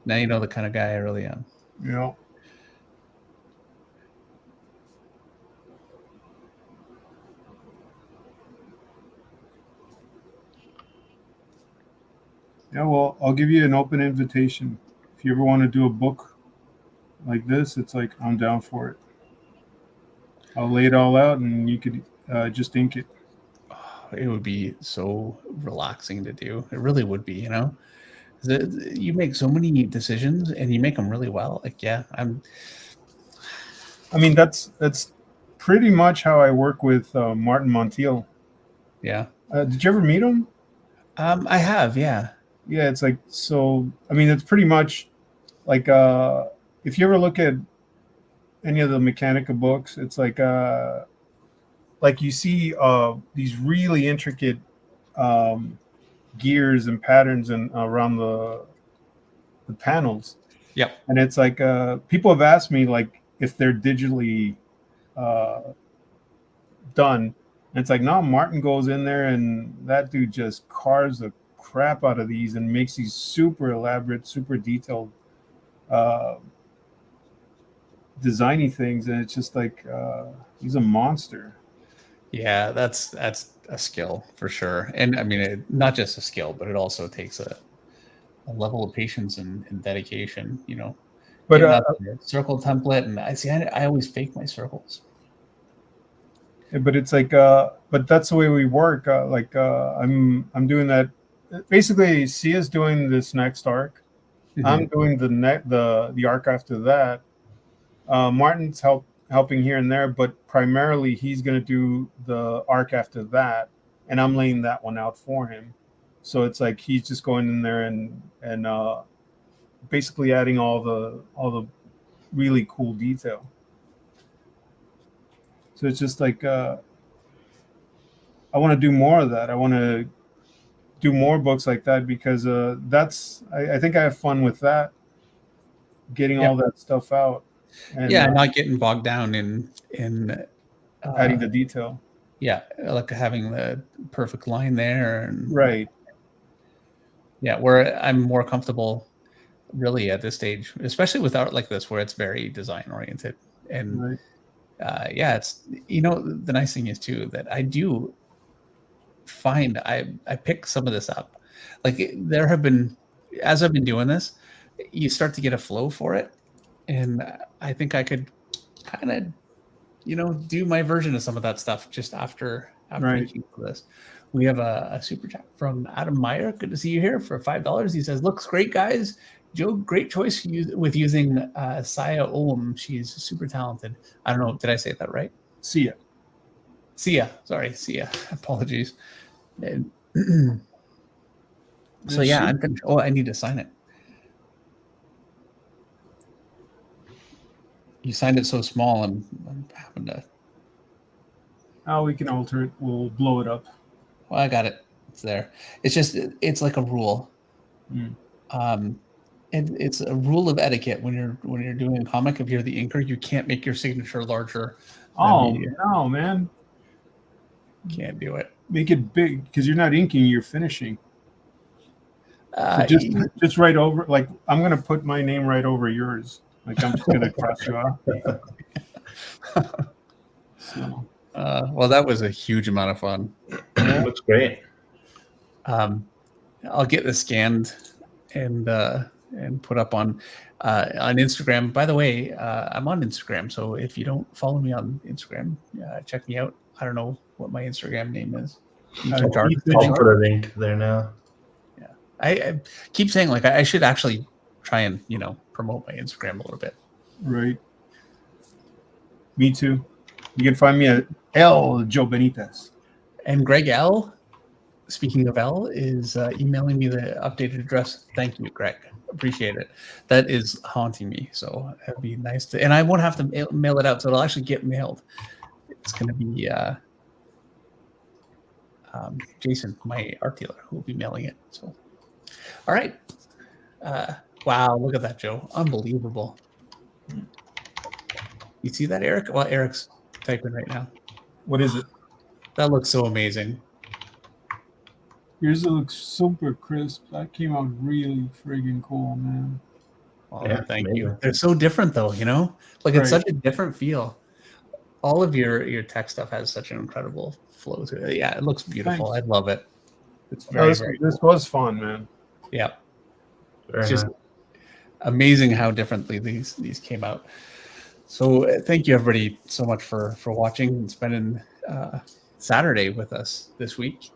Now you know the kind of guy I really am. Yeah. Yeah, well, I'll give you an open invitation. If you ever want to do a book like this, it's like I'm down for it. I'll lay it all out, and you could just ink it. It would be so relaxing to do. It really would be, you know. You make so many decisions, and you make them really well. Like, yeah, I mean, that's pretty much how I work with Martin Montiel. Yeah. Did you ever meet him? I have, yeah. Yeah, it's like, so, I mean, it's pretty much like, if you ever look at any of the Mechanika books, it's like you see these really intricate gears and patterns and around the panels. Yep. And it's like, people have asked me like if they're digitally done. And it's like, no, Martin goes in there and that dude just carves the crap out of these and makes these super elaborate, super detailed designy things, and it's just like he's a monster. Yeah, that's a skill for sure. And I mean, not just a skill, but it also takes a level of patience and dedication, you know. But circle template, and I always fake my circles. But it's like, but that's the way we work. I'm doing that. Basically, Sia's doing this next arc. Mm-hmm. I'm doing the arc after that. Martin's helping here and there, but primarily he's going to do the arc after that, and I'm laying that one out for him. So it's like he's just going in there and basically adding all the really cool detail. So it's just like I want to do more of that. I want to do more books like that because that's I think I have fun with that, getting all that stuff out. And, not getting bogged down in adding the detail. Yeah, like having the perfect line there, and right. Yeah, where I'm more comfortable, really, at this stage, especially with art like this, where it's very design oriented, and right. It's, you know, the nice thing is too that I do find I pick some of this up. Like there have been, as I've been doing this, you start to get a flow for it. And I think I could kind of, you know, do my version of some of that stuff just after making this. We have a super chat from Adam Meyer. Good to see you here for $5. He says, "Looks great, guys. Joe, great choice with using Saya Olm. She's super talented." I don't know. Did I say that right? Sia. Sorry, Sia. Apologies. So yeah, I'm gonna. Oh, I need to sign it. You signed it so small, I'm having to. Oh, we can alter it. We'll blow it up. Well, I got it. It's there. It's just, it's like a rule. And it's a rule of etiquette when you're doing a comic. If you're the inker, you can't make your signature larger. Oh no, man! Can't do it. Make it big because you're not inking; you're finishing. So just right over. Like I'm gonna put my name right over yours. Like I'm just gonna cross you off. So. Well, that was a huge amount of fun. Looks great. I'll get this scanned and put up on Instagram. By the way, I'm on Instagram, so if you don't follow me on Instagram, check me out. I don't know what my Instagram name is. I'll put a link there now. Yeah, I keep saying like I should actually try and promote my Instagram a little bit. Right. Me too. You can find me at Joe Benitez. And Greg L, speaking of L, is emailing me the updated address. Thank you, Greg. Appreciate it. That is haunting me. So it'd be nice to, and I won't have to mail it out, so it'll actually get mailed. It's going to be Jason, my art dealer, who will be mailing it. So, all right. Wow, look at that, Joe. Unbelievable. You see that, Eric? Well, Eric's typing right now. What is it? That looks so amazing. Yours looks super crisp. That came out really friggin' cool, man. Oh, yeah, thank you. They're so different, though. Like it's such a different feel. All of your tech stuff has such an incredible flow to it. Yeah, it looks beautiful. Thanks. I love it. It's very, this was fun, man. Yeah, it's just amazing how differently these came out. So thank you everybody so much for watching and spending Saturday with us this week.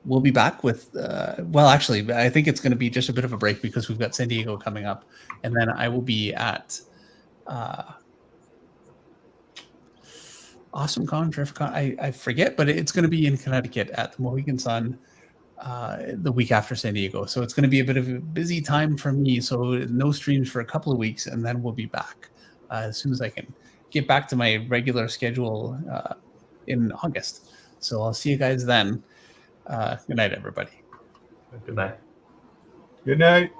We'll be back with well, actually, I think it's going to be just a bit of a break because we've got San Diego coming up, and then I will be at AwesomeCon, TerrificCon. I forget, but it's going to be in Connecticut at the Mohegan Sun the week after San Diego. So it's going to be a bit of a busy time for me. So no streams for a couple of weeks, and then we'll be back as soon as I can get back to my regular schedule in August. So I'll see you guys then. Good night, everybody. Good night. Good night.